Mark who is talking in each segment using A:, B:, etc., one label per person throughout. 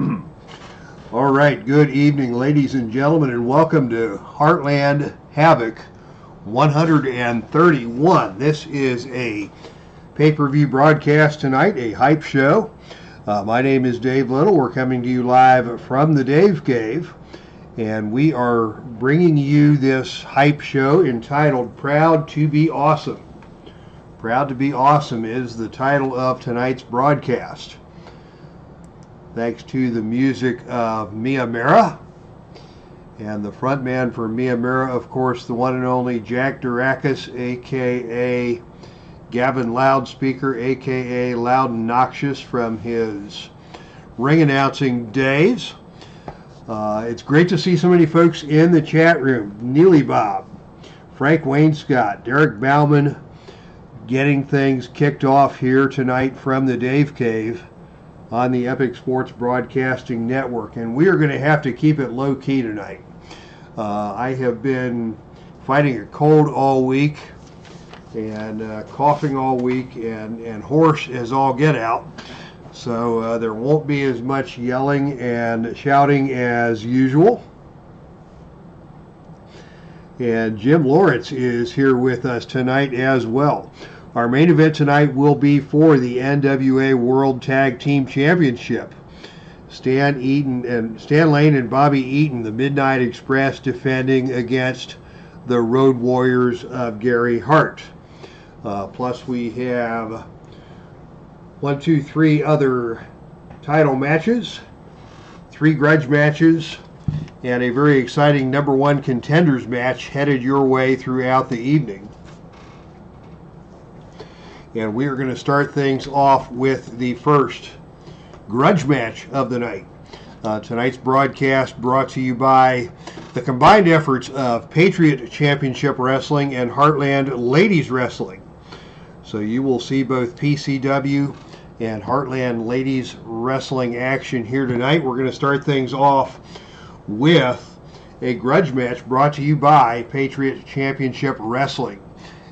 A: All right, good evening, ladies and gentlemen, and welcome to Heartland Havoc 131. This is a pay-per-view broadcast tonight, a hype show. My name is Dave Little. We're coming to you live from the Dave Cave, and we are bringing you this hype show entitled Proud to be Awesome. Proud to be Awesome is the title of tonight's broadcast. Thanks to the music of Mia Mara, and the frontman for Mia Mara, of course, the one and only Jack Durakis, aka Gavin Loudspeaker, aka Loud and Noxious, from his ring announcing days. It's great to see so many folks in the chat room. Neely Bob, Frank Wainscott, Derek Bauman, getting things kicked off here tonight from the Dave Cave on the Epic Sports Broadcasting Network, and we are going to have to keep it low key tonight. I have been fighting a cold all week and coughing all week and hoarse as all get out, so there won't be as much yelling and shouting as usual. And Jim Lawrence is here with us tonight as well. Our main event tonight will be for the NWA World Tag Team Championship. Stan Lane and Bobby Eaton, the Midnight Express, defending against the Road Warriors of Gary Hart. Plus we have 3 other title matches, 3 grudge matches, and a very exciting #1 contenders match headed your way throughout the evening. And we are going to start things off with the first grudge match of the night. Tonight's broadcast brought to you by the combined efforts of Patriot Championship Wrestling and Heartland Ladies Wrestling. So you will see both PCW and Heartland Ladies Wrestling action here tonight. We're going to start things off with a grudge match brought to you by Patriot Championship Wrestling.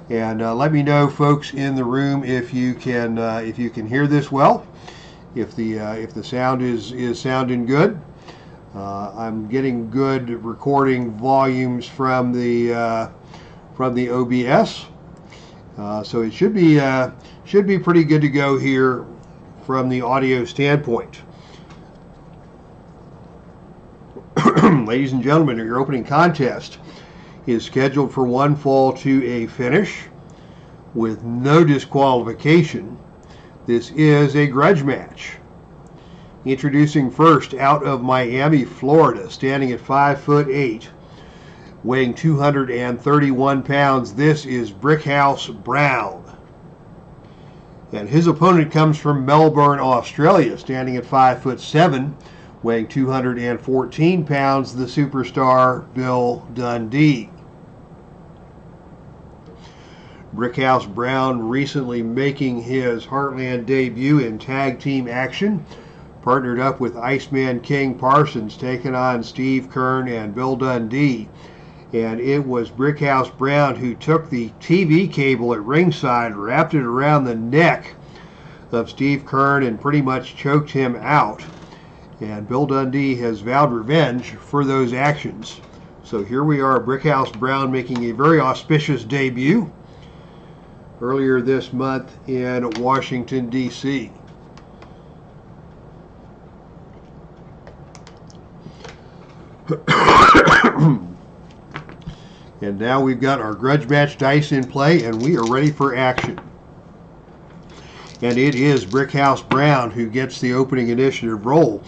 A: And let me know, folks in the room, if you can hear this well, if the sound is sounding good. I'm getting good recording volumes from the OBS, so it should be pretty good to go here from the audio standpoint. Ladies and gentlemen, your opening contest is scheduled for one fall to a finish with no disqualification. This is a grudge match. Introducing first, out of Miami, Florida, standing at 5'8", weighing 231 pounds, this is Brickhouse Brown. And his opponent comes from Melbourne, Australia, standing at 5'7", weighing 214 pounds, the superstar Bill Dundee. Brickhouse Brown recently making his Heartland debut in tag team action, partnered up with Iceman King Parsons, taking on Steve Kern and Bill Dundee. And it was Brickhouse Brown who took the TV cable at ringside, wrapped it around the neck of Steve Kern, and pretty much choked him out. And Bill Dundee has vowed revenge for those actions. So here we are, Brickhouse Brown making a very auspicious debut earlier this month in Washington, D.C. And now we've got our grudge match dice in play, and we are ready for action. And it is Brickhouse Brown who gets the opening initiative roll.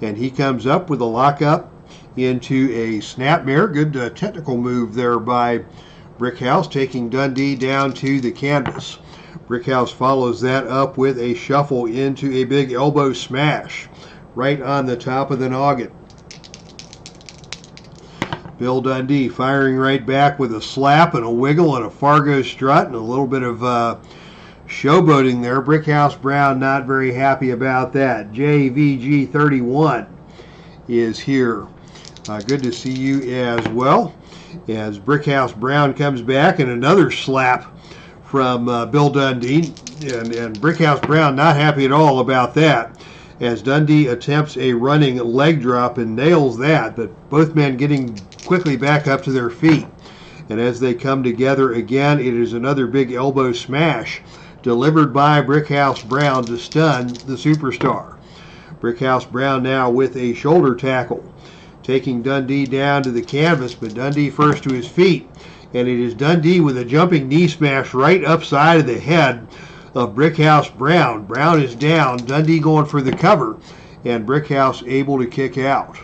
A: And he comes up with a lockup into a snapmare. Good technical move there by Brickhouse, taking Dundee down to the canvas. Brickhouse follows that up with a shuffle into a big elbow smash right on the top of the noggin. Bill Dundee firing right back with a slap and a wiggle and a Fargo strut and a little bit of showboating there. Brickhouse Brown not very happy about that. JVG31 is here. Good to see you as well. As Brickhouse Brown comes back, and another slap from Bill Dundee, and Brickhouse Brown not happy at all about that. as Dundee attempts a running leg drop and nails that, but both men getting quickly back up to their feet. And as they come together again, it is another big elbow smash delivered by Brickhouse Brown to stun the superstar. Brickhouse Brown now with a shoulder tackle, taking Dundee down to the canvas, but Dundee first to his feet, and it is Dundee with a jumping knee smash right upside of the head of Brickhouse Brown. Brown is down, Dundee going for the cover, and Brickhouse able to kick out.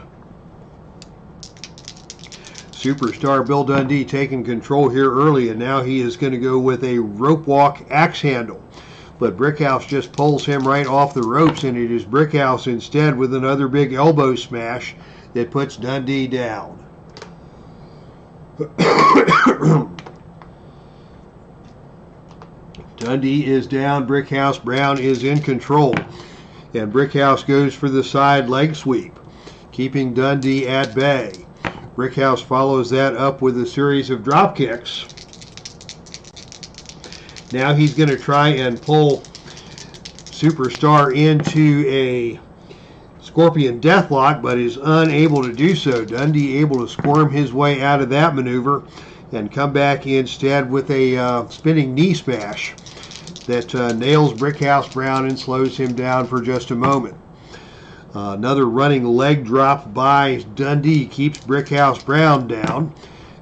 A: Superstar Bill Dundee taking control here early, and now he is going to go with a rope walk axe handle. But Brickhouse just pulls him right off the ropes, and it is Brickhouse instead with another big elbow smash that puts Dundee down. Dundee is down, Brickhouse Brown is in control, and Brickhouse goes for the side leg sweep, keeping Dundee at bay. Brickhouse follows that up with a series of drop kicks. Now he's going to try and pull Superstar into a Scorpion Deathlock, but is unable to do so. Dundee able to squirm his way out of that maneuver and come back instead with a spinning knee smash that nails Brickhouse Brown and slows him down for just a moment. Another running leg drop by Dundee keeps Brickhouse Brown down,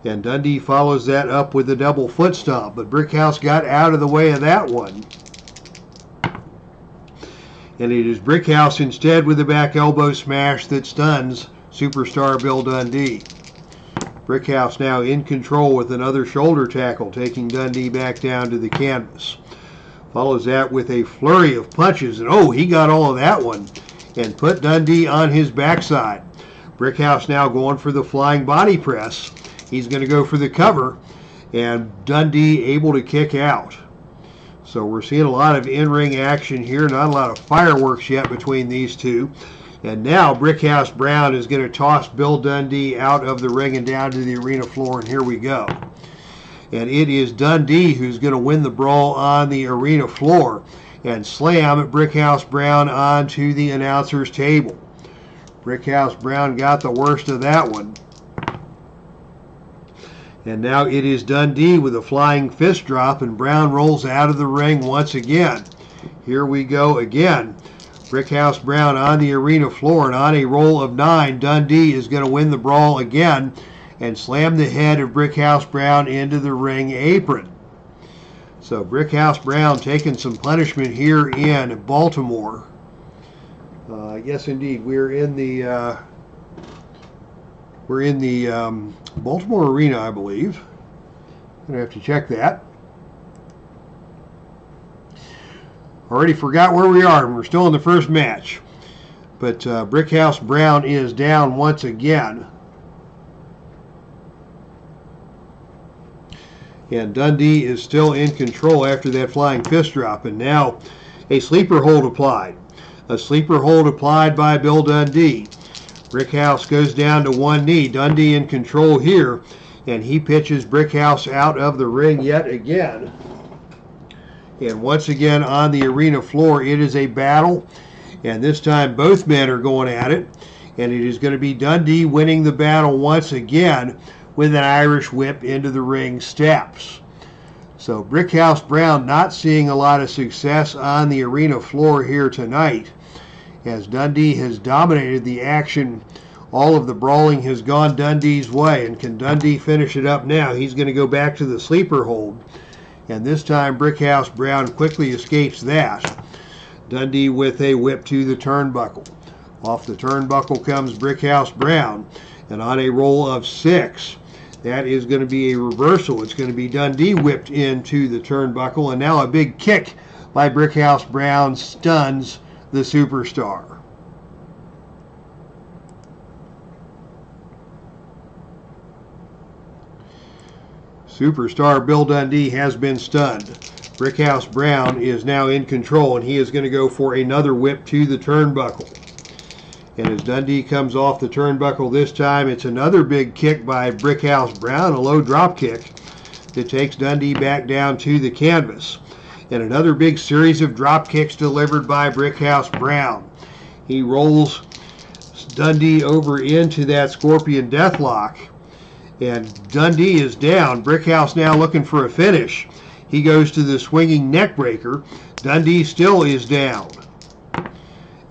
A: and Dundee follows that up with a double foot stomp, but Brickhouse got out of the way of that one. And it is Brickhouse instead with a back elbow smash that stuns Superstar Bill Dundee. Brickhouse now in control with another shoulder tackle, taking Dundee back down to the canvas. Follows that with a flurry of punches, and oh, he got all of that one and put Dundee on his backside. Brickhouse now going for the flying body press. He's going to go for the cover, and Dundee able to kick out. So we're seeing a lot of in-ring action here, not a lot of fireworks yet between these two. And now Brickhouse Brown is going to toss Bill Dundee out of the ring and down to the arena floor, and here we go. And it is Dundee who's going to win the brawl on the arena floor and slam Brickhouse Brown onto the announcer's table. Brickhouse Brown got the worst of that one. And now it is Dundee with a flying fist drop, and Brown rolls out of the ring once again. Here we go again. Brickhouse Brown on the arena floor, and on a roll of 9, Dundee is going to win the brawl again and slam the head of Brickhouse Brown into the ring apron. So Brickhouse Brown taking some punishment here in Baltimore. Yes, indeed, we're in the Baltimore arena, I believe. I'm gonna have to check that. Already forgot where we are, and we're still in the first match. But Brickhouse Brown is down once again. And Dundee is still in control after that flying fist drop. And now a sleeper hold applied. A sleeper hold applied by Bill Dundee. Brickhouse goes down to one knee. Dundee in control here. And he pitches Brickhouse out of the ring yet again. And once again on the arena floor, it is a battle. And this time both men are going at it. And it is going to be Dundee winning the battle once again with an Irish whip into the ring steps. So Brickhouse Brown not seeing a lot of success on the arena floor here tonight, as Dundee has dominated the action. All of the brawling has gone Dundee's way, and can Dundee finish it up now? He's going to go back to the sleeper hold, and this time Brickhouse Brown quickly escapes that. Dundee with a whip to the turnbuckle. Off the turnbuckle comes Brickhouse Brown, and on a roll of 6, that is going to be a reversal. It's going to be Dundee whipped into the turnbuckle, and now a big kick by Brickhouse Brown stuns the superstar. Superstar Bill Dundee has been stunned. Brickhouse Brown is now in control, and he is going to go for another whip to the turnbuckle. And as Dundee comes off the turnbuckle this time, it's another big kick by Brickhouse Brown, a low drop kick that takes Dundee back down to the canvas. And another big series of drop kicks delivered by Brickhouse Brown. He rolls Dundee over into that Scorpion Deathlock. And Dundee is down. Brickhouse now looking for a finish. He goes to the swinging neck breaker. Dundee still is down.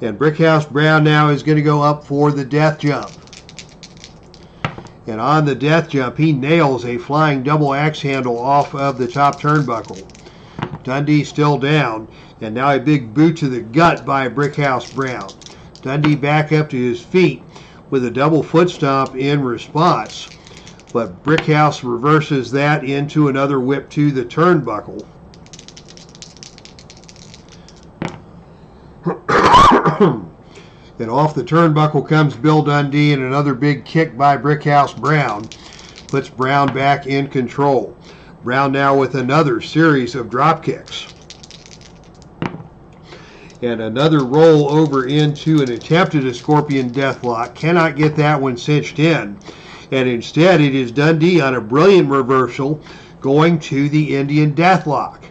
A: And Brickhouse Brown now is going to go up for the death jump. And on the death jump, he nails a flying double axe handle off of the top turnbuckle. Dundee still down. And now a big boot to the gut by Brickhouse Brown. Dundee back up to his feet with a double foot stomp in response. But Brickhouse reverses that into another whip to the turnbuckle. And off the turnbuckle comes Bill Dundee, and another big kick by Brickhouse Brown puts Brown back in control. Brown now with another series of drop kicks. And another roll over into an attempt at a Scorpion Deathlock. Cannot get that one cinched in. And instead it is Dundee on a brilliant reversal going to the Indian Deathlock.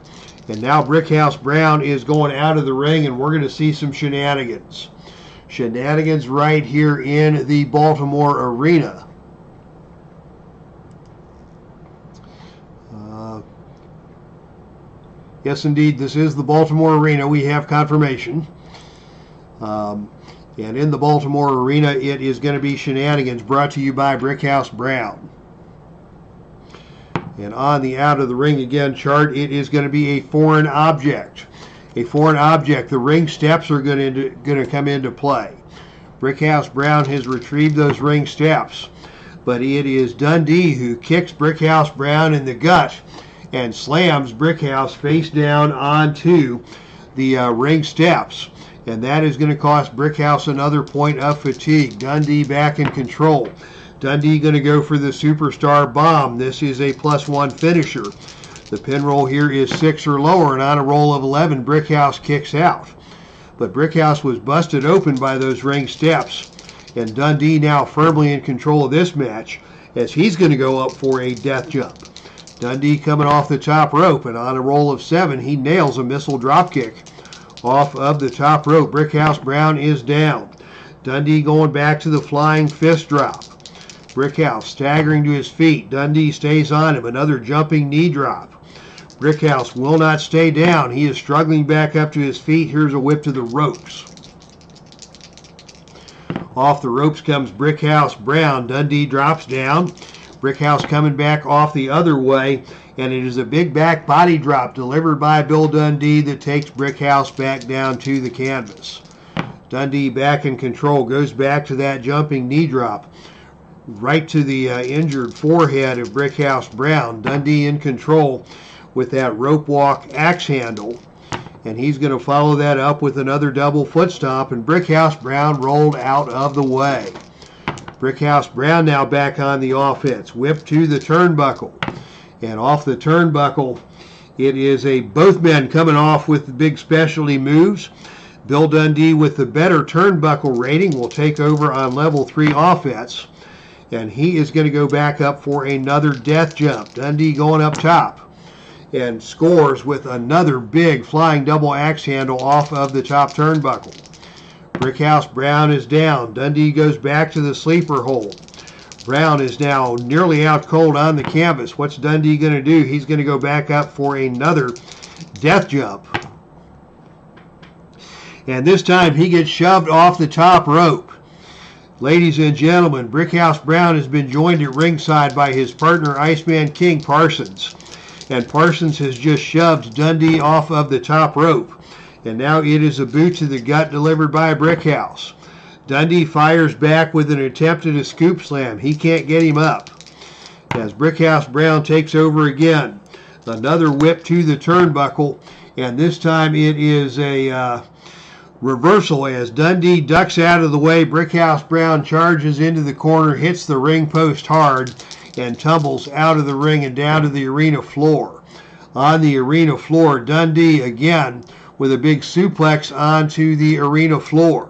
A: And now Brickhouse Brown is going out of the ring, and we're going to see some shenanigans. Shenanigans right here in the Baltimore arena. Yes, indeed, this is the Baltimore arena. We have confirmation. And in the Baltimore arena, it is going to be shenanigans brought to you by Brickhouse Brown. And on the out of the ring again chart, it is going to be a foreign object. A foreign object. The ring steps are going to come into play. Brickhouse Brown has retrieved those ring steps. But it is Dundee who kicks Brickhouse Brown in the gut and slams Brickhouse face down onto the ring steps. And that is going to cost Brickhouse another point of fatigue. Dundee back in control. Dundee going to go for the Superstar Bomb. This is a +1 finisher. The pin roll here is 6 or lower, and on a roll of 11, Brickhouse kicks out. But Brickhouse was busted open by those ring steps. And Dundee now firmly in control of this match, as he's going to go up for a death jump. Dundee coming off the top rope, and on a roll of 7, he nails a missile dropkick off of the top rope. Brickhouse Brown is down. Dundee going back to the flying fist drop. Brickhouse staggering to his feet. Dundee stays on him. Another jumping knee drop. Brickhouse will not stay down. He is struggling back up to his feet. Here's a whip to the ropes. Off the ropes comes Brickhouse Brown. Dundee drops down. Brickhouse coming back off the other way, and it is a big back body drop delivered by Bill Dundee that takes Brickhouse back down to the canvas. Dundee back in control, goes back to that jumping knee drop, right to the injured forehead of Brickhouse Brown. Dundee in control with that rope walk axe handle, and he's going to follow that up with another double foot stomp, and Brickhouse Brown rolled out of the way. Brickhouse Brown now back on the offense. Whip to the turnbuckle. And off the turnbuckle, it is both men coming off with the big specialty moves. Bill Dundee with the better turnbuckle rating will take over on level 3 offense. And he is going to go back up for another death jump. Dundee going up top and scores with another big flying double axe handle off of the top turnbuckle. Brickhouse Brown is down. Dundee goes back to the sleeper hold. Brown is now nearly out cold on the canvas. What's Dundee going to do? He's going to go back up for another death jump. And this time he gets shoved off the top rope. Ladies and gentlemen, Brickhouse Brown has been joined at ringside by his partner Iceman King Parsons. And Parsons has just shoved Dundee off of the top rope. And now it is a boot to the gut delivered by Brickhouse. Dundee fires back with an attempt at a scoop slam. He can't get him up. As Brickhouse Brown takes over again. Another whip to the turnbuckle. And this time it is a reversal as Dundee ducks out of the way. Brickhouse Brown charges into the corner, hits the ring post hard, and tumbles out of the ring and down to the arena floor. On the arena floor, Dundee again with a big suplex onto the arena floor.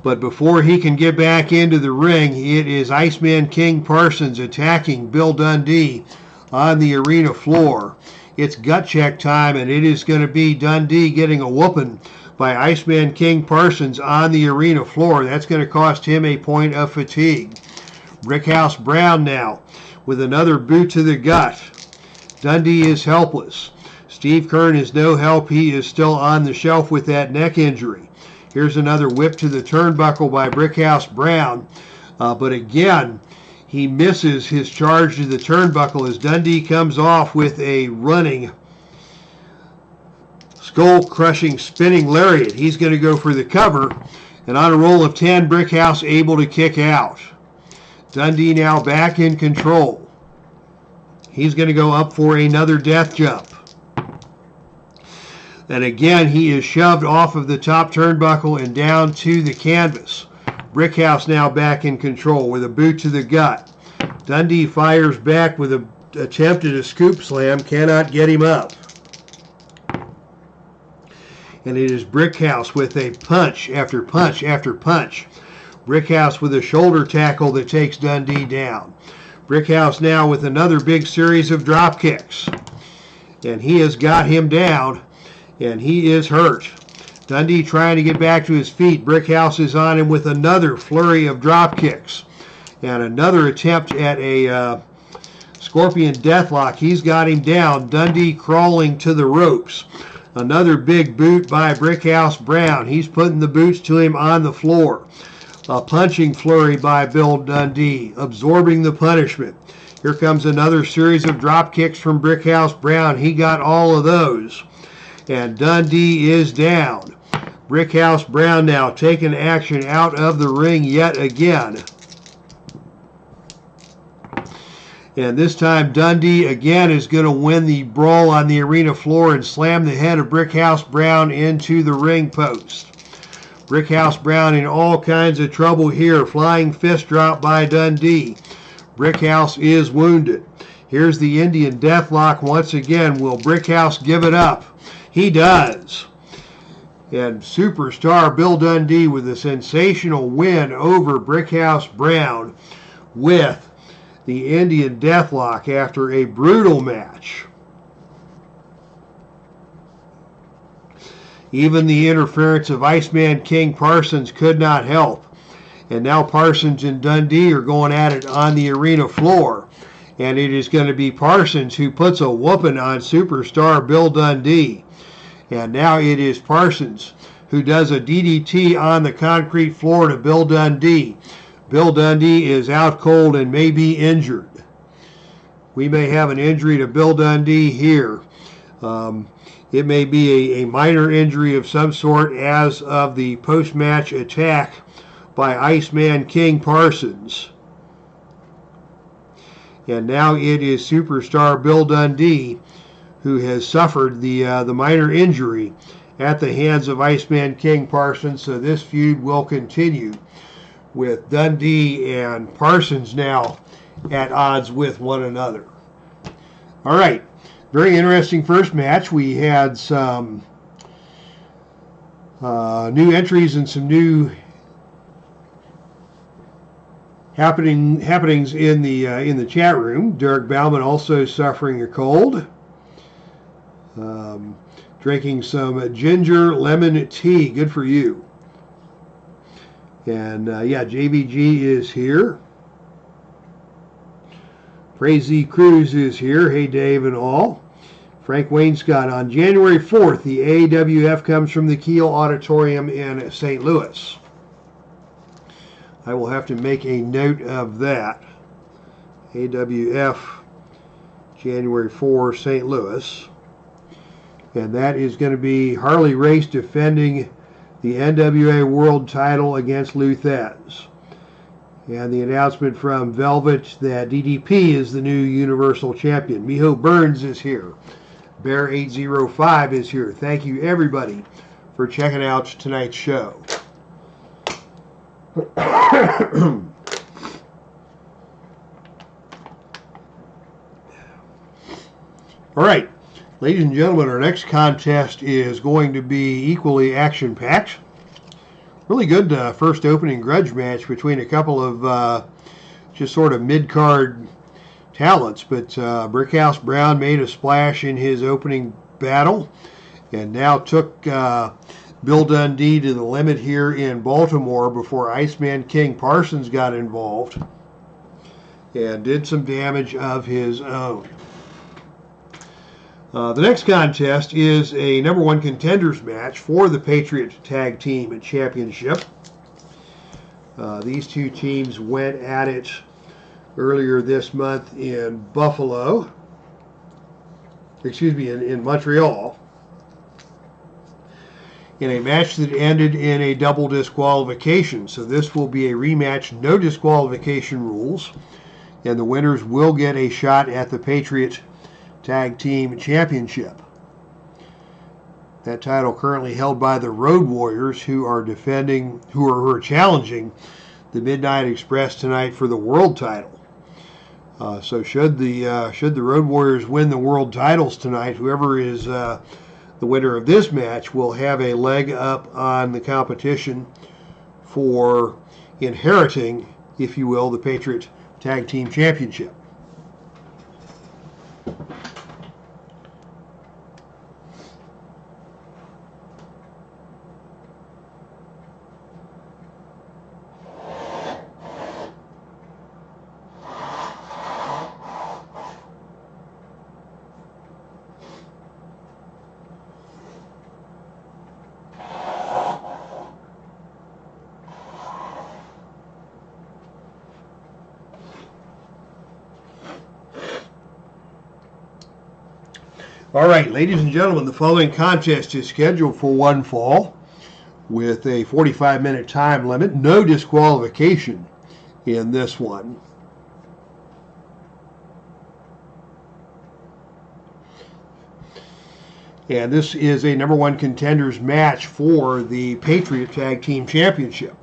A: But before he can get back into the ring, it is Iceman King Parsons attacking Bill Dundee on the arena floor. It's gut check time, and it is going to be Dundee getting a whooping by Iceman King Parsons on the arena floor. That's going to cost him a point of fatigue. Brickhouse Brown now with another boot to the gut. Dundee is helpless. Steve Kern is no help. He is still on the shelf with that neck injury. Here's another whip to the turnbuckle by Brickhouse Brown. But again, he misses his charge to the turnbuckle as Dundee comes off with a running, skull-crushing, spinning lariat. He's going to go for the cover. And on a roll of 10, Brickhouse able to kick out. Dundee now back in control. He's going to go up for another death jump. And again, he is shoved off of the top turnbuckle and down to the canvas. Brickhouse now back in control with a boot to the gut. Dundee fires back with an attempt at a scoop slam. Cannot get him up. And it is Brickhouse with a punch after punch after punch. Brickhouse with a shoulder tackle that takes Dundee down. Brickhouse now with another big series of drop kicks. And he has got him down. And he is hurt. Dundee trying to get back to his feet. Brickhouse is on him with another flurry of drop kicks. And another attempt at a Scorpion Deathlock. He's got him down. Dundee crawling to the ropes. Another big boot by Brickhouse Brown. He's putting the boots to him on the floor. A punching flurry by Bill Dundee, absorbing the punishment. Here comes another series of drop kicks from Brickhouse Brown. He got all of those. And Dundee is down. Brickhouse Brown now taking action out of the ring yet again. And this time Dundee again is going to win the brawl on the arena floor and slam the head of Brickhouse Brown into the ring post. Brickhouse Brown in all kinds of trouble here. Flying fist drop by Dundee. Brickhouse is wounded. Here's the Indian Deathlock once again. Will Brickhouse give it up? He does. And superstar Bill Dundee with a sensational win over Brickhouse Brown with the Indian Deathlock after a brutal match. Even the interference of Iceman King Parsons could not help. And now Parsons and Dundee are going at it on the arena floor. And it is going to be Parsons who puts a whooping on superstar Bill Dundee. And now it is Parsons who does a DDT on the concrete floor to Bill Dundee. Bill Dundee is out cold and may be injured. We may have an injury to Bill Dundee here. It may be a minor injury of some sort as of the post-match attack by Iceman King Parsons. And now it is superstar Bill Dundee who has suffered the minor injury at the hands of Iceman King Parsons. So this feud will continue with Dundee and Parsons now at odds with one another. All right, very interesting first match. We had some new entries and some new happenings in the chat room. Derek Bauman also suffering a cold. Drinking some ginger lemon tea. Good for you. And yeah, JVG is here. Crazy Cruz is here. Hey, Dave and all. Frank Wainscott. On January 4th, the AWF comes from the Kiel Auditorium in St. Louis. I will have to make a note of that. AWF, January 4, St. Louis. And that is going to be Harley Race defending the NWA World title against Luthez. And the announcement from Velvet that DDP is the new Universal Champion. Miho Burns is here. Bear805 is here. Thank you, everybody, for checking out tonight's show. All right. Ladies and gentlemen, our next contest is going to be equally action-packed. Really good first opening grudge match between a couple of just sort of mid-card talents, but Brickhouse Brown made a splash in his opening battle and now took Bill Dundee to the limit here in Baltimore before Iceman King Parsons got involved and did some damage of his own. The next contest is a #1 contenders match for the Patriot Tag Team Championship. These two teams went at it earlier this month in Buffalo. Excuse me, in Montreal. In a match that ended in a double disqualification. So this will be a rematch, no disqualification rules. And the winners will get a shot at the Patriot Tag Team Championship. That title currently held by the Road Warriors, who are defending, who are challenging the Midnight Express tonight for the world title. So should the Road Warriors win the world titles tonight, whoever is the winner of this match will have a leg up on the competition for inheriting, if you will, the Patriot Tag Team Championship. All right, ladies and gentlemen, the following contest is scheduled for one fall with a 45-minute time limit. No disqualification in this one. And this is a #1 contenders match for the Patriot Tag Team Championship.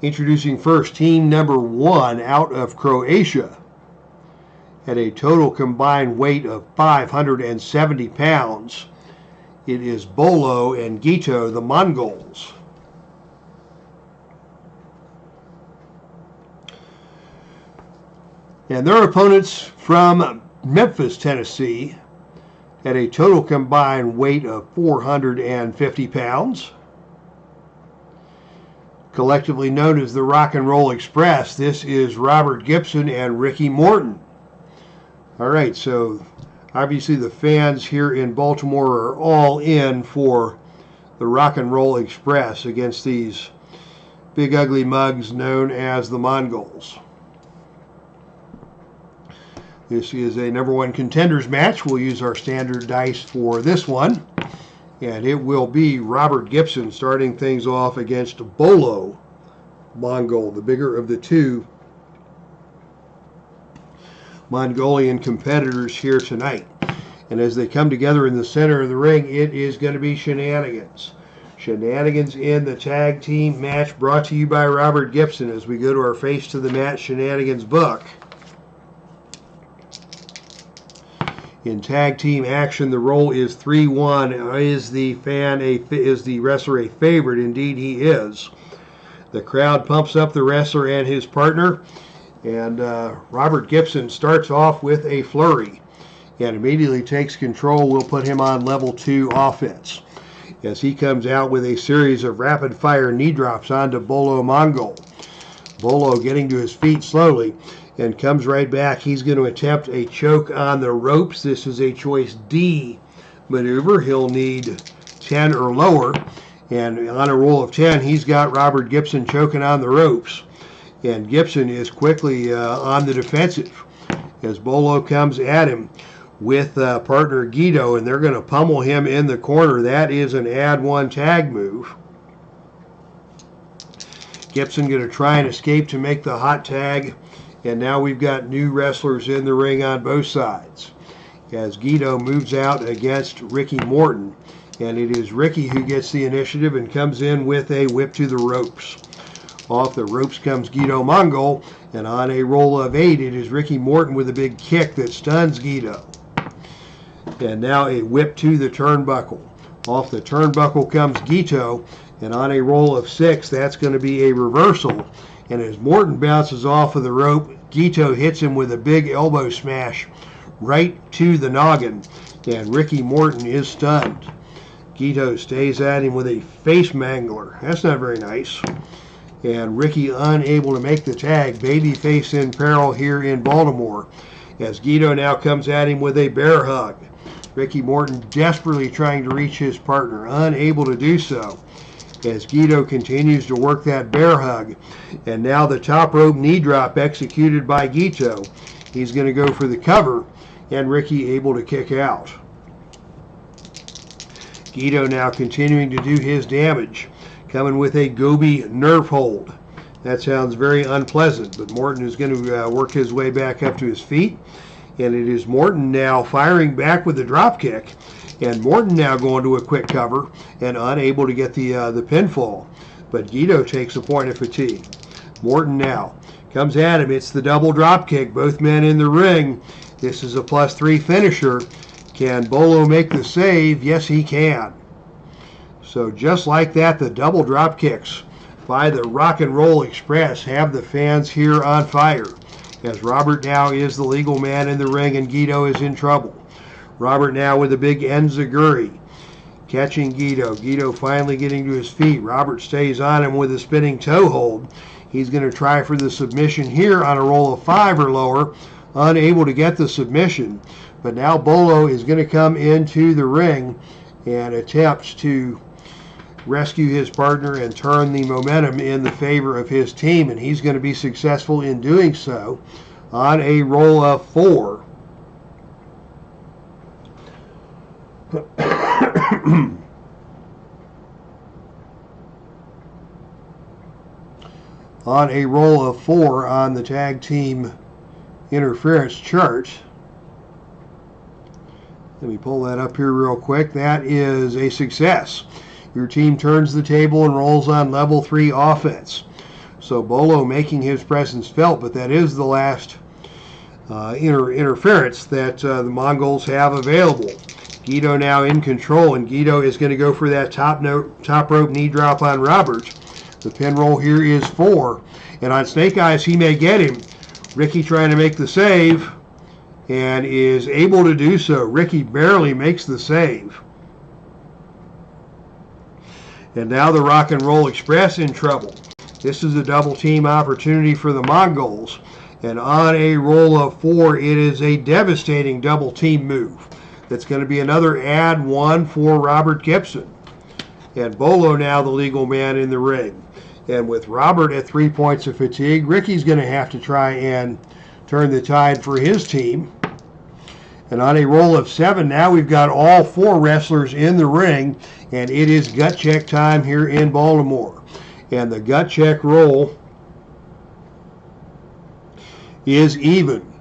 A: Introducing first, team #1 out of Croatia. At a total combined weight of 570 pounds, it is Bolo and Gito, the Mongols. And their opponents from Memphis, Tennessee, at a total combined weight of 450 pounds. Collectively known as the Rock and Roll Express, this is Robert Gibson and Ricky Morton. All right, so obviously the fans here in Baltimore are all in for the Rock and Roll Express against these big ugly mugs known as the Mongols. This is a #1 contenders match. We'll use our standard dice for this one. And it will be Robert Gibson starting things off against Bolo Mongol, the bigger of the two Mongolian competitors here tonight. And as they come together in the center of the ring, it is going to be shenanigans. Shenanigans in the tag team match, brought to you by Robert Gibson as we go to our Face to the Mat Shenanigans book. In tag team action, the roll is 3-1. Is the wrestler a favorite? Indeed, he is. The crowd pumps up the wrestler and his partner. And Robert Gibson starts off with a flurry and immediately takes control. We'll put him on level 2 offense as he comes out with a series of rapid fire knee drops onto Bolo Mongol. Bolo getting to his feet slowly and comes right back. He's going to attempt a choke on the ropes. This is a choice D maneuver. He'll need 10 or lower. And on a roll of 10, he's got Robert Gibson choking on the ropes. And Gibson is quickly on the defensive as Bolo comes at him with partner Guido, and they're going to pummel him in the corner. That is an add 1 tag move. Gibson going to try and escape to make the hot tag, and now we've got new wrestlers in the ring on both sides as Guido moves out against Ricky Morton, and it is Ricky who gets the initiative and comes in with a whip to the ropes. Off the ropes comes Guido Mongol, and on a roll of 8, it is Ricky Morton with a big kick that stuns Guido. And now a whip to the turnbuckle. Off the turnbuckle comes Guido, and on a roll of 6, that's going to be a reversal. And as Morton bounces off of the rope, Guito hits him with a big elbow smash right to the noggin, and Ricky Morton is stunned. Guito stays at him with a face mangler. That's not very nice. And Ricky unable to make the tag. Babyface in peril here in Baltimore, as Guito now comes at him with a bear hug. Ricky Morton desperately trying to reach his partner, unable to do so, as Guito continues to work that bear hug. And now the top rope knee drop executed by Guito. He's going to go for the cover, and Ricky able to kick out. Guito now continuing to do his damage, coming with a Gobi nerve hold. That sounds very unpleasant, but Morton is going to work his way back up to his feet. And it is Morton now firing back with the drop kick. And Morton now going to a quick cover and unable to get the pinfall. But Guito takes a point of fatigue. Morton now comes at him. It's the double drop kick. Both men in the ring. This is a +3 finisher. Can Bolo make the save? Yes, he can. So just like that, the double drop kicks by the Rock and Roll Express have the fans here on fire, as Robert now is the legal man in the ring and Guito is in trouble. Robert now with a big enziguri, catching Guito. Guito finally getting to his feet. Robert stays on him with a spinning toe hold. He's going to try for the submission here on a roll of 5 or lower, unable to get the submission. But now Bolo is going to come into the ring and attempt to rescue his partner and turn the momentum in the favor of his team, and he's going to be successful in doing so on a roll of 4. On a roll of 4 on the tag team interference chart. Let me pull that up here real quick. That is a success. Your team turns the table and rolls on level 3 offense. So Bolo making his presence felt, but that is the last interference that the Mongols have available. Guito now in control, and Guito is going to go for that top rope knee drop on Robert. The pin roll here is 4, and on Snake Eyes he may get him. Ricky trying to make the save, and is able to do so. Ricky barely makes the save. And now the Rock and Roll Express in trouble. This is a double team opportunity for the Mongols. And on a roll of 4, it is a devastating double team move. That's going to be another add 1 for Robert Gibson. And Bolo now the legal man in the ring. And with Robert at 3 points of fatigue, Ricky's going to have to try and turn the tide for his team. And on a roll of 7, now we've got all 4 wrestlers in the ring, and it is gut check time here in Baltimore. And the gut check roll is even.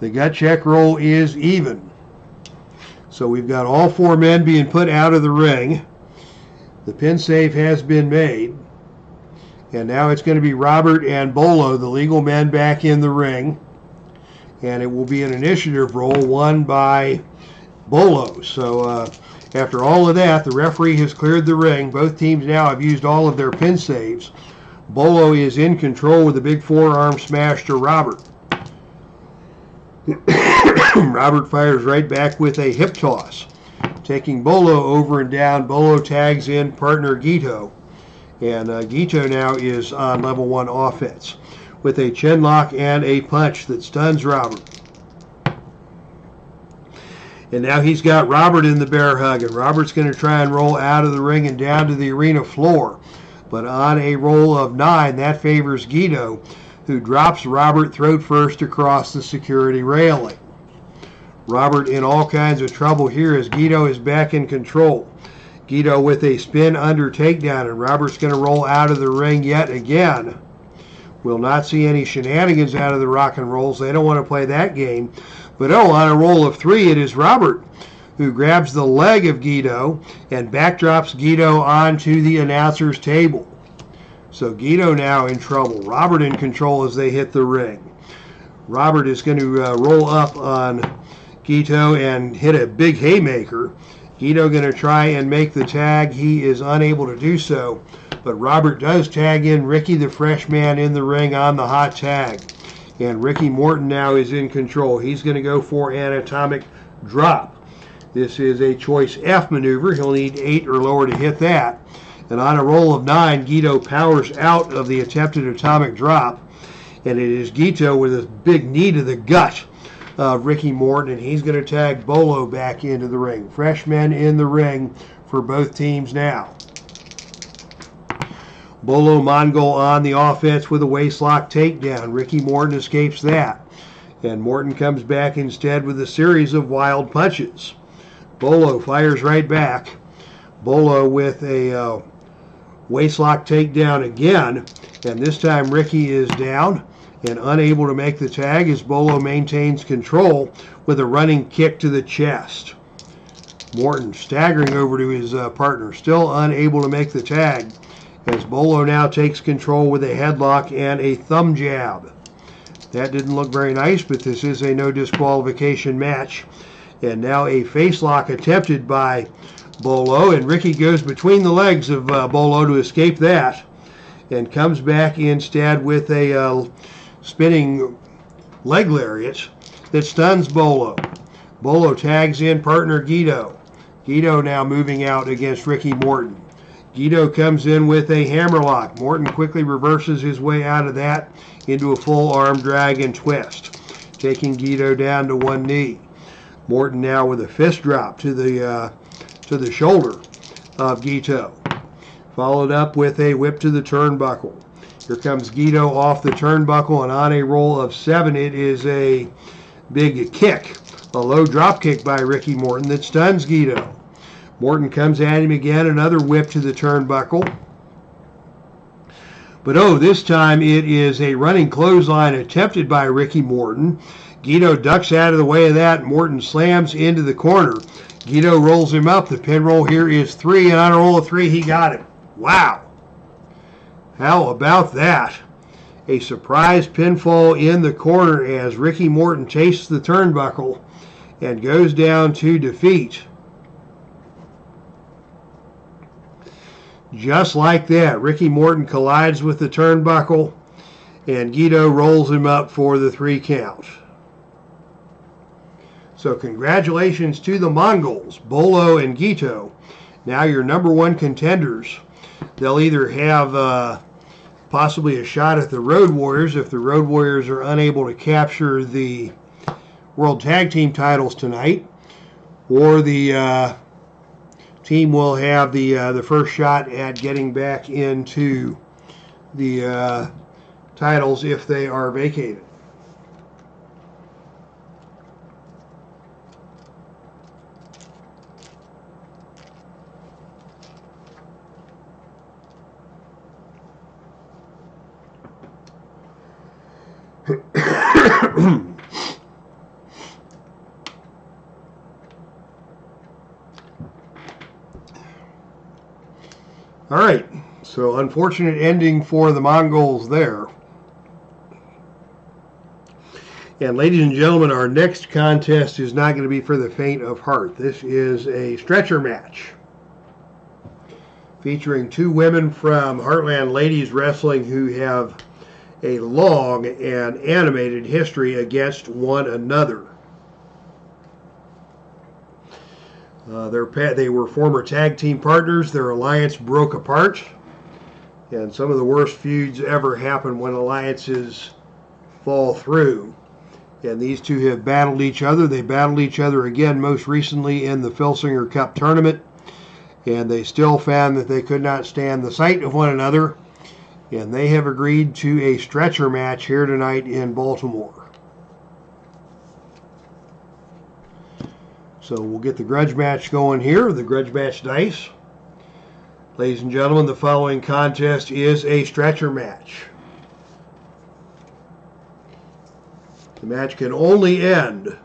A: The gut check roll is even. So we've got all 4 men being put out of the ring. The pin save has been made. And now it's going to be Robert and Bolo, the legal men, back in the ring. And it will be an initiative roll won by Bolo. So after all of that, the referee has cleared the ring. Both teams now have used all of their pin saves. Bolo is in control with a big forearm smash to Robert. Robert fires right back with a hip toss, taking Bolo over and down. Bolo tags in partner Guito. And Guito now is on level 1 offense with a chin lock and a punch that stuns Robert. And now he's got Robert in the bear hug, and Robert's going to try and roll out of the ring and down to the arena floor. But on a roll of 9, that favors Guito, who drops Robert throat first across the security railing. Robert in all kinds of trouble here as Guito is back in control. Guito with a spin under takedown, and Robert's going to roll out of the ring yet again. We'll not see any shenanigans out of the Rock and Rolls. They don't want to play that game. But on a roll of 3, it is Robert who grabs the leg of Guito and backdrops Guito onto the announcer's table. So Guito now in trouble. Robert in control as they hit the ring. Robert is going to roll up on Guito and hit a big haymaker. Guito going to try and make the tag. He is unable to do so. But Robert does tag in Ricky the Fresh Man in the ring on the hot tag. And Ricky Morton now is in control. He's going to go for an atomic drop. This is a choice F maneuver. He'll need 8 or lower to hit that. And on a roll of 9, Guido powers out of the attempted atomic drop. And it is Guido with a big knee to the gut of Ricky Morton. And he's going to tag Bolo back into the ring. Fresh men in the ring for both teams now. Bolo Mongol on the offense with a waistlock takedown. Ricky Morton escapes that. And Morton comes back instead with a series of wild punches. Bolo fires right back. Bolo with a waistlock takedown again. And this time Ricky is down and unable to make the tag as Bolo maintains control with a running kick to the chest. Morton staggering over to his partner, still unable to make the tag, as Bolo now takes control with a headlock and a thumb jab. That didn't look very nice, but this is a no disqualification match. And now a face lock attempted by Bolo, and Ricky goes between the legs of Bolo to escape that, and comes back instead with a spinning leg lariat that stuns Bolo. Bolo tags in partner Guido. Guido now moving out against Ricky Morton. Guido comes in with a hammerlock. Morton quickly reverses his way out of that into a full arm drag and twist, taking Guido down to one knee. Morton now with a fist drop to the shoulder of Guido, followed up with a whip to the turnbuckle. Here comes Guido off the turnbuckle, and on a roll of 7, it is a big kick, a low drop kick by Ricky Morton that stuns Guido. Morton comes at him again, another whip to the turnbuckle. But this time it is a running clothesline attempted by Ricky Morton. Guido ducks out of the way of that. Morton slams into the corner. Guido rolls him up. The pin roll here is 3, and on a roll of 3, he got him. Wow. How about that? A surprise pinfall in the corner as Ricky Morton tastes the turnbuckle and goes down to defeat. Just like that, Ricky Morton collides with the turnbuckle, and Guido rolls him up for the 3 count. So congratulations to the Mongols, Bolo and Guido. Now your number 1 contenders. They'll either have possibly a shot at the Road Warriors if the Road Warriors are unable to capture the World Tag Team titles tonight, or the team will have the first shot at getting back into the titles if they are vacated. All right, so unfortunate ending for the Mongols there. And ladies and gentlemen, our next contest is not going to be for the faint of heart. This is a stretcher match featuring 2 women from Heartland Ladies Wrestling who have a long and animated history against one another. They were former tag team partners. Their alliance broke apart, and some of the worst feuds ever happen when alliances fall through. And these 2 have battled each other. They battled each other again most recently in the Filsinger Cup tournament, and they still found that they could not stand the sight of one another, and they have agreed to a stretcher match here tonight in Baltimore. So we'll get the grudge match going here, the grudge match dice. Ladies and gentlemen, the following contest is a stretcher match. The match can only end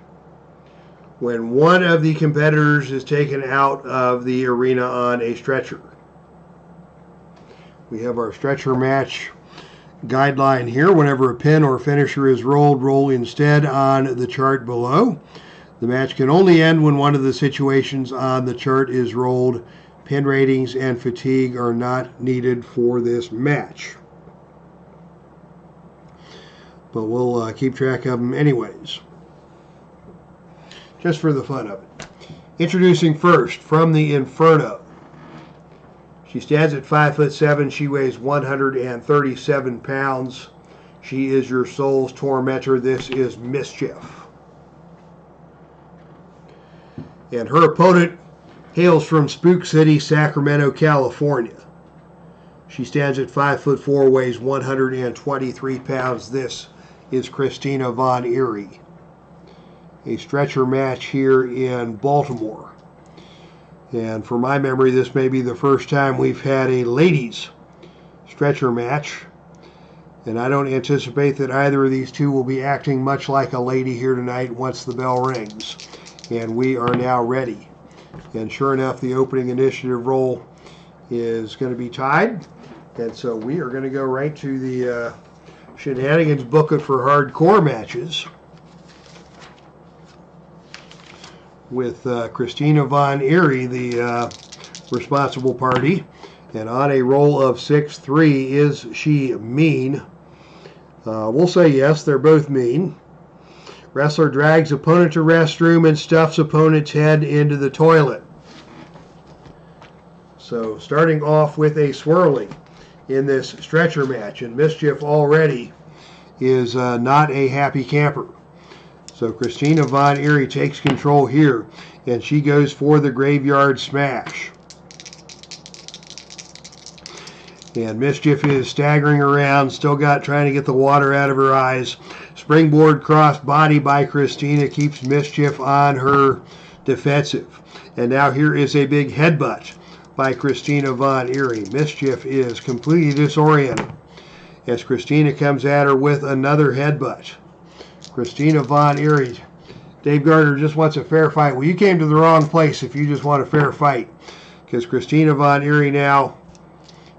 A: when one of the competitors is taken out of the arena on a stretcher. We have our stretcher match guideline here. Whenever a pin or finisher is rolled, roll instead on the chart below. The match can only end when one of the situations on the chart is rolled. Pin ratings and fatigue are not needed for this match. but we'll keep track of them anyways, just for the fun of it. Introducing first, from the Inferno. She stands at 5'7". She weighs 137 pounds. She is your soul's tormentor. This is MSCHIF. And her opponent hails from Spook City, Sacramento, California. She stands at 5'4", weighs 123 pounds. This is CHRISTINA von EERIE. A stretcher match here in Baltimore. And for my memory, this may be the first time we've had a ladies stretcher match. And I don't anticipate that either of these two will be acting much like a lady here tonight once the bell rings. And we are now ready. And sure enough, the opening initiative roll is going to be tied. And so we are going to go right to the shenanigans booklet for hardcore matches with CHRISTINA von EERIE, the responsible party. And on a roll of 6-3, is she mean? We'll say yes, they're both mean. Wrestler drags opponent to restroom and stuffs opponent's head into the toilet. So starting off with a swirly in this stretcher match, and MSCHIF already is not a happy camper. So CHRISTINA von EERIE takes control here, and she goes for the graveyard smash. And MSCHIF is staggering around, still trying to get the water out of her eyes. Springboard cross body by CHRISTINA keeps MSCHIF on her defensive. And now here is a big headbutt by CHRISTINA von EERIE. MSCHIF is completely disoriented as CHRISTINA comes at her with another headbutt. CHRISTINA von EERIE. Dave Gardner just wants a fair fight. Well, you came to the wrong place if you just want a fair fight, because CHRISTINA von EERIE now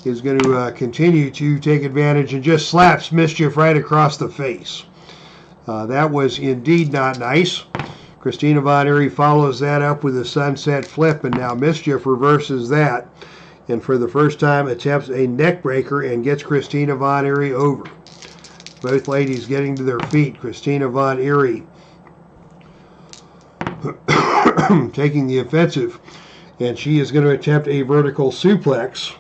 A: is going to continue to take advantage and just slaps MSCHIF right across the face. That was indeed not nice. CHRISTINA von EERIE follows that up with a sunset flip, and now MSCHIF reverses that, and for the first time attempts a neck breaker and gets CHRISTINA von EERIE over. Both ladies getting to their feet. CHRISTINA von EERIE taking the offensive, and she is going to attempt a vertical suplex.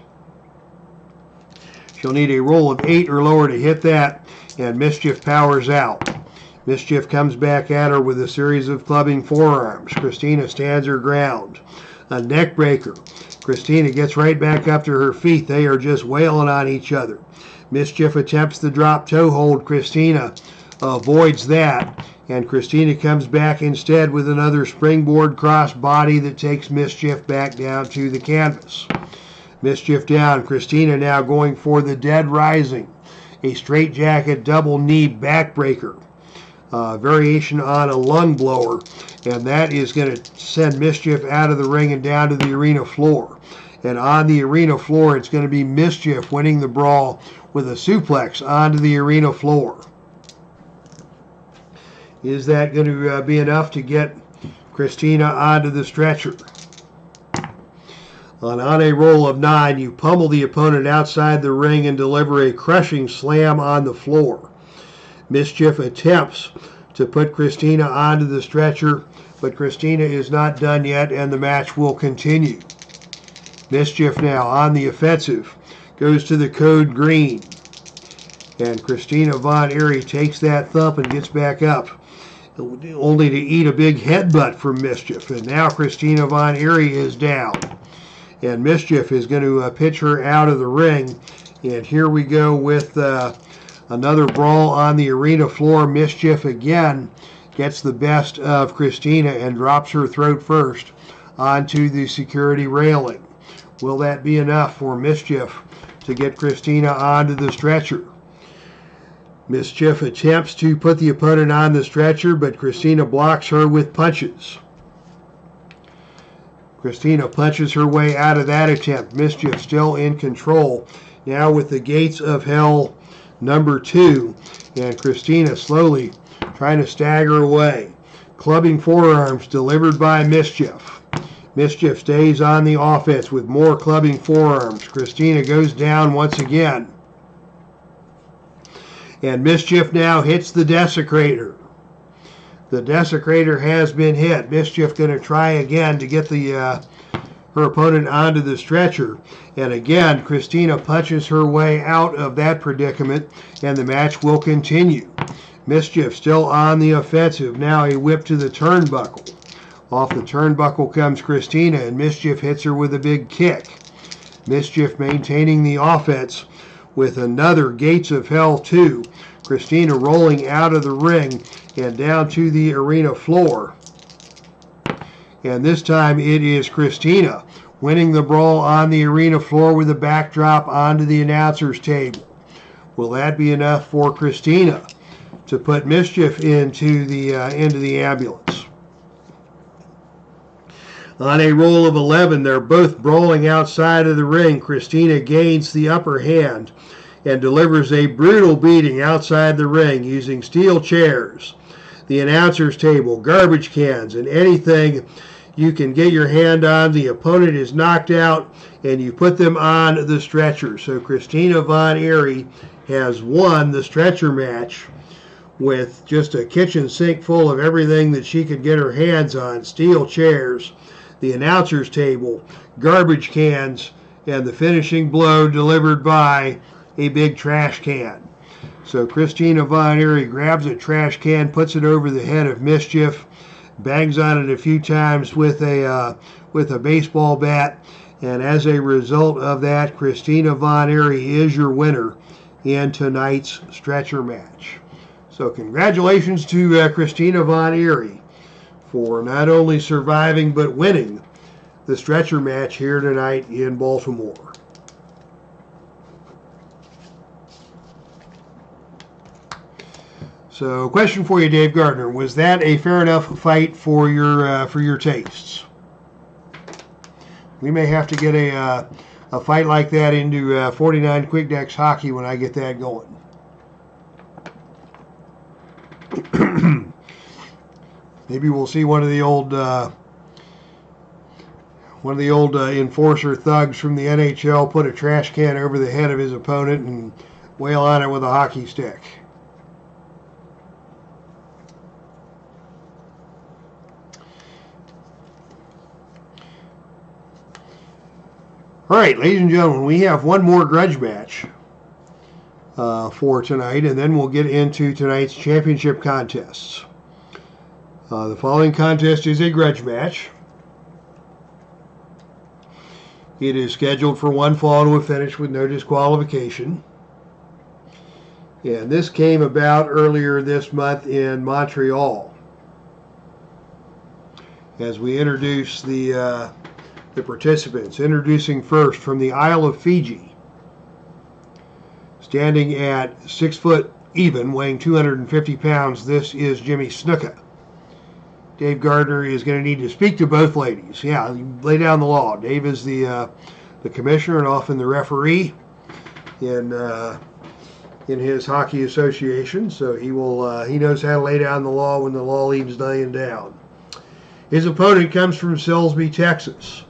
A: She'll need a roll of 8 or lower to hit that, and MSCHIF powers out. MSCHIF comes back at her with a series of clubbing forearms. CHRISTINA stands her ground. A neck breaker. CHRISTINA gets right back up to her feet. They are just wailing on each other. MSCHIF attempts the drop toe hold. CHRISTINA avoids that, and CHRISTINA comes back instead with another springboard cross body that takes MSCHIF back down to the canvas. MSCHIF down. CHRISTINA now going for the dead rising. A straight jacket double knee backbreaker. Variation on a lung blower, and that is going to send MSCHIF out of the ring and down to the arena floor. And on the arena floor, it's going to be MSCHIF winning the brawl with a suplex onto the arena floor. Is that going to be enough to get CHRISTINA onto the stretcher? On a roll of 9, you pummel the opponent outside the ring and deliver a crushing slam on the floor. MSCHIF attempts to put CHRISTINA onto the stretcher, but CHRISTINA is not done yet, and the match will continue. MSCHIF now on the offensive, goes to the code green, and CHRISTINA von EERIE takes that thump and gets back up, only to eat a big headbutt from MSCHIF. And now CHRISTINA von EERIE is down, and MSCHIF is going to pitch her out of the ring. And here we go with another brawl on the arena floor. MSCHIF again gets the best of CHRISTINA and drops her throat first onto the security railing. Will that be enough for MSCHIF to get CHRISTINA onto the stretcher? MSCHIF attempts to put the opponent on the stretcher, but CHRISTINA blocks her with punches. CHRISTINA punches her way out of that attempt. MSCHIF still in control. Now with the gates of hell number 2, and CHRISTINA slowly trying to stagger away. Clubbing forearms delivered by MSCHIF. MSCHIF stays on the offense with more clubbing forearms. CHRISTINA goes down once again. And MSCHIF now hits the Desecrator. The Desecrator has been hit. MSCHIF going to try again to get her opponent onto the stretcher. And again, CHRISTINA punches her way out of that predicament, and the match will continue. MSCHIF still on the offensive. Now a whip to the turnbuckle. Off the turnbuckle comes CHRISTINA, and MSCHIF hits her with a big kick. MSCHIF maintaining the offense with another Gates of Hell 2. CHRISTINA rolling out of the ring and down to the arena floor. And this time it is CHRISTINA winning the brawl on the arena floor with a backdrop onto the announcer's table. Will that be enough for CHRISTINA to put MSCHIF into the ambulance? On a roll of 11, they're both brawling outside of the ring. CHRISTINA gains the upper hand and delivers a brutal beating outside the ring using steel chairs, the announcer's table, garbage cans, and anything you can get your hand on. The opponent is knocked out, and you put them on the stretcher. So CHRISTINA Von Eerie has won the stretcher match with just a kitchen sink full of everything that she could get her hands on: steel chairs, the announcer's table, garbage cans, and the finishing blow delivered by a big trash can. So CHRISTINA Von Eerie grabs a trash can, puts it over the head of MSCHIF, bangs on it a few times with a baseball bat, and as a result of that, CHRISTINA Von Eerie is your winner in tonight's stretcher match. So congratulations to CHRISTINA Von Eerie for not only surviving but winning the stretcher match here tonight in Baltimore. So, question for you, Dave Gardner: was that a fair enough fight for your tastes? We may have to get a fight like that into 49 Quick Decks hockey when I get that going. Maybe we'll see one of the old enforcer thugs from the NHL put a trash can over the head of his opponent and wail on it with a hockey stick. All right, ladies and gentlemen, we have one more grudge match for tonight, and then we'll get into tonight's championship contests. The following contest is a grudge match. It is scheduled for one fall to a finish with no disqualification. And this came about earlier this month in Montreal, as we introduce the participants. Introducing first from the Isle of Fiji, standing at 6 foot even, weighing 250 pounds, this is Jimmy SNUKA. Dave Gardner is going to need to speak to both ladies. Yeah, lay down the law. Dave is the commissioner and often the referee in his hockey association, so he knows how to lay down the law when the law leaves laying down. His opponent comes from Silsbee, Texas.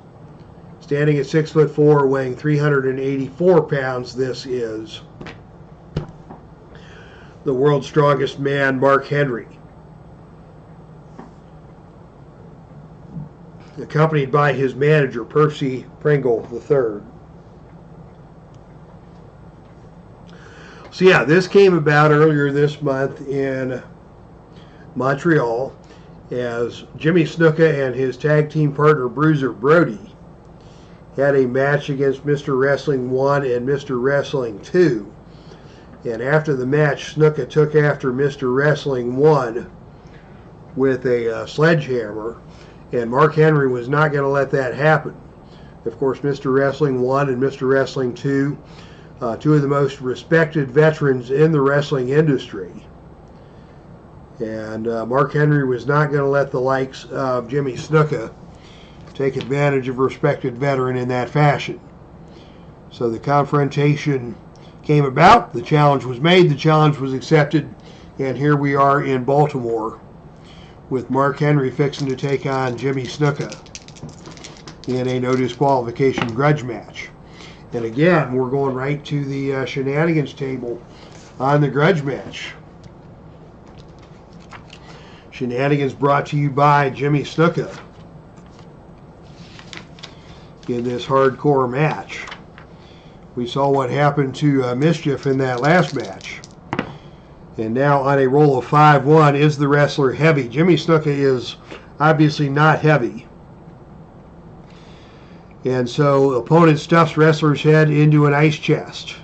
A: Standing at 6'4", weighing 384 pounds, this is the world's strongest man, Mark Henry. Accompanied by his manager, Percy Pringle III. So yeah, this came about earlier this month in Montreal, as Jimmy SNUKA and his tag team partner, Bruiser Brody, had a match against Mr. Wrestling 1 and Mr. Wrestling 2. And after the match, SNUKA took after Mr. Wrestling 1 with a sledgehammer, and Mark Henry was not going to let that happen. Of course, Mr. Wrestling 1 and Mr. Wrestling 2, two of the most respected veterans in the wrestling industry. And Mark Henry was not going to let the likes of Jimmy SNUKA take advantage of a respected veteran in that fashion. So the confrontation came about, the challenge was made, the challenge was accepted, and here we are in Baltimore with Mark Henry fixing to take on Jimmy SNUKA in a no disqualification grudge match. And again, we're going right to the shenanigans table on the grudge match. Shenanigans brought to you by Jimmy SNUKA in this hardcore match. We saw what happened to MSCHIF in that last match. And now on a roll of 5-1 is the wrestler Heavy. Jimmy SNUKA is obviously not heavy. And so opponent stuffs wrestler's head into an ice chest.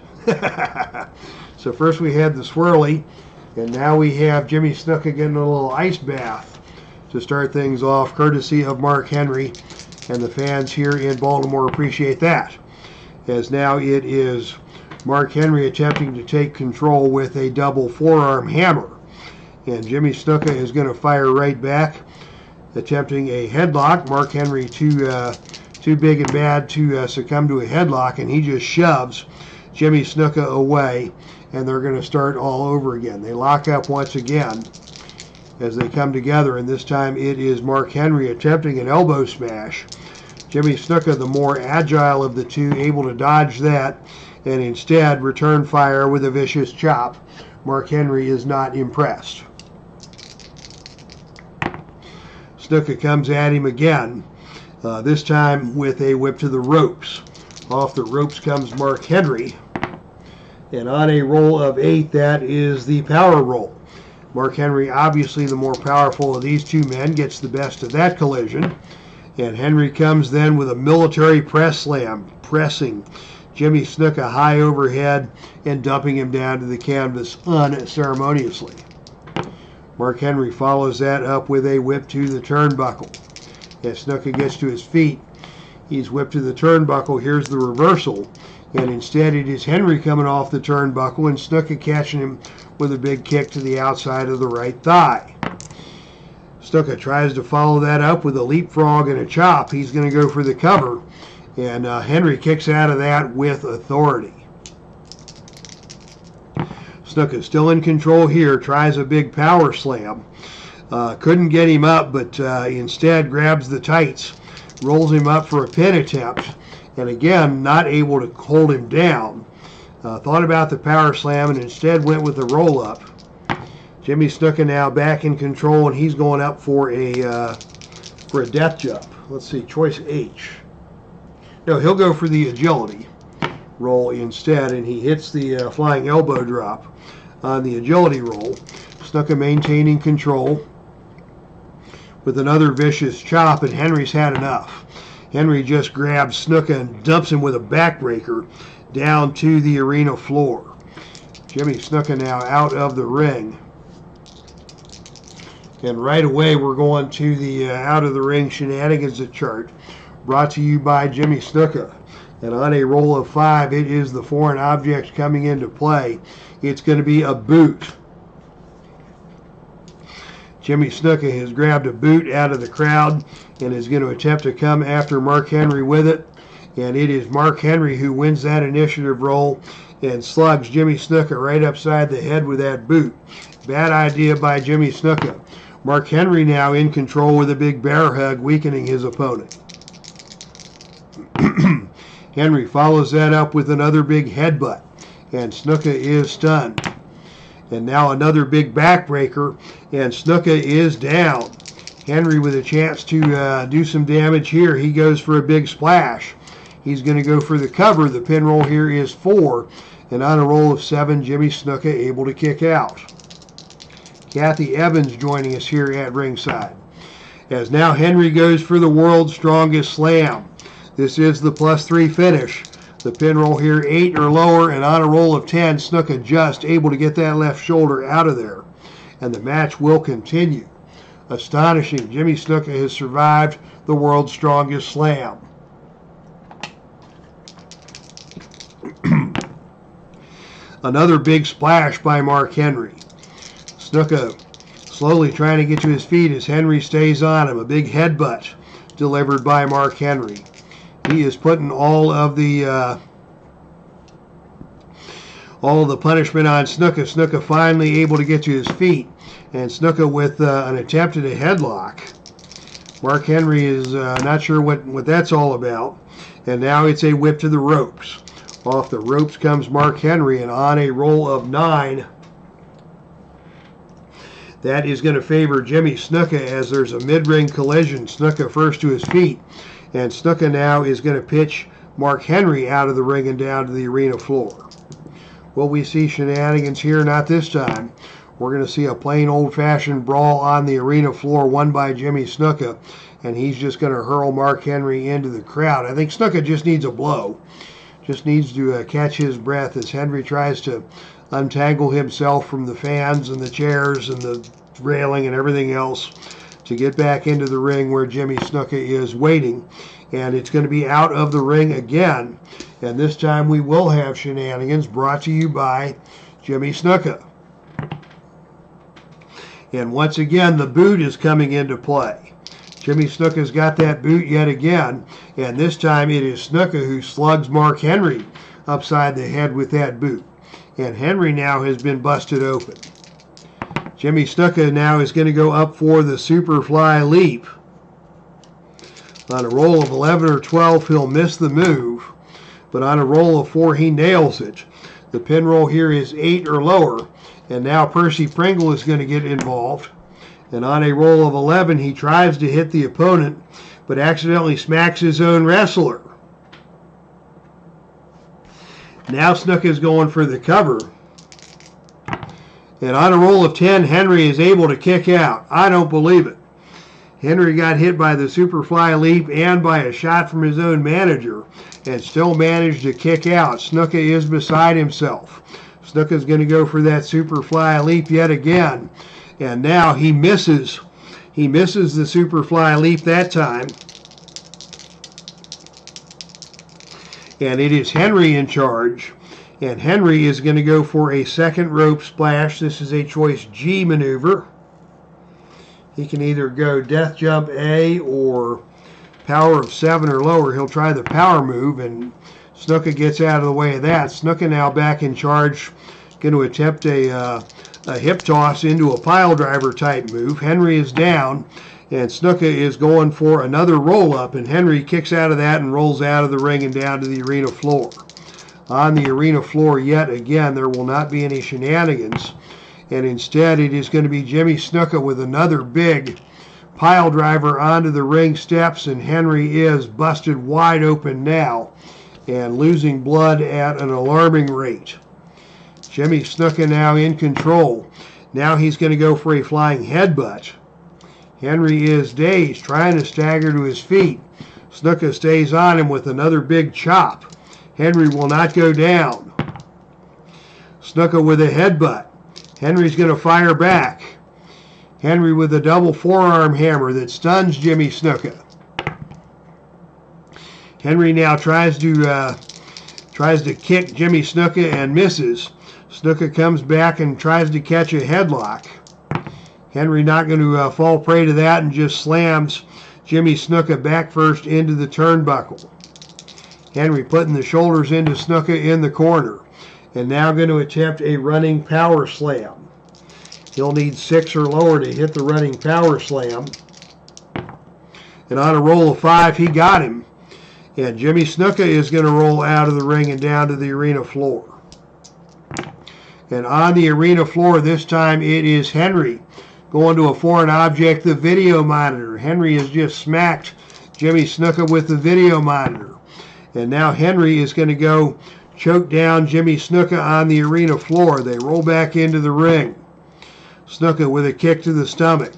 A: So first we had the swirly, and now we have Jimmy SNUKA getting a little ice bath to start things off, courtesy of Mark Henry. And the fans here in Baltimore appreciate that, as now it is Mark Henry attempting to take control with a double forearm hammer. And Jimmy SNUKA is going to fire right back, attempting a headlock. Mark Henry too big and bad to succumb to a headlock, and he just shoves Jimmy SNUKA away, and they're going to start all over again. They lock up once again as they come together, and this time it is Mark Henry attempting an elbow smash. Jimmy SNUKA, the more agile of the two, able to dodge that and instead return fire with a vicious chop. Mark Henry is not impressed. SNUKA comes at him again, this time with a whip to the ropes. Off the ropes comes Mark Henry, and on a roll of 8, that is the power roll. Mark Henry, obviously the more powerful of these two men, gets the best of that collision. And Henry comes then with a military press slam, pressing Jimmy SNUKA high overhead and dumping him down to the canvas unceremoniously. Mark Henry follows that up with a whip to the turnbuckle. As SNUKA gets to his feet, he's whipped to the turnbuckle. Here's the reversal. And instead it is Henry coming off the turnbuckle and SNUKA catching him with a big kick to the outside of the right thigh. SNUKA tries to follow that up with a leapfrog and a chop. He's going to go for the cover, and Henry kicks out of that with authority. SNUKA still in control here, tries a big power slam. Couldn't get him up, but instead grabs the tights, rolls him up for a pin attempt, and again not able to hold him down. Thought about the power slam and instead went with the roll up. Jimmy SNUKA now back in control, and he's going up for a death jump. Let's see, choice H. No, he'll go for the agility roll instead, and he hits the flying elbow drop on the agility roll. SNUKA maintaining control with another vicious chop, and Henry's had enough. Henry just grabs SNUKA and dumps him with a backbreaker down to the arena floor. Jimmy SNUKA now out of the ring. And right away we're going to the out of the ring shenanigans chart, brought to you by Jimmy SNUKA. And on a roll of 5, it is the foreign object coming into play. It's going to be a boot. Jimmy SNUKA has grabbed a boot out of the crowd and is going to attempt to come after Mark Henry with it. And it is Mark Henry who wins that initiative roll and slugs Jimmy SNUKA right upside the head with that boot. Bad idea by Jimmy SNUKA. Mark Henry now in control with a big bear hug, weakening his opponent. Henry follows that up with another big headbutt, and SNUKA is stunned. And now another big backbreaker, and SNUKA is down. Henry with a chance to do some damage here. He goes for a big splash. He's going to go for the cover. The pin roll here is 4, and on a roll of 7, Jimmy SNUKA able to kick out. Kathy Evans joining us here at ringside. As now Henry goes for the world's strongest slam. This is the +3 finish. The pin roll here 8 or lower, and on a roll of 10, SNUKA just able to get that left shoulder out of there. And the match will continue. Astonishing, Jimmy SNUKA has survived the world's strongest slam. Another big splash by Mark Henry. SNUKA slowly trying to get to his feet as Henry stays on him. A big headbutt delivered by Mark Henry. He is putting all of the punishment on SNUKA. SNUKA finally able to get to his feet, and SNUKA with an attempt at a headlock. Mark Henry is not sure what that's all about, and now it's a whip to the ropes. Off the ropes comes Mark Henry, and on a roll of 9. That is going to favor Jimmy SNUKA as there's a mid-ring collision. SNUKA first to his feet, and SNUKA now is going to pitch Mark Henry out of the ring and down to the arena floor. Will we see shenanigans here? Not this time. We're going to see a plain old-fashioned brawl on the arena floor won by Jimmy SNUKA, and he's just going to hurl Mark Henry into the crowd. I think SNUKA just needs a blow. Just needs to catch his breath as Henry tries to untangle himself from the fans and the chairs and the railing and everything else to get back into the ring where Jimmy SNUKA is waiting. And it's going to be out of the ring again. And this time we will have shenanigans brought to you by Jimmy SNUKA. And once again, the boot is coming into play. Jimmy SNUKA's got that boot yet again. And this time it is SNUKA who slugs Mark Henry upside the head with that boot. And Henry now has been busted open. Jimmy SNUKA now is going to go up for the SUPERFLY leap. On a roll of 11 or 12, he'll miss the move. But on a roll of 4, he nails it. The pin roll here is 8 or lower. And now Percy Pringle is going to get involved. And on a roll of 11, he tries to hit the opponent, but accidentally smacks his own wrestler. Now SNUKA is going for the cover. And on a roll of 10, Henry is able to kick out. I don't believe it. Henry got hit by the SUPERFLY leap and by a shot from his own manager and still managed to kick out. SNUKA is beside himself. SNUKA is going to go for that SUPERFLY leap yet again. And now he misses. He misses the SUPERFLY leap that time. And it is Henry in charge. And Henry is going to go for a second rope splash. This is a choice G maneuver. He can either go death jump A or power of 7 or lower. He'll try the power move, and SNUKA gets out of the way of that. SNUKA now back in charge, going to attempt a hip toss into a pile driver type move. Henry is down, and SNUKA is going for another roll up, and Henry kicks out of that and rolls out of the ring and down to the arena floor. On the arena floor yet again, there will not be any shenanigans, and instead it is going to be Jimmy SNUKA with another big pile driver onto the ring steps, and Henry is busted wide open now and losing blood at an alarming rate. Jimmy SNUKA now in control. Now he's going to go for a flying headbutt. Henry is dazed, trying to stagger to his feet. SNUKA stays on him with another big chop. Henry will not go down. SNUKA with a headbutt. Henry's going to fire back. Henry with a double forearm hammer that stuns Jimmy SNUKA. Henry now tries to kick Jimmy SNUKA and misses. SNUKA comes back and tries to catch a headlock. Henry not going to fall prey to that and just slams Jimmy SNUKA back first into the turnbuckle. Henry putting the shoulders into SNUKA in the corner. And now going to attempt a running power slam. He'll need 6 or lower to hit the running power slam. And on a roll of 5, he got him. And Jimmy SNUKA is going to roll out of the ring and down to the arena floor. And on the arena floor this time it is Henry going to a foreign object, the video monitor. Henry has just smacked Jimmy SNUKA with the video monitor. And now Henry is going to go choke down Jimmy SNUKA on the arena floor. They roll back into the ring. SNUKA with a kick to the stomach.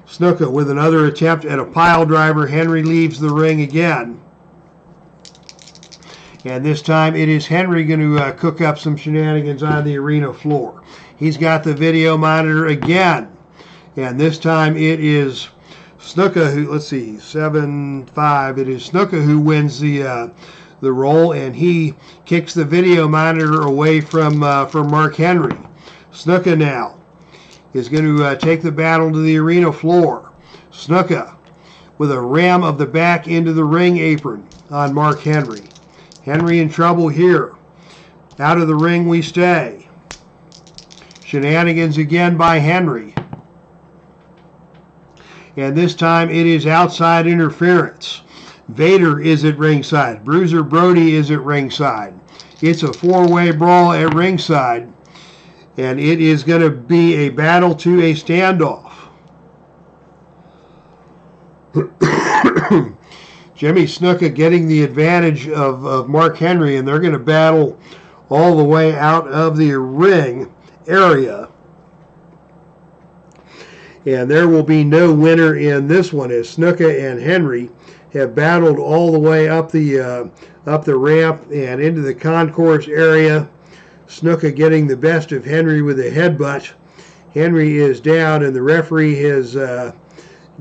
A: SNUKA with another attempt at a pile driver. Henry leaves the ring again. And this time it is Henry going to cook up some shenanigans on the arena floor. He's got the video monitor again. And this time it is SNUKA who, let's see, 7-5. It is SNUKA who wins the roll, and he kicks the video monitor away from Mark Henry. SNUKA now is going to take the battle to the arena floor. SNUKA with a ram of the back into the ring apron on Mark Henry. Henry in trouble here. Out of the ring we stay. Shenanigans again by Henry. And this time it is outside interference. Vader is at ringside. Bruiser Brody is at ringside. It's a four-way brawl at ringside, and it is going to be a battle to a standoff. Jimmy Snuka getting the advantage of Mark Henry, and they're going to battle all the way out of the ring area. And there will be no winner in this one, as Snuka and Henry have battled all the way up the ramp and into the concourse area. Snuka getting the best of Henry with a headbutt. Henry is down, and the referee has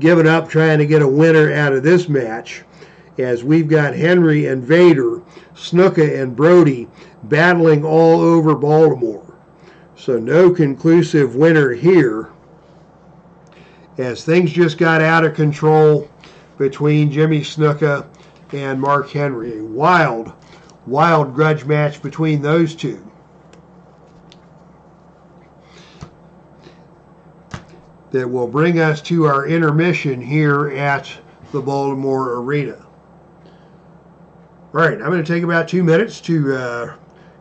A: given up trying to get a winner out of this match, as we've got Henry and Vader, Snuka and Brody battling all over Baltimore. So no conclusive winner here, as things just got out of control between Jimmy Snuka and Mark Henry. A wild, wild grudge match between those two. That will bring us to our intermission here at the Baltimore Arena. All right, I'm going to take about 2 minutes to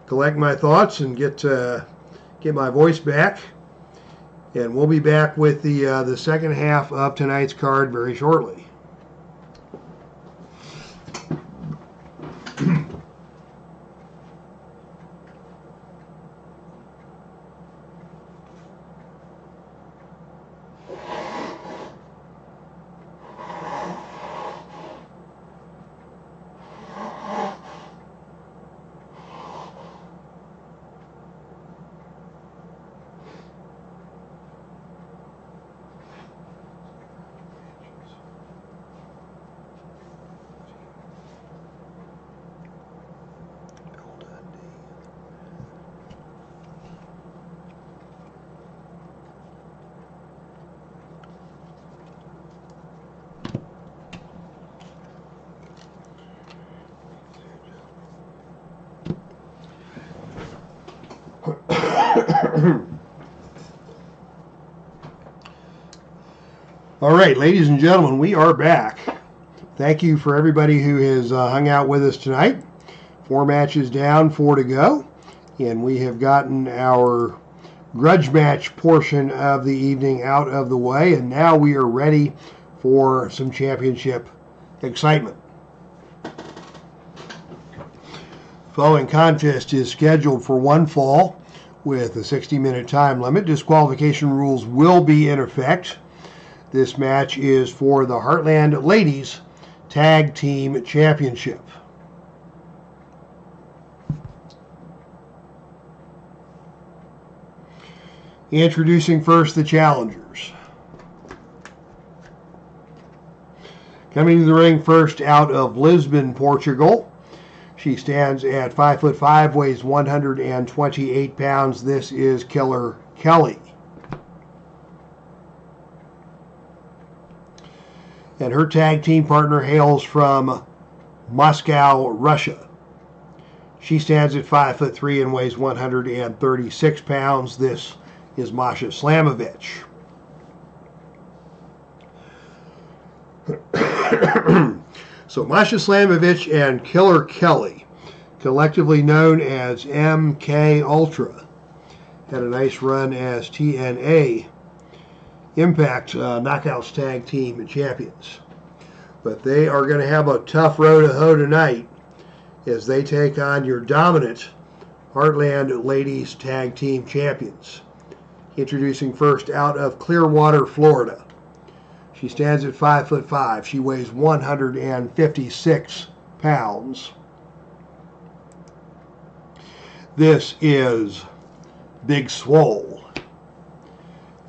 A: collect my thoughts and get my voice back. And we'll be back with the second half of tonight's card very shortly. All right, ladies and gentlemen, we are back. Thank you for everybody who has hung out with us tonight. 4 matches down, 4 to go. And we have gotten our grudge match portion of the evening out of the way. And now we are ready for some championship excitement. Following contest is scheduled for one fall with a 60-minute time limit. Disqualification rules will be in effect. This match is for the Heartland Ladies Tag Team Championship. Introducing first the challengers. Coming to the ring first out of Lisbon, Portugal. She stands at 5'5", weighs 128 pounds. This is Killer Kelly. And her tag team partner hails from Moscow, Russia. She stands at 5'3" and weighs 136 pounds. This is MASHA SLAMOVICH. So MASHA SLAMOVICH and Killer Kelly, collectively known as MK Ultra, had a nice run as TNA Impact Knockouts Tag Team Champions. But they are going to have a tough row to hoe tonight as they take on your dominant Heartland Ladies Tag Team Champions. Introducing first out of Clearwater, Florida. She stands at 5'5". She weighs 156 pounds. This is Big Swole.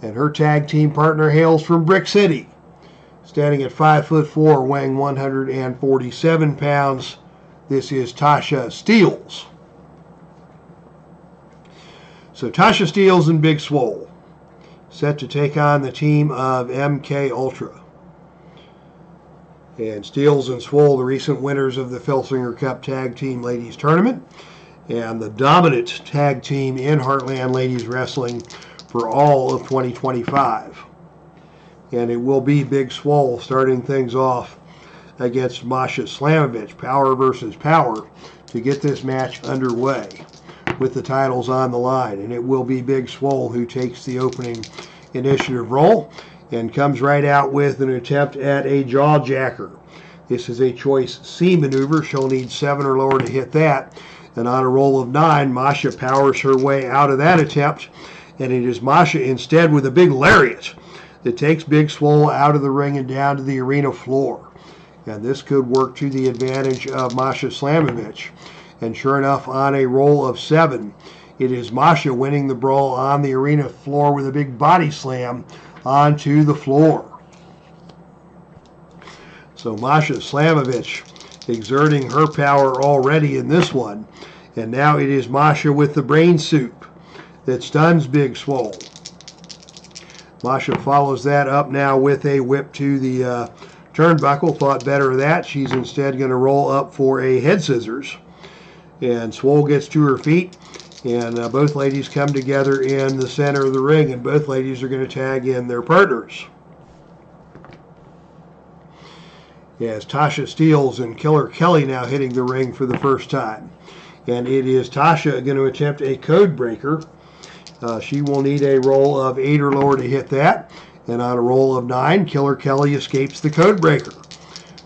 A: And her tag team partner hails from Brick City, standing at 5'4", weighing 147 pounds. This is TASHA STEELZ. So TASHA STEELZ and Big Swole set to take on the team of MK Ultra. And STEELZ and Swole, the recent winners of the Filsinger Cup Tag Team Ladies Tournament, and the dominant tag team in Heartland Ladies Wrestling for all of 2025. And it will be Big Swole starting things off against MASHA SLAMOVICH, power versus power, to get this match underway with the titles on the line. And it will be Big Swole who takes the opening initiative role and comes right out with an attempt at a jawjacker. This is a choice C maneuver. She'll need 7 or lower to hit that. And on a roll of 9, MASHA powers her way out of that attempt. And it is MASHA instead with a big lariat that takes Big Swole out of the ring and down to the arena floor. And this could work to the advantage of MASHA SLAMOVICH. And sure enough, on a roll of 7, it is MASHA winning the brawl on the arena floor with a big body slam onto the floor. So MASHA SLAMOVICH exerting her power already in this one. And now it is MASHA with the brain soup that stuns Big Swole. MASHA follows that up now with a whip to the turnbuckle. Thought better of that. She's instead going to roll up for a head scissors. And Swole gets to her feet. And both ladies come together in the center of the ring. And both ladies are going to tag in their partners. As Tasha STEELZ and Killer Kelly now hitting the ring for the first time. And it is Tasha going to attempt a code breaker. She will need a roll of 8 or lower to hit that. And on a roll of 9, Killer Kelly escapes the code breaker.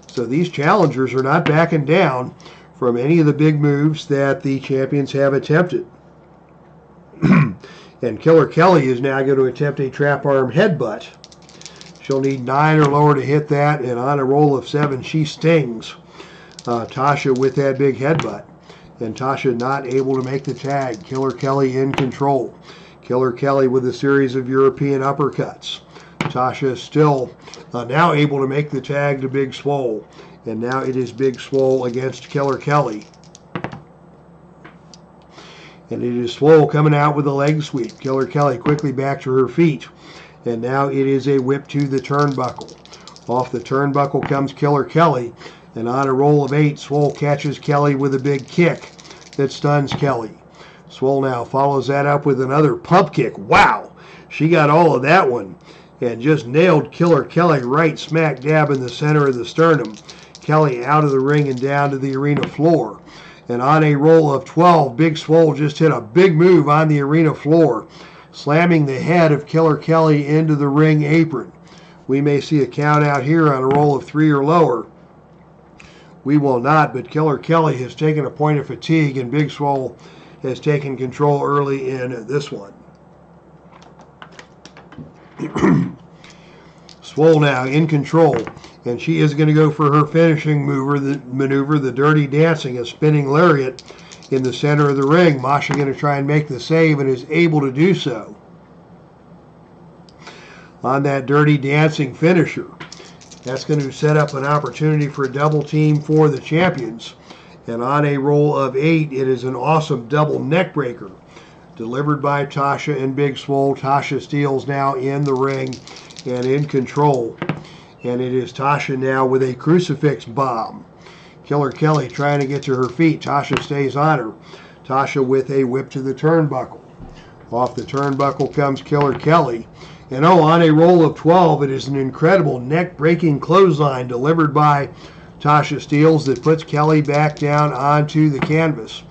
A: So these challengers are not backing down from any of the big moves that the champions have attempted. And Killer Kelly is now going to attempt a trap arm headbutt. She'll need 9 or lower to hit that. And on a roll of 7, she stings Tasha with that big headbutt. And Tasha not able to make the tag. Killer Kelly in control. Killer Kelly with a series of European uppercuts. Tasha still now able to make the tag to Big Swole. And now it is Big Swole against Killer Kelly. And it is Swole coming out with a leg sweep. Killer Kelly quickly back to her feet. And now it is a whip to the turnbuckle. Off the turnbuckle comes Killer Kelly. And on a roll of 8, Swole catches Kelly with a big kick that stuns Kelly. Swole now follows that up with another pump kick. Wow! She got all of that one and just nailed Killer Kelly right smack dab in the center of the sternum. Kelly out of the ring and down to the arena floor. And on a roll of 12, Big Swole just hit a big move on the arena floor, slamming the head of Killer Kelly into the ring apron. We may see a count out here on a roll of 3 or lower. We will not, but Killer Kelly has taken a point of fatigue, and Big Swole has taken control early in this one. Swole now in control, and she is going to go for her finishing maneuver, the Dirty Dancing, a spinning lariat in the center of the ring. MASHA going to try and make the save and is able to do so on that Dirty Dancing finisher. That's going to set up an opportunity for a double team for the champions. And on a roll of 8, it is an awesome double neck breaker delivered by Tasha and Big Swole. Tasha STEELZ now in the ring and in control. And it is Tasha now with a crucifix bomb. Killer Kelly trying to get to her feet. Tasha stays on her. Tasha with a whip to the turnbuckle. Off the turnbuckle comes Killer Kelly. And on a roll of 12, it is an incredible neck-breaking clothesline delivered by Tasha STEELZ that puts Kelly back down onto the canvas.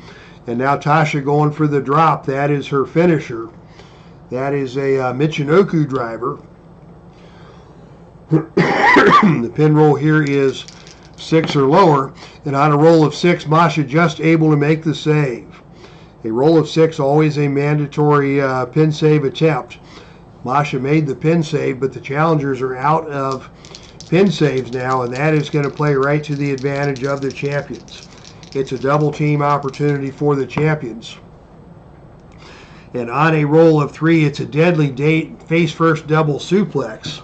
A: And now Tasha going for the drop. That is her finisher. That is a Michinoku driver. The pin roll here is 6 or lower. And on a roll of 6, MASHA just able to make the save. A roll of 6, always a mandatory pin save attempt. MASHA made the pin save, but the challengers are out of pin saves now, and that is going to play right to the advantage of the champions. It's a double team opportunity for the champions. And on a roll of 3, it's a deadly face first double suplex.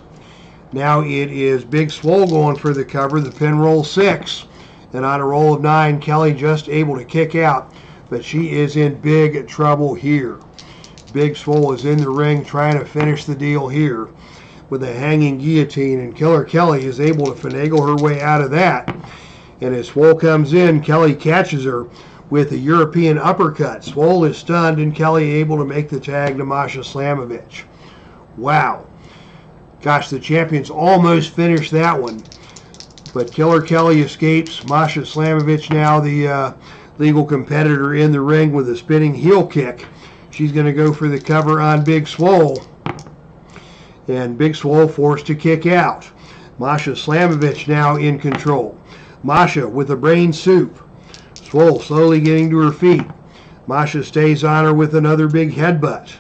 A: Now it is Big Swole going for the cover, the pin roll 6. And on a roll of 9, Kelly just able to kick out, but she is in big trouble here. Big Swole is in the ring trying to finish the deal here with a hanging guillotine, and Killer Kelly is able to finagle her way out of that. And as Swole comes in, Kelly catches her with a European uppercut. Swole is stunned, and Kelly able to make the tag to MASHA SLAMOVICH. Wow. Gosh, the champions almost finished that one. but Killer Kelly escapes. MASHA SLAMOVICH now the legal competitor in the ring with a spinning heel kick. She's going to go for the cover on Big Swole. And Big Swole forced to kick out. MASHA SLAMOVICH now in control. MASHA with a brain soup. Swole slowly getting to her feet. MASHA stays on her with another big headbutt.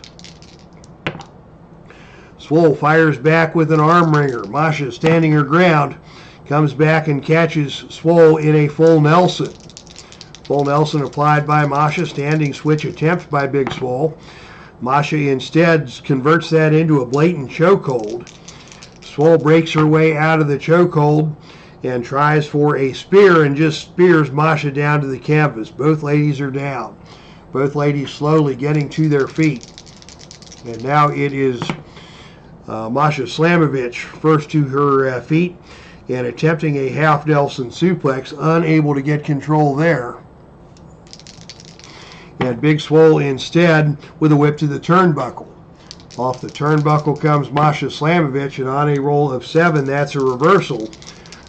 A: Swole fires back with an arm wringer. MASHA standing her ground. Comes back and catches Swole in a full Nelson. Full Nelson applied by MASHA. Standing switch attempt by Big Swole. MASHA instead converts that into a blatant chokehold. Swole breaks her way out of the chokehold and tries for a spear and just spears MASHA down to the canvas. Both ladies are down. Both ladies slowly getting to their feet. And now it is MASHA SLAMOVICH first to her feet and attempting a half Nelson suplex, unable to get control there. And Big Swole instead with a whip to the turnbuckle. Off the turnbuckle comes MASHA SLAMOVICH, and on a roll of 7, that's a reversal.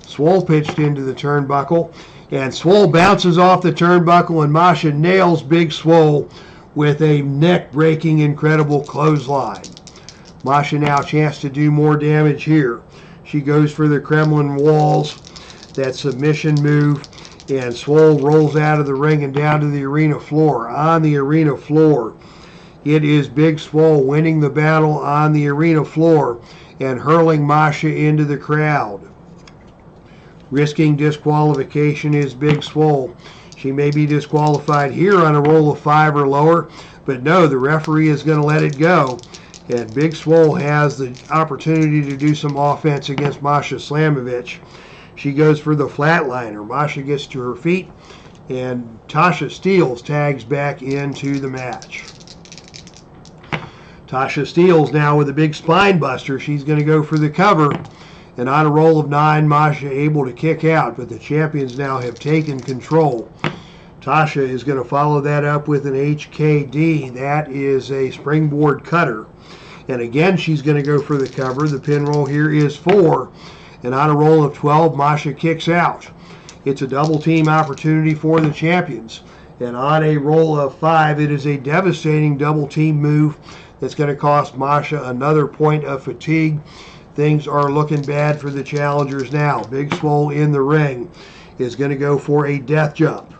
A: Swole pitched into the turnbuckle, and Swole bounces off the turnbuckle, and MASHA nails Big Swole with a neck-breaking, incredible clothesline. MASHA now a chance to do more damage here. She goes for the Kremlin walls, that submission move, and Swole rolls out of the ring and down to the arena floor. On the arena floor, it is Big Swole winning the battle on the arena floor and hurling MASHA into the crowd. Risking disqualification is Big Swole. She may be disqualified here on a roll of 5 or lower, but no, the referee is going to let it go. And Big Swole has the opportunity to do some offense against MASHA SLAMOVICH. She goes for the flatliner. MASHA gets to her feet, and TASHA STEELZ tags back into the match. TASHA STEELZ now with a big spine buster. She's going to go for the cover. And on a roll of 9, MASHA able to kick out, but the champions now have taken control. TASHA is going to follow that up with an HKD. That is a springboard cutter. And again, she's going to go for the cover. The pin roll here is 4. And on a roll of 12, MASHA kicks out. It's a double team opportunity for the champions. And on a roll of 5, it is a devastating double team move that's going to cost MASHA another point of fatigue. Things are looking bad for the challengers now. Big Swole in the ring is going to go for a death jump.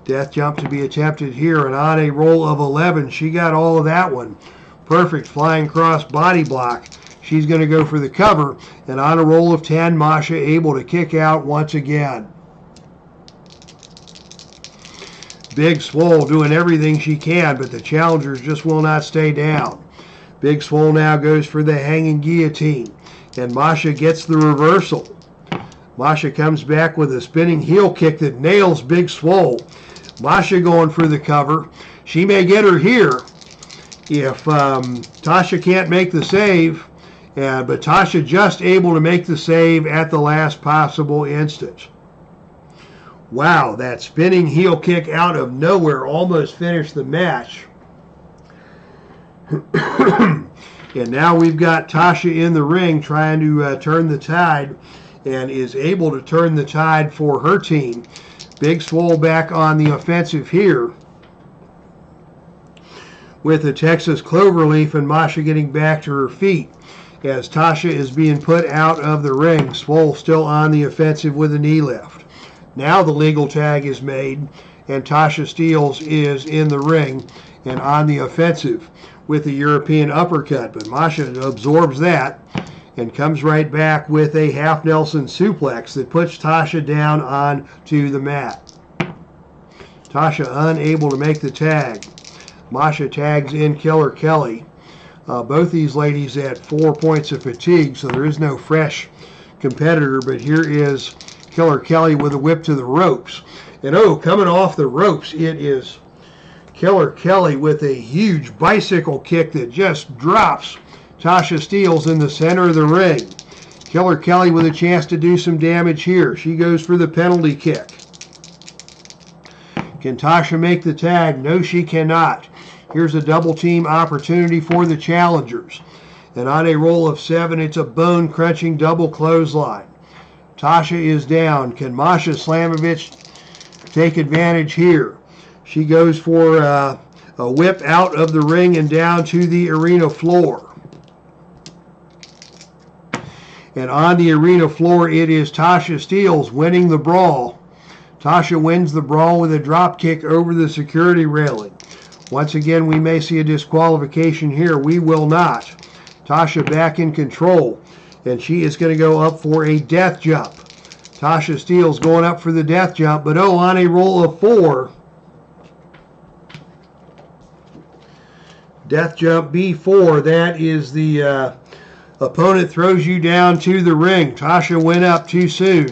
A: Death jump to be attempted here, and on a roll of 11, she got all of that one. Perfect flying cross body block. She's going to go for the cover, and on a roll of 10, MASHA able to kick out once again. Big Swole doing everything she can, but the challengers just will not stay down. Big Swole now goes for the hanging guillotine, and MASHA gets the reversal. MASHA comes back with a spinning heel kick that nails Big Swole. MASHA going for the cover. She may get her here if TASHA can't make the save, but TASHA just able to make the save at the last possible instant. Wow, that spinning heel kick out of nowhere almost finished the match. And now we've got TASHA in the ring trying to turn the tide, and is able to turn the tide for her team. Big Swole back on the offensive here with the Texas Cloverleaf, and MASHA getting back to her feet as TASHA is being put out of the ring. Swole still on the offensive with a knee lift. Now the legal tag is made, and TASHA STEELZ is in the ring and on the offensive with the European uppercut, but MASHA absorbs that and comes right back with a half Nelson suplex that puts TASHA down onto the mat. TASHA unable to make the tag. MASHA tags in Killer Kelly. Both these ladies at 4 points of fatigue, so there is no fresh competitor, but here is Killer Kelly with a whip to the ropes. And oh, coming off the ropes, it is Killer Kelly with a huge bicycle kick that just drops TASHA STEELZ in the center of the ring. Killer Kelly with a chance to do some damage here. She goes for the penalty kick. Can TASHA make the tag? No, she cannot. Here's a double team opportunity for the challengers. And on a roll of 7, it's a bone-crunching double clothesline. TASHA is down. Can MASHA SLAMOVICH take advantage here? She goes for a whip out of the ring and down to the arena floor. And on the arena floor, it is TASHA STEELZ winning the brawl. TASHA wins the brawl with a drop kick over the security railing. Once again, we may see a disqualification here. We will not. TASHA back in control, and she is going to go up for a death jump. TASHA STEELZ going up for the death jump, but oh, on a roll of 4. Death jump B4, that is the opponent throws you down to the ring. TASHA went up too soon,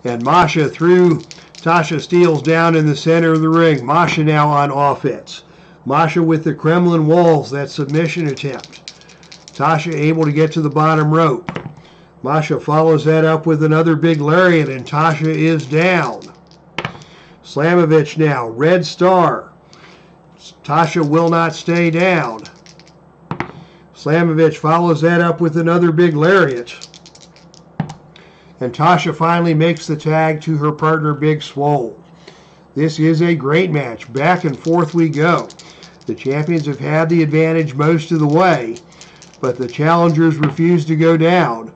A: and MASHA threw TASHA STEELZ down in the center of the ring. MASHA now on offense. MASHA with the Kremlin walls, that submission attempt. TASHA able to get to the bottom rope. MASHA follows that up with another big lariat, and TASHA is down. SLAMOVICH now, red star. TASHA will not stay down. SLAMOVICH follows that up with another big lariat. And TASHA finally makes the tag to her partner, Big SWOLE. This is a great match. Back and forth we go. The champions have had the advantage most of the way, but the challengers refuse to go down.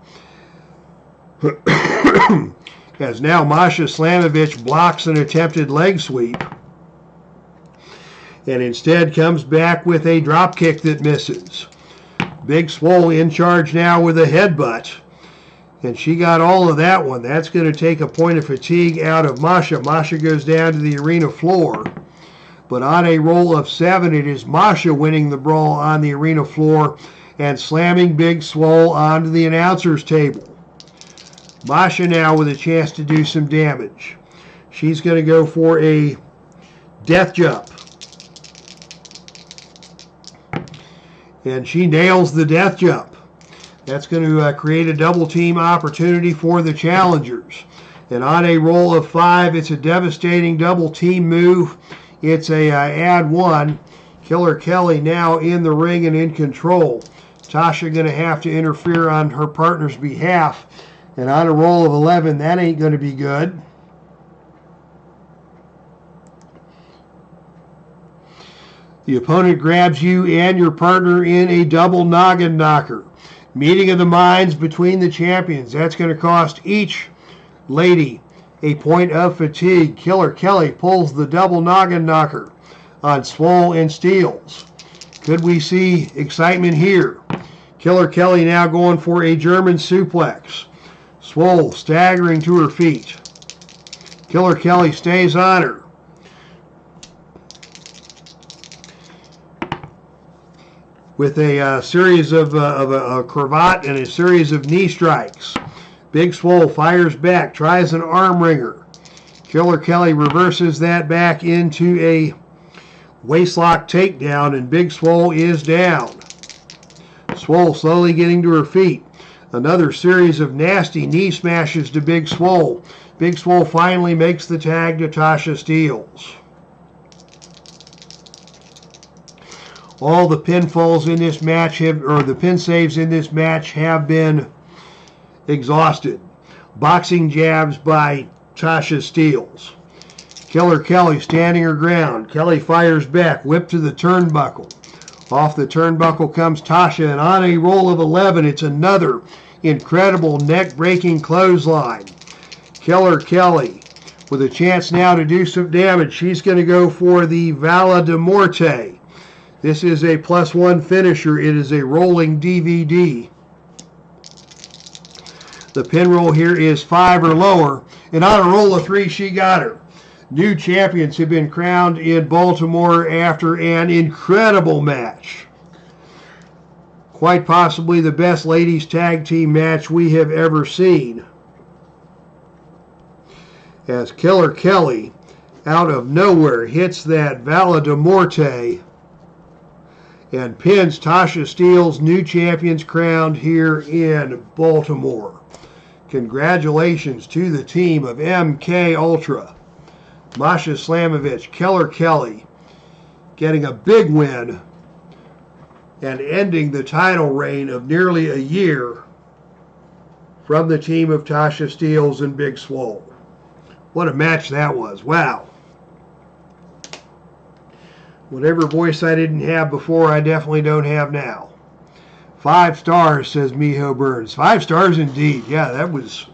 A: As now MASHA SLAMOVICH blocks an attempted leg sweep, and instead comes back with a drop kick that misses. Big SWOLE in charge now with a headbutt. And she got all of that one. That's going to take a point of fatigue out of MASHA. MASHA goes down to the arena floor. But on a roll of 7, it is MASHA winning the brawl on the arena floor and slamming Big SWOLE onto the announcer's table. MASHA now with a chance to do some damage. She's going to go for a death jump. And she nails the death jump. That's going to create a double team opportunity for the challengers. And on a roll of 5, it's a devastating double team move. It's a add 1. Killer Kelly now in the ring and in control. TASHA going to have to interfere on her partner's behalf. And on a roll of 11, that ain't going to be good. The opponent grabs you and your partner in a double noggin knocker. Meeting of the minds between the champions. That's going to cost each lady a point of fatigue. Killer Kelly pulls the double noggin knocker on SWOLE and STEELZ. Could we see excitement here? Killer Kelly now going for a German suplex. SWOLE staggering to her feet. Killer Kelly stays on her. With a series of a cravat and a series of knee strikes. Big SWOLE fires back, tries an arm wringer. Killer Kelly reverses that back into a waistlock takedown, and Big SWOLE is down. SWOLE slowly getting to her feet. Another series of nasty knee smashes to Big SWOLE. Big SWOLE finally makes the tag to TASHA STEELZ. All the pinfalls in this match the pin saves in this match have been exhausted. Boxing jabs by TASHA STEELZ. Killer Kelly standing her ground. Kelly fires back, whip to the turnbuckle. Off the turnbuckle comes TASHA, and on a roll of 11, it's another incredible neck-breaking clothesline. Killer Kelly with a chance now to do some damage. She's going to go for the Vala de Morte. This is a +1 finisher. It is a rolling DVD. The pin roll here is 5 or lower. And on a roll of 3, she got her. New champions have been crowned in Baltimore after an incredible match. Quite possibly the best ladies tag team match we have ever seen. As Killer Kelly, out of nowhere, hits that Vala de Morte and pins TASHA STEELZ, new champions crowned here in Baltimore. Congratulations to the team of MK Ultra. MASHA SLAMOVICH, Killer Kelly getting a big win and ending the title reign of nearly a year from the team of TASHA, STEELZ, and Big SWOLE. What a match that was. Wow. Whatever voice I didn't have before, I definitely don't have now. 5 stars, says Miho Burns. 5 stars indeed. Yeah, that was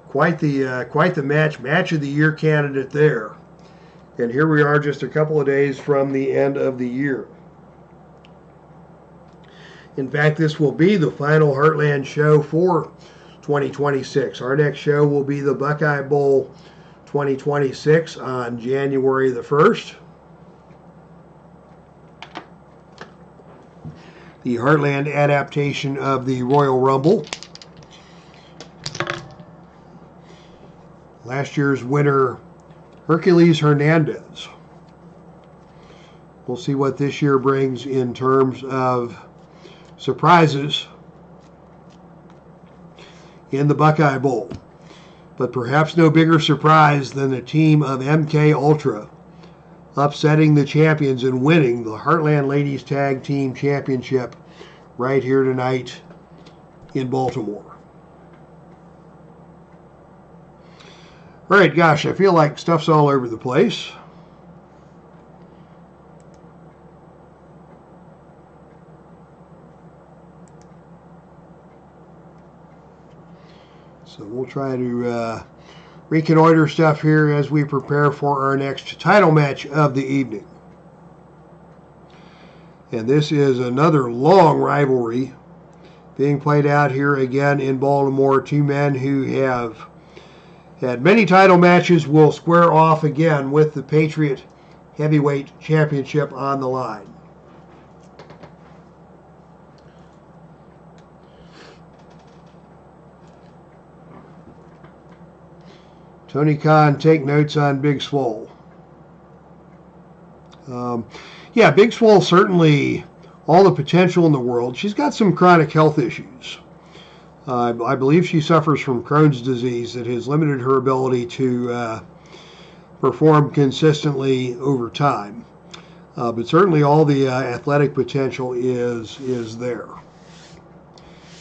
A: quite the match of the year candidate there. And here we are just a couple of days from the end of the year. In fact, this will be the final Heartland show for 2026. Our next show will be the Buckeye Bowl 2026 on January the 1st. The Heartland adaptation of the Royal Rumble. Last year's winner, Hercules Hernandez. We'll see what this year brings in terms of surprises in the Buckeye Bowl. But perhaps no bigger surprise than the team of MK Ultra upsetting the champions and winning the Heartland Ladies Tag Team Championship right here tonight in Baltimore. All right, gosh, I feel like stuff's all over the place. So we'll try to reconnoiter stuff here as we prepare for our next title match of the evening. And this is another long rivalry being played out here again in Baltimore. Two men who have had many title matches will square off again with the Patriot Heavyweight Championship on the line. Tony Khan, take notes on Big SWOLE. Yeah, Big SWOLE certainly all the potential in the world. She's got some chronic health issues. I believe she suffers from Crohn's disease that has limited her ability to perform consistently over time. But certainly all the athletic potential is there.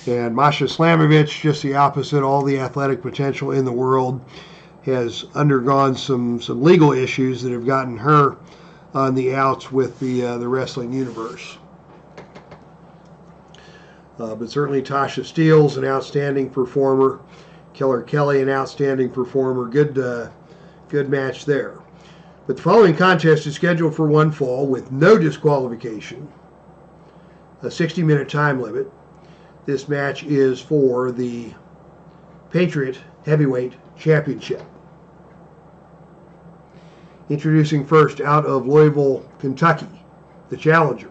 A: And MASHA SLAMOVICH, just the opposite, all the athletic potential in the world, has undergone some legal issues that have gotten her on the outs with the wrestling universe. But certainly Tasha Steelz, an outstanding performer. Killer Kelly, an outstanding performer. Good match there. But the following contest is scheduled for one fall with no disqualification. A 60-minute time limit. This match is for the Patriot Heavyweight Championship. Introducing first out of Louisville, Kentucky, the challenger.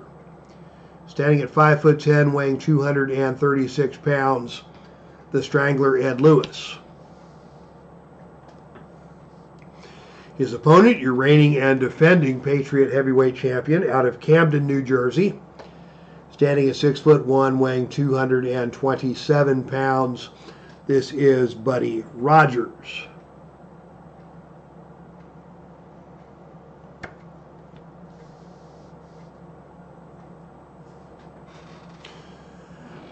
A: Standing at 5'10", weighing 236 pounds, the Strangler, Ed Lewis. His opponent, your reigning and defending Patriot Heavyweight Champion out of Camden, New Jersey. Standing at 6'1", weighing 227 pounds, this is Buddy Rogers.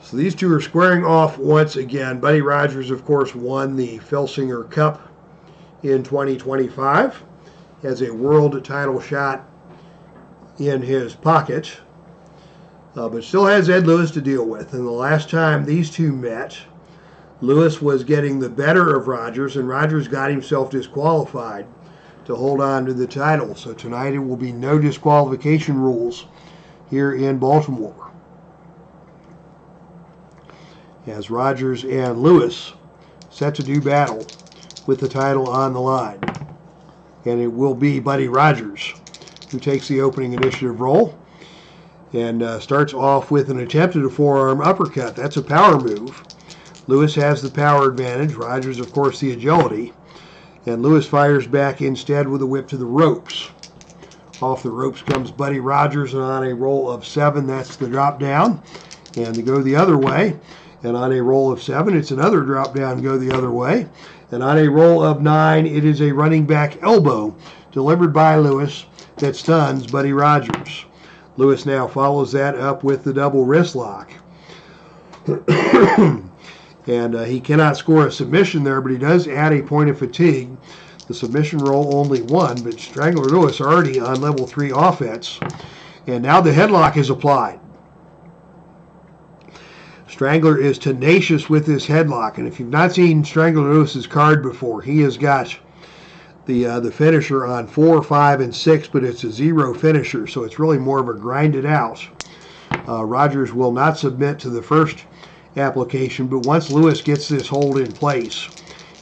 A: So these two are squaring off once again. Buddy Rogers, of course, won the Filsinger Cup in 2025. Has a world title shot in his pocket, but still has Ed Lewis to deal with. And the last time these two met, Lewis was getting the better of Rogers, and Rogers got himself disqualified to hold on to the title. So tonight it will be no disqualification rules here in Baltimore, as Rogers and Lewis set to do battle with the title on the line. And it will be Buddy Rogers who takes the opening initiative role and starts off with an attempt at a forearm uppercut. That's a power move. Lewis has the power advantage. Rogers, of course, the agility. And Lewis fires back instead with a whip to the ropes. Off the ropes comes Buddy Rogers, and on a roll of 7, that's the drop down. And to go the other way. And on a roll of 7, it's another drop down, go the other way. And on a roll of 9, it is a running back elbow delivered by Lewis that stuns Buddy Rogers. Lewis now follows that up with the double wrist lock. And he cannot score a submission there, but he does add a point of fatigue. The submission roll only 1, but Strangler Lewis already on level 3 offense. And now the headlock is applied. Strangler is tenacious with this headlock, and if you've not seen Strangler Lewis's card before, he has got the finisher on 4, 5, and 6, but it's a 0 finisher, so it's really more of a grind it out. Rogers will not submit to the first application, but once Lewis gets this hold in place,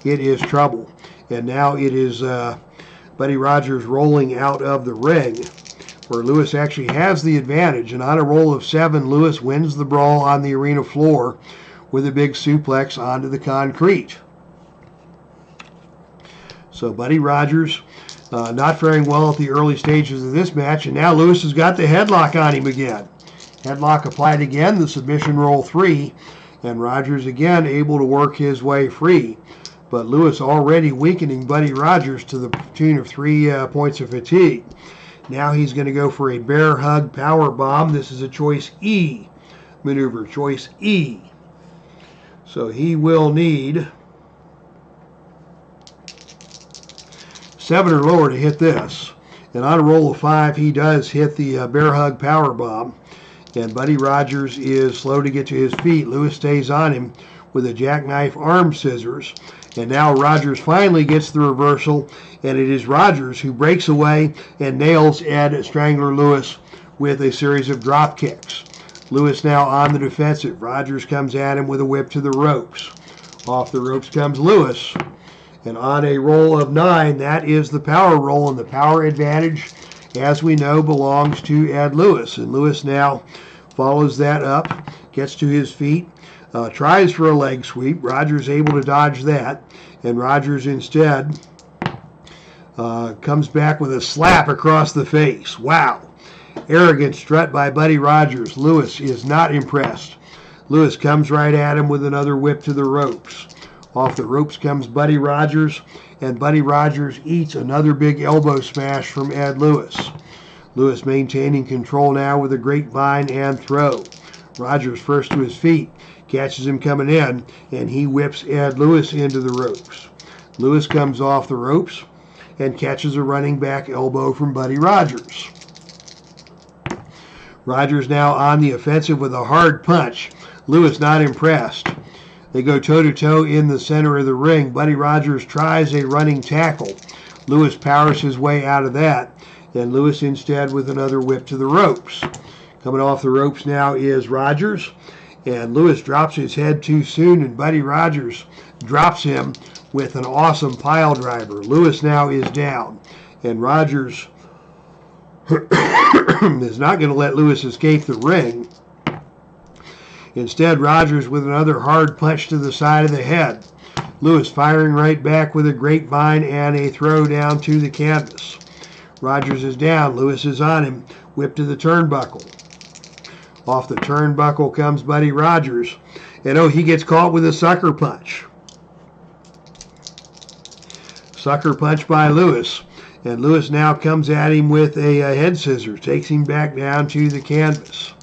A: it is trouble. And now it is Buddy Rogers rolling out of the ring, where Lewis actually has the advantage. And on a roll of 7, Lewis wins the brawl on the arena floor with a big suplex onto the concrete. So Buddy Rogers not faring well at the early stages of this match, and now Lewis has got the headlock on him again. Headlock applied again, the submission roll 3, and Rogers again able to work his way free. But Lewis already weakening Buddy Rogers to the tune of 3 points of fatigue. Now he's going to go for a bear hug power bomb. This is a choice E maneuver, choice E. So he will need 7 or lower to hit this. And on a roll of 5, he does hit the bear hug power bomb. And Buddy Rogers is slow to get to his feet. Lewis stays on him with a jackknife arm scissors. And now Rogers finally gets the reversal, and it is Rogers who breaks away and nails Ed Strangler Lewis with a series of drop kicks. Lewis now on the defensive. Rogers comes at him with a whip to the ropes. Off the ropes comes Lewis. And on a roll of 9, that is the power roll, and the power advantage, as we know, belongs to Ed Lewis. And Lewis now follows that up, gets to his feet, tries for a leg sweep. Rogers able to dodge that, and Rogers instead comes back with a slap across the face. Wow. Arrogant strut by Buddy Rogers. Lewis is not impressed. Lewis comes right at him with another whip to the ropes. Off the ropes comes Buddy Rogers, and Buddy Rogers eats another big elbow smash from Ed Lewis. Lewis maintaining control now with a grapevine and throw. Rogers first to his feet, catches him coming in, and he whips Ed Lewis into the ropes. Lewis comes off the ropes and catches a running back elbow from Buddy Rogers. Rogers now on the offensive with a hard punch. Lewis not impressed. They go toe-to-toe in the center of the ring. Buddy Rogers tries a running tackle. Lewis powers his way out of that, and Lewis instead with another whip to the ropes. Coming off the ropes now is Rogers, and Lewis drops his head too soon, and Buddy Rogers drops him with an awesome pile driver. Lewis now is down, and Rogers is not going to let Lewis escape the ring. Instead, Rogers with another hard punch to the side of the head. Lewis firing right back with a grapevine and a throw down to the canvas. Rogers is down. Lewis is on him. Whip to the turnbuckle. Off the turnbuckle comes Buddy Rogers. And oh, he gets caught with a sucker punch. Sucker punch by Lewis. And Lewis now comes at him with a head scissors. Takes him back down to the canvas.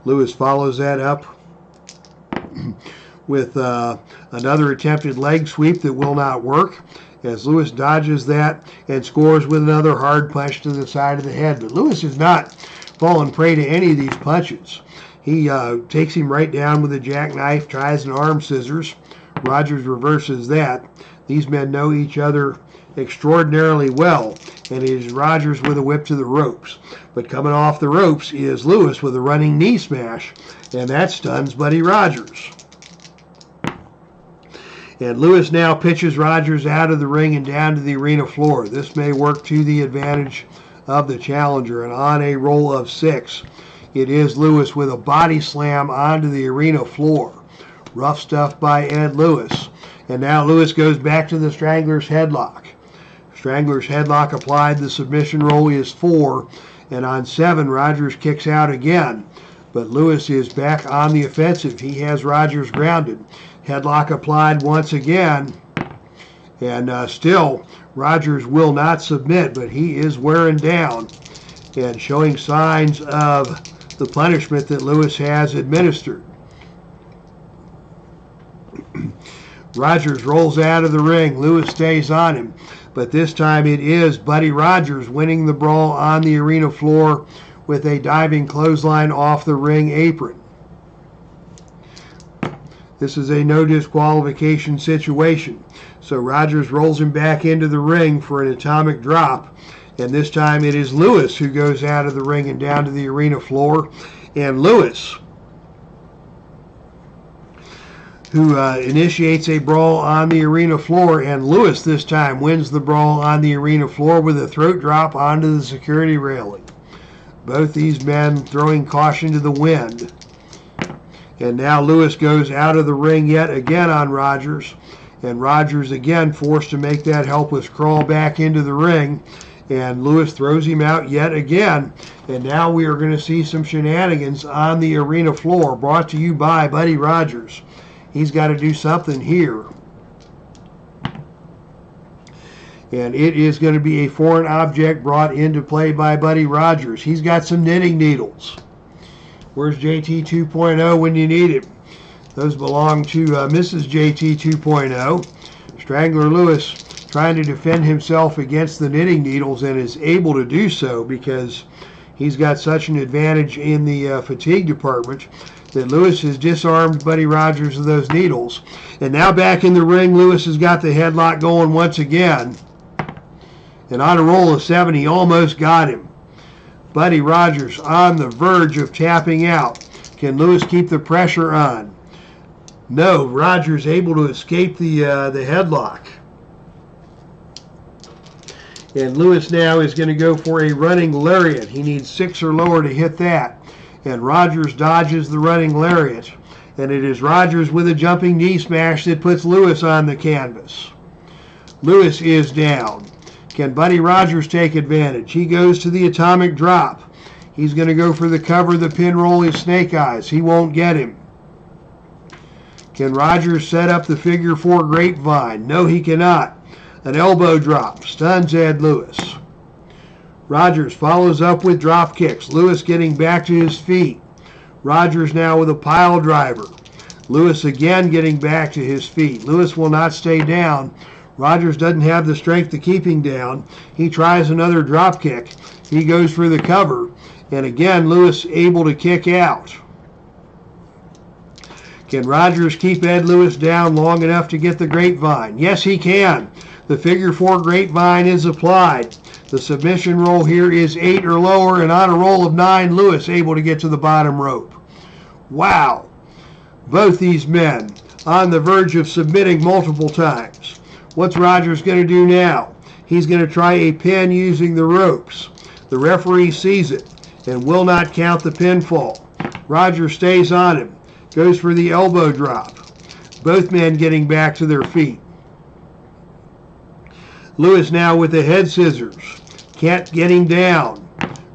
A: Lewis follows that up with another attempted leg sweep that will not work, as Lewis dodges that and scores with another hard punch to the side of the head. But Lewis has not fallen prey to any of these punches. He takes him right down with a jackknife, tries an arm scissors. Rogers reverses that. These men know each other extraordinarily well, and it is Rogers with a whip to the ropes. But coming off the ropes is Lewis with a running knee smash, and that stuns Buddy Rogers. And Lewis now pitches Rogers out of the ring and down to the arena floor. This may work to the advantage of the challenger, and on a roll of 6, it is Lewis with a body slam onto the arena floor. Rough stuff by Ed Lewis. And now Lewis goes back to the Strangler's headlock. Strangler's headlock applied. The submission roll is 4. And on 7, Rogers kicks out again. But Lewis is back on the offensive. He has Rogers grounded. Headlock applied once again. And still, Rogers will not submit, but he is wearing down and showing signs of the punishment that Lewis has administered. Rogers rolls out of the ring. Lewis stays on him. But this time it is Buddy Rogers winning the brawl on the arena floor with a diving clothesline off the ring apron. This is a no disqualification situation. So Rogers rolls him back into the ring for an atomic drop. And this time it is Lewis who goes out of the ring and down to the arena floor. And Lewis, who initiates a brawl on the arena floor, and Lewis this time wins the brawl on the arena floor with a throat drop onto the security railing. Both these men throwing caution to the wind. And now Lewis goes out of the ring yet again on Rogers, and Rogers again forced to make that helpless crawl back into the ring, and Lewis throws him out yet again. And now we are going to see some shenanigans on the arena floor, brought to you by Buddy Rogers. He's got to do something here. And it is going to be a foreign object brought into play by Buddy Rogers. He's got some knitting needles. Where's JT 2.0 when you need him? Those belong to Mrs. JT 2.0. Strangler Lewis trying to defend himself against the knitting needles, and is able to do so because he's got such an advantage in the fatigue department that Lewis has disarmed Buddy Rogers of those needles. And now back in the ring, Lewis has got the headlock going once again. And on a roll of 7, he almost got him. Buddy Rogers on the verge of tapping out. Can Lewis keep the pressure on? No, Rogers able to escape the headlock. And Lewis now is going to go for a running lariat. He needs 6 or lower to hit that. And Rogers dodges the running lariat. And it is Rogers with a jumping knee smash that puts Lewis on the canvas. Lewis is down. Can Buddy Rogers take advantage? He goes to the atomic drop. He's going to go for the cover. The pin roll is Snake Eyes. He won't get him. Can Rogers set up the figure 4 grapevine? No, he cannot. An elbow drop stuns Ed Lewis. Rogers follows up with drop kicks. Lewis getting back to his feet. Rogers now with a pile driver. Lewis again getting back to his feet. Lewis will not stay down. Rogers doesn't have the strength to keep him down. He tries another drop kick. He goes for the cover. And again, Lewis able to kick out. Can Rogers keep Ed Lewis down long enough to get the grapevine? Yes, he can. The figure 4 grapevine is applied. The submission roll here is 8 or lower, and on a roll of 9, Lewis able to get to the bottom rope. Wow. Both these men on the verge of submitting multiple times. What's Rogers going to do now? He's going to try a pin using the ropes. The referee sees it and will not count the pinfall. Rogers stays on him. Goes for the elbow drop. Both men getting back to their feet. Lewis now with the head scissors. Can't get him down.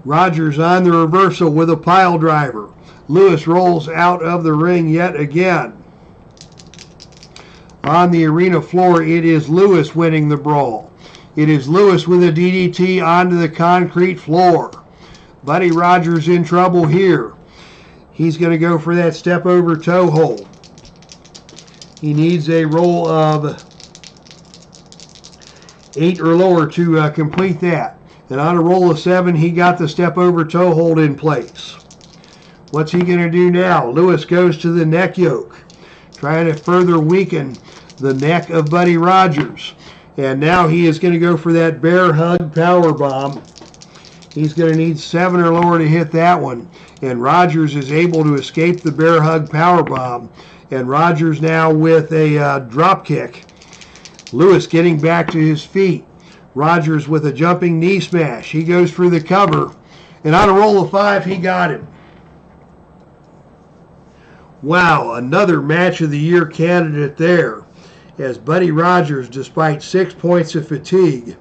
A: Rogers on the reversal with a pile driver. Lewis rolls out of the ring yet again. On the arena floor, it is Lewis winning the brawl. It is Lewis with a DDT onto the concrete floor. Buddy Rogers in trouble here. He's going to go for that step over toe hold. He needs a roll of 8 or lower to complete that. And on a roll of 7, he got the step over toe hold in place. What's he going to do now? Lewis goes to the neck yoke, trying to further weaken the neck of Buddy Rogers. And now he is going to go for that bear hug power bomb. He's going to need 7 or lower to hit that one. And Rogers is able to escape the bear hug power bomb. And Rogers now with a drop kick. Lewis getting back to his feet. Rogers with a jumping knee smash. He goes for the cover. And on a roll of 5, he got him. Wow, another match of the year candidate there. As Buddy Rogers, despite 6 points of fatigue,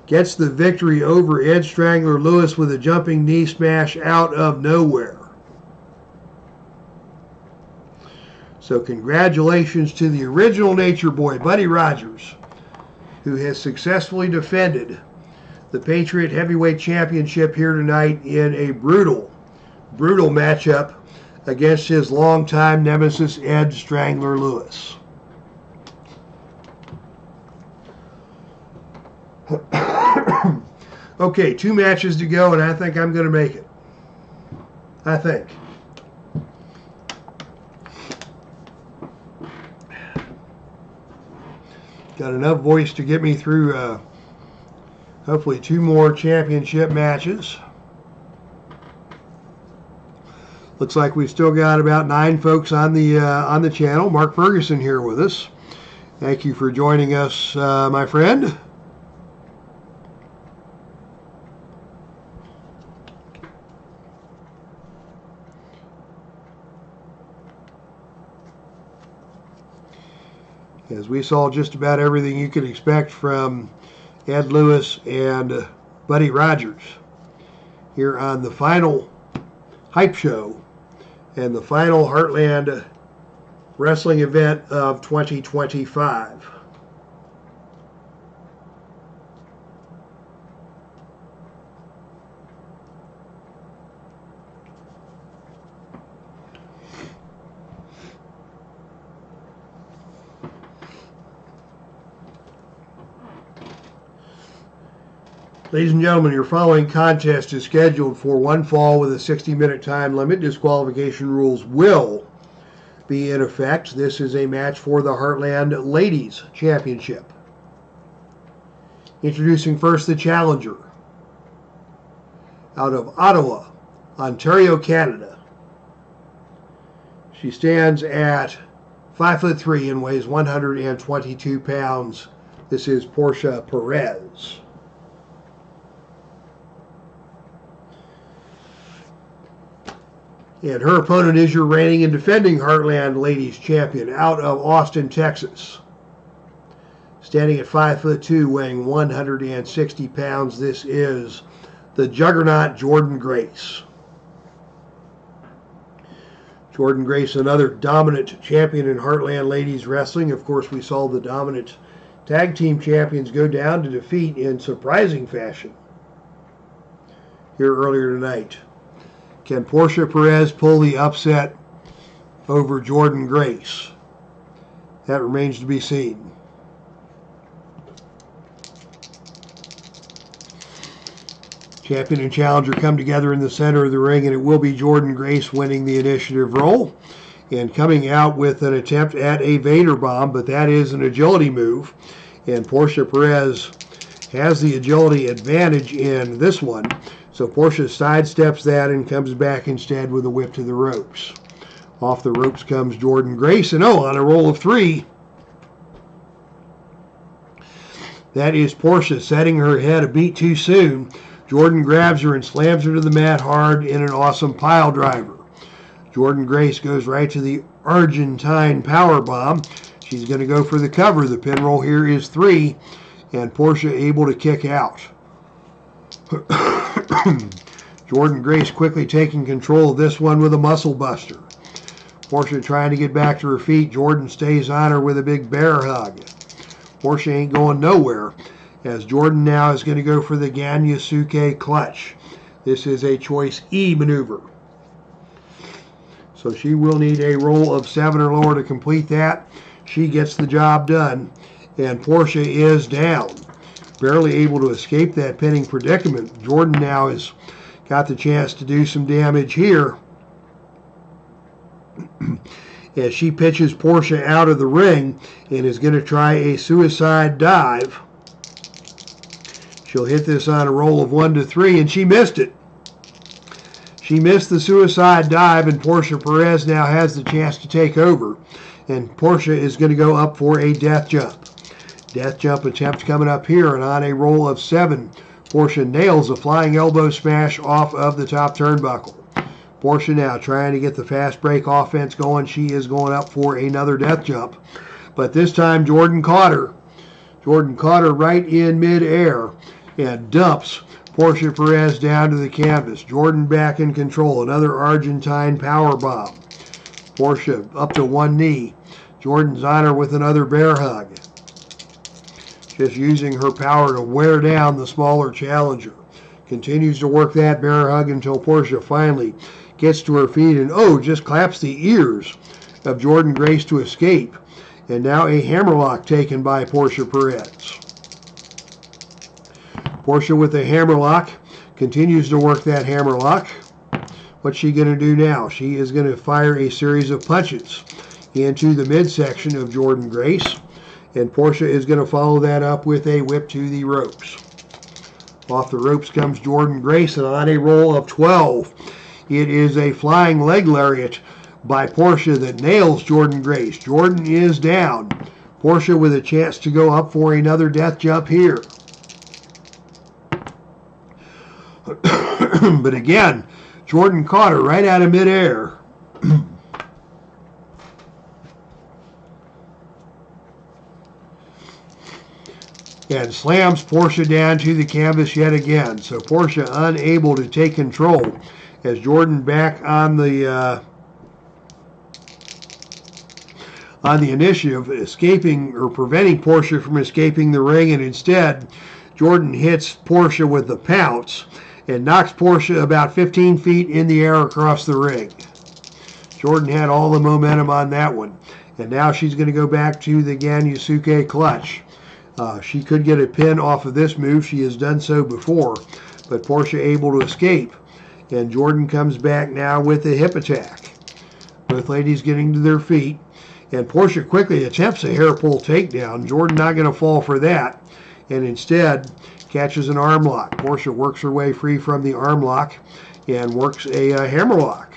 A: gets the victory over Ed Strangler Lewis with a jumping knee smash out of nowhere. So congratulations to the original Nature Boy, Buddy Rogers, who has successfully defended the Patriot Heavyweight Championship here tonight in a brutal matchup against his longtime nemesis, Ed Strangler Lewis. Okay, 2 matches to go, and I think I'm going to make it. I think. Got enough voice to get me through hopefully 2 more championship matches. Looks like we've still got about 9 folks on the channel. Mark Ferguson here with us. Thank you for joining us, my friend. As we saw just about everything you could expect from Ed Lewis and Buddy Rogers here on the final hype show and the final Heartland wrestling event of 2025. Ladies and gentlemen, your following contest is scheduled for 1 fall with a 60-minute time limit. Disqualification rules will be in effect. This is a match for the Heartland Ladies Championship. Introducing first the challenger. Out of Ottawa, Ontario, Canada. She stands at 5'3" and weighs 122 pounds. This is Portia Perez. And her opponent is your reigning and defending Heartland Ladies Champion out of Austin, Texas. Standing at 5'2", weighing 160 pounds. This is the Juggernaut Jordynne Grace. Jordynne Grace, another dominant champion in Heartland Ladies Wrestling. Of course, we saw the dominant tag team champions go down to defeat in surprising fashion here earlier tonight. Can Portia Perez pull the upset over Jordynne Grace? That remains to be seen. Champion and challenger come together in the center of the ring, and it will be Jordynne Grace winning the initiative role and coming out with an attempt at a Vader bomb, but that is an agility move, and Portia Perez has the agility advantage in this one. So Portia sidesteps that and comes back instead with a whip to the ropes. Off the ropes comes Jordynne Grace, and on a roll of 3. That is Portia setting her head a beat too soon. Jordynne grabs her and slams her to the mat hard in an awesome pile driver. Jordynne Grace goes right to the Argentine power bomb. She's going to go for the cover. The pin roll here is 3, and Portia able to kick out. Jordynne Grace quickly taking control of this one with a muscle buster. Portia trying to get back to her feet. Jordynne stays on her with a big bear hug. Portia ain't going nowhere, as Jordynne now is going to go for the Ganyasuke clutch. This is a choice E maneuver. So she will need a roll of 7 or lower to complete that. She gets the job done, and Portia is down. Barely able to escape that pinning predicament. Jordynne now has got the chance to do some damage here as she pitches Portia out of the ring and is going to try a suicide dive. She'll hit this on a roll of 1 to 3, and she missed it. She missed the suicide dive, and Portia Perez now has the chance to take over. And Portia is going to go up for a death jump. Death jump attempt coming up here, and on a roll of 7, Portia nails a flying elbow smash off of the top turnbuckle. Portia now trying to get the fast break offense going. She is going up for another death jump, but this time Jordynne caught her. Jordynne caught her right in midair and dumps Portia Perez down to the canvas. Jordynne back in control. Another Argentine power bomb. Portia up to one knee. Jordynne's on her with another bear hug. Just using her power to wear down the smaller challenger. Continues to work that bear hug until Portia finally gets to her feet and just claps the ears of Jordynne Grace to escape. And now a hammerlock taken by Portia Perez. Portia with a hammerlock continues to work that hammerlock. What's she going to do now? She is going to fire a series of punches into the midsection of Jordynne Grace, and Portia is going to follow that up with a whip to the ropes. Off the ropes comes Jordynne Grace, and on a roll of 12, it is a flying leg lariat by Portia that nails Jordynne Grace. Jordynne is down. Portia with a chance to go up for another death jump here. But again, Jordynne caught her right out of midair. And slams Portia down to the canvas yet again. So Portia unable to take control as Jordynne back on the initiative, escaping or preventing Portia from escaping the ring, and instead Jordynne hits Portia with the pounce and knocks Portia about 15 feet in the air across the ring. Jordynne had all the momentum on that one, and now she's going to go back to the Ganyasuke clutch. She could get a pin off of this move. She has done so before, but Portia able to escape, and Jordynne comes back now with a hip attack. Both ladies getting to their feet, and Portia quickly attempts a hair pull takedown. Jordynne not going to fall for that, and instead catches an arm lock. Portia works her way free from the arm lock and works a hammerlock.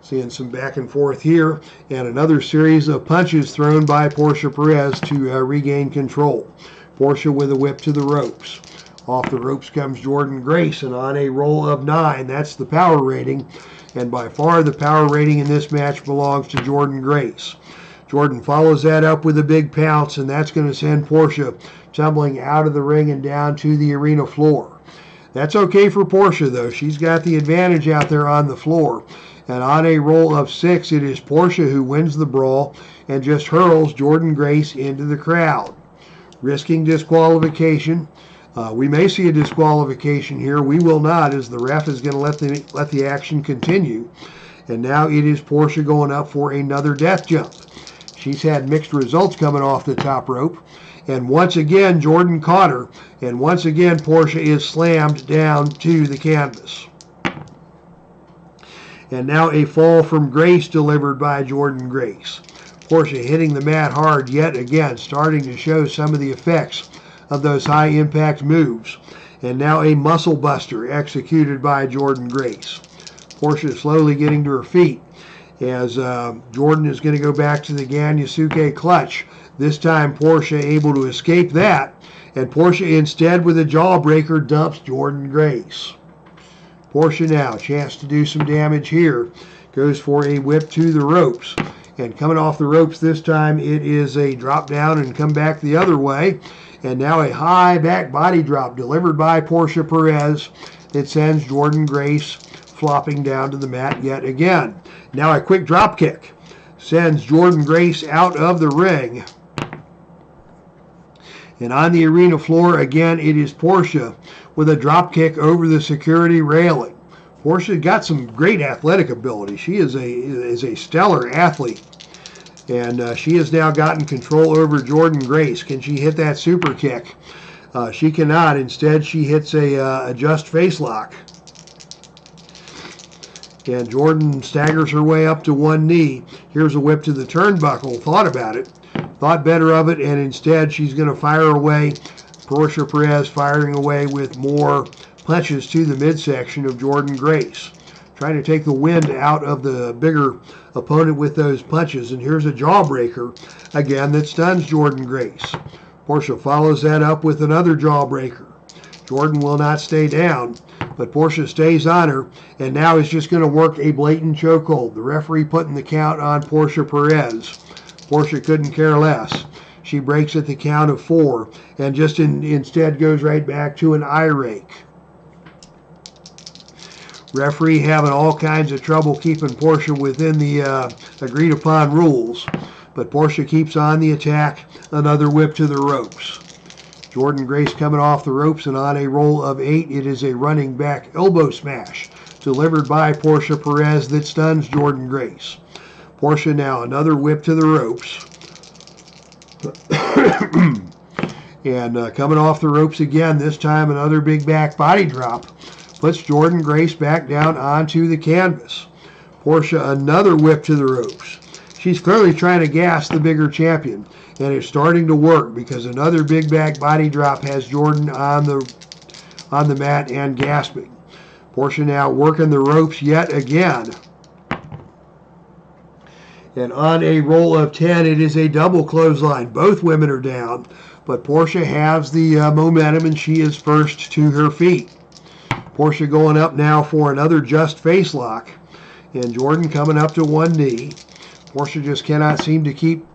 A: Seeing some back and forth here, and another series of punches thrown by Portia Perez to regain control. Portia with a whip to the ropes. Off the ropes comes Jordynne Grace, and on a roll of 9, that's the power rating, and by far the power rating in this match belongs to Jordynne Grace. Jordynne follows that up with a big pounce, and that's going to send Portia tumbling out of the ring and down to the arena floor. That's okay for Portia, though. She's got the advantage out there on the floor. And on a roll of 6, it is Portia who wins the brawl and just hurls Jordynne Grace into the crowd, risking disqualification. We may see a disqualification here. We will not, as the ref is going to let the action continue. And now it is Portia going up for another death jump. She's had mixed results coming off the top rope. And once again, Jordynne caught her. And once again, Portia is slammed down to the canvas. And now a fall from Grace delivered by Jordynne Grace. Portia hitting the mat hard yet again, starting to show some of the effects of those high impact moves. And now a muscle buster executed by Jordynne Grace. Portia slowly getting to her feet as Jordynne is going to go back to the Ganyasuke clutch. This time Portia able to escape that, and Portia instead with a jawbreaker dumps Jordynne Grace. Portia now, chance to do some damage here, goes for a whip to the ropes. And coming off the ropes this time, it is a drop down and come back the other way. And now a high back body drop delivered by Portia Perez that sends Jordynne Grace flopping down to the mat yet again. Now a quick drop kick sends Jordynne Grace out of the ring. And on the arena floor, again, it is Portia with a drop kick over the security railing. Portia got some great athletic ability. She is a stellar athlete. And she has now gotten control over Jordynne Grace. Can she hit that super kick? She cannot. Instead, she hits a just face lock. And Jordynne staggers her way up to one knee. Here's a whip to the turnbuckle. Thought about it. Thought better of it, and instead she's going to fire away. Portia Perez firing away with more punches to the midsection of Jordynne Grace. Trying to take the wind out of the bigger opponent with those punches. And here's a jawbreaker, again, that stuns Jordynne Grace. Portia follows that up with another jawbreaker. Jordynne will not stay down, but Portia stays on her, and now is just going to work a blatant chokehold. The referee putting the count on Portia Perez. Portia couldn't care less. She breaks at the count of 4 and just instead goes right back to an eye rake. Referee having all kinds of trouble keeping Portia within the agreed upon rules, but Portia keeps on the attack. Another whip to the ropes. Jordynne Grace coming off the ropes, and on a roll of 8, it is a running back elbow smash delivered by Portia Perez that stuns Jordynne Grace. Portia now another whip to the ropes. And coming off the ropes again, this time another big back body drop, puts Jordynne Grace back down onto the canvas. Portia, another whip to the ropes. She's clearly trying to gas the bigger champion, and it's starting to work because another big back body drop has Jordynne on the mat and gasping. Portia now working the ropes yet again. And on a roll of 10, it is a double clothesline. Both women are down, but Portia has the momentum, and she is first to her feet. Portia going up now for another just face lock, and Jordynne coming up to one knee. Portia just cannot seem to keep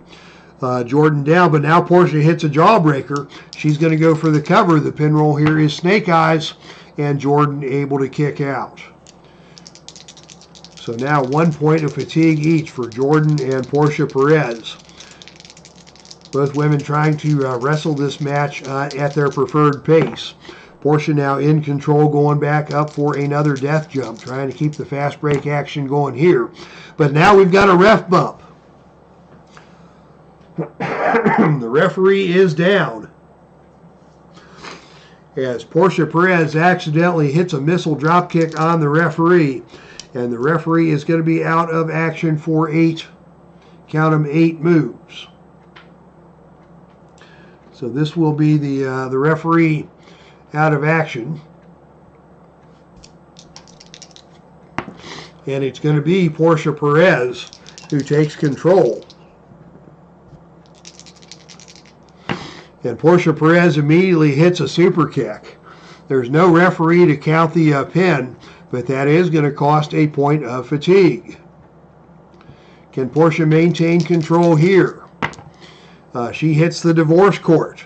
A: Jordynne down, but now Portia hits a jawbreaker. She's going to go for the cover. The pin roll here is Snake Eyes, and Jordynne able to kick out. So now 1 point of fatigue each for Jordynne and Portia Perez. Both women trying to wrestle this match at their preferred pace. Portia now in control, going back up for another death jump, trying to keep the fast break action going here. But now we've got a ref bump. The referee is down, as Portia Perez accidentally hits a missile drop kick on the referee, and the referee is going to be out of action for 8, count them, 8 moves. So this will be the referee out of action, and it's going to be Portia Perez who takes control. And Portia Perez immediately hits a super kick. There's no referee to count the pin, but that is going to cost a point of fatigue. Can Portia maintain control here? She hits the divorce court,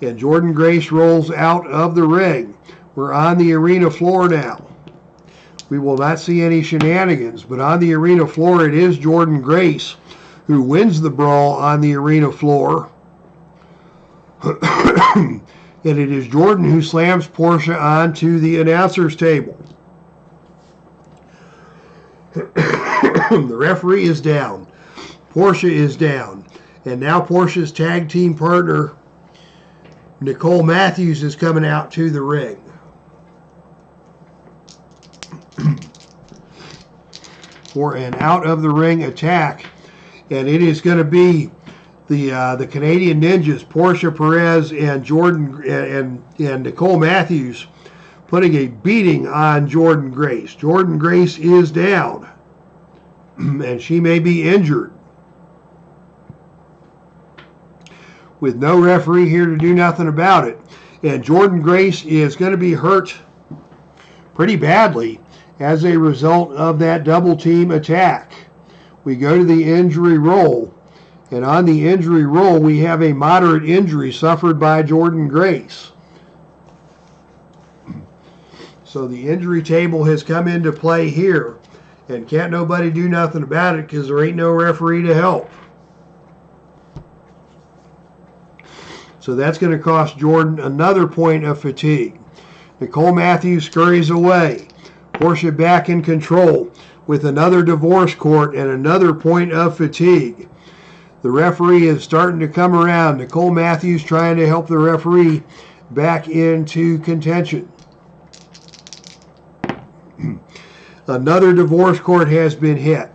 A: and Jordynne Grace rolls out of the ring. We're on the arena floor now. We will not see any shenanigans, but on the arena floor it is Jordynne Grace who wins the brawl on the arena floor. And it is Jordynne who slams Portia onto the announcer's table. The referee is down. Portia is down. And now Portia's tag team partner, Nicole Matthews, is coming out to the ring. For an out-of-the-ring attack. And it is going to be the Canadian Ninjas, Portia Perez and Jordynne and Nicole Matthews, putting a beating on Jordynne Grace. Jordynne Grace is down, and she may be injured. With no referee here to do nothing about it. And Jordynne Grace is going to be hurt pretty badly as a result of that double team attack. We go to the injury roll. And on the injury roll, we have a moderate injury suffered by Jordynne Grace. So the injury table has come into play here. And can't nobody do nothing about it because there ain't no referee to help. So that's going to cost Jordynne another point of fatigue. Nicole Matthews scurries away. Portia back in control with another divorce court and another point of fatigue. The referee is starting to come around. Nicole Matthews trying to help the referee back into contention. Another divorce court has been hit.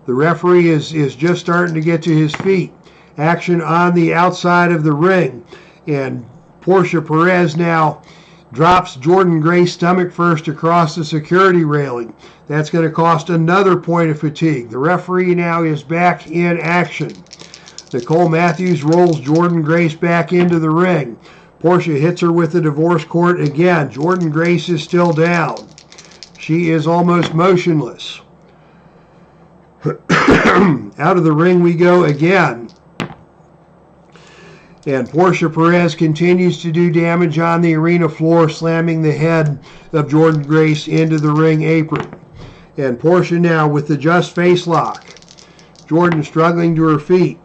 A: The referee is just starting to get to his feet. Action on the outside of the ring. And Portia Perez now drops Jordynne Grace stomach first across the security railing. That's going to cost another point of fatigue. The referee now is back in action. Nicole Matthews rolls Jordynne Grace back into the ring. Portia hits her with the divorce court again. Jordynne Grace is still down. She is almost motionless. Out of the ring we go again. And Portia Perez continues to do damage on the arena floor, slamming the head of Jordynne Grace into the ring apron. And Portia now with the just face lock. Jordynne struggling to her feet.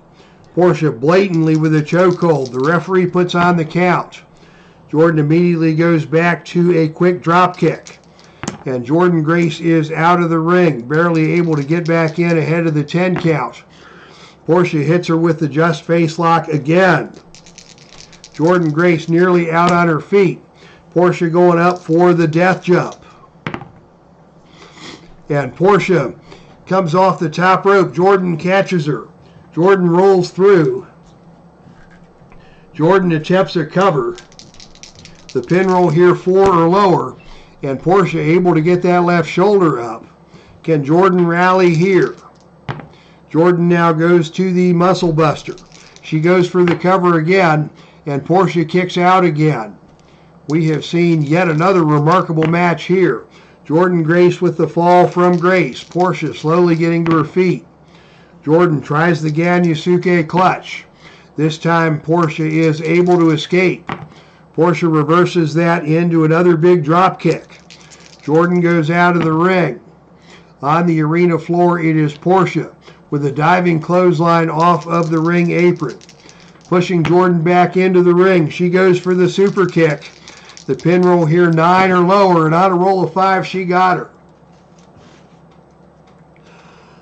A: Portia blatantly with a chokehold. The referee puts on the count. Jordynne immediately goes back to a quick drop kick. And Jordynne Grace is out of the ring, barely able to get back in ahead of the 10 count. Portia hits her with the just face lock again. Jordynne Grace nearly out on her feet. Portia going up for the death jump. And Portia comes off the top rope. Jordynne catches her. Jordynne rolls through. Jordynne attempts a cover. The pin roll here 4 or lower. And Portia able to get that left shoulder up. Can Jordynne rally here? Jordynne now goes to the muscle buster. She goes for the cover again. And Portia kicks out again. We have seen yet another remarkable match here. Jordynne Grace with the fall from Grace. Portia slowly getting to her feet. Jordynne tries the Ganyasuke clutch. This time Portia is able to escape. Portia reverses that into another big drop kick. Jordynne goes out of the ring. On the arena floor it is Portia with a diving clothesline off of the ring apron. Pushing Jordynne back into the ring. She goes for the super kick. The pin roll here 9 or lower, and on a roll of 5 she got her.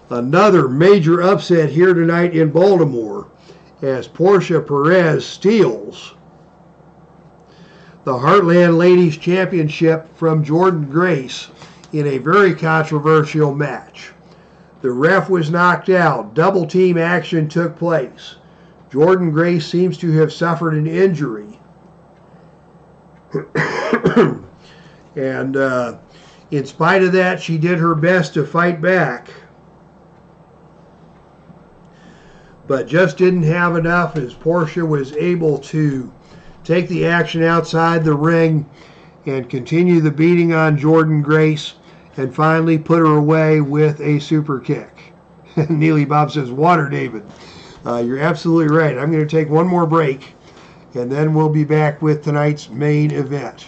A: Another major upset here tonight in Baltimore as Portia Perez steals the Heartland Ladies Championship from Jordynne Grace in a very controversial match. The ref was knocked out. Double team action took place. Jordynne Grace seems to have suffered an injury. And in spite of that, she did her best to fight back. But just didn't have enough as Portia was able to take the action outside the ring and continue the beating on Jordynne Grace and finally put her away with a super kick. Neely Bob says, water, David. You're absolutely right. I'm going to take one more break, and then we'll be back with tonight's main event.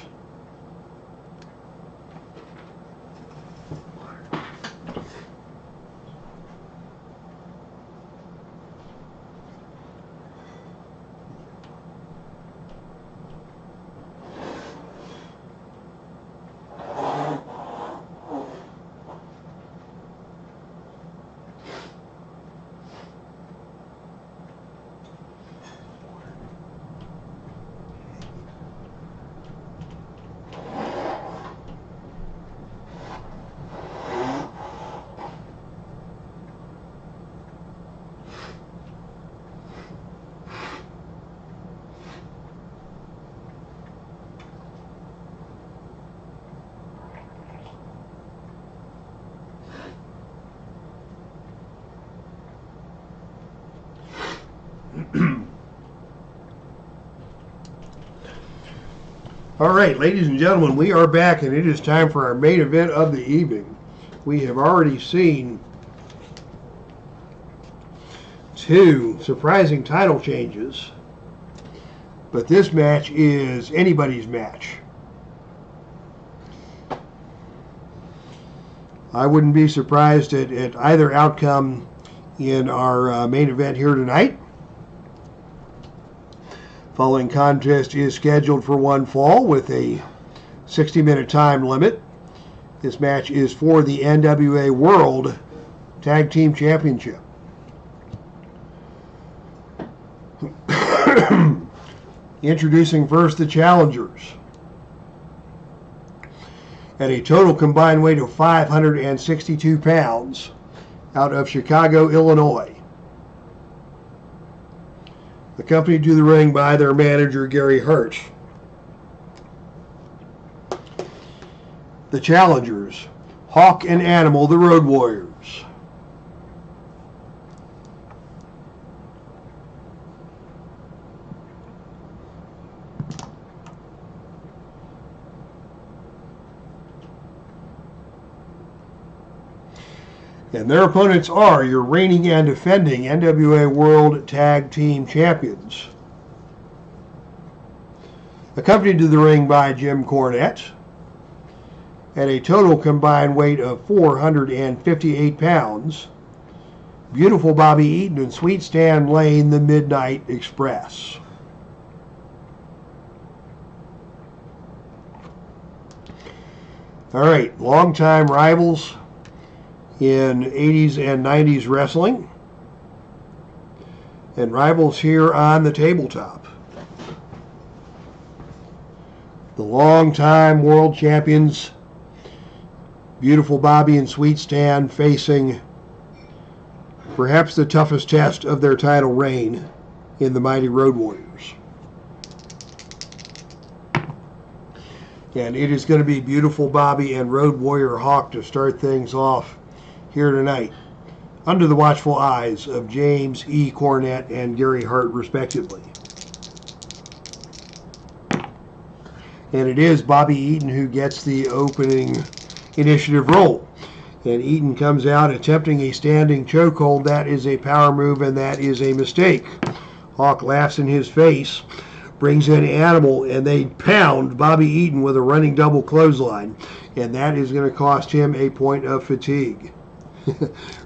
A: All right, ladies and gentlemen, we are back, and it is time for our main event of the evening. We have already seen 2 surprising title changes, but this match is anybody's match. I wouldn't be surprised at either outcome in our main event here tonight. Following contest is scheduled for one fall with a 60-minute time limit. This match is for the NWA World Tag Team Championship. Introducing first the challengers. At a total combined weight of 562 pounds out of Chicago, Illinois. Accompanied to the ring by their manager, Gary Hirsch. The challengers, Hawk and Animal, the Road Warriors. And their opponents are your reigning and defending NWA World Tag Team Champions. Accompanied to the ring by Jim Cornette. At a total combined weight of 458 pounds, Beautiful Bobby Eaton and Sweet Stan Lane, the Midnight Express. All right, longtime rivals in 80s and 90s wrestling, and rivals here on the tabletop. the longtime world champions, Beautiful Bobby and Sweet Stan, facing perhaps the toughest test of their title reign in the Mighty Road Warriors. And it is going to be Beautiful Bobby and Road Warrior Hawk to start things off here tonight, under the watchful eyes of James E. Cornette and Gary Hart, respectively. And it is Bobby Eaton who gets the opening initiative roll. And Eaton comes out attempting a standing chokehold. That is a power move, and that is a mistake. Hawk laughs in his face, brings in Animal, and they pound Bobby Eaton with a running double clothesline. And that is going to cost him a point of fatigue.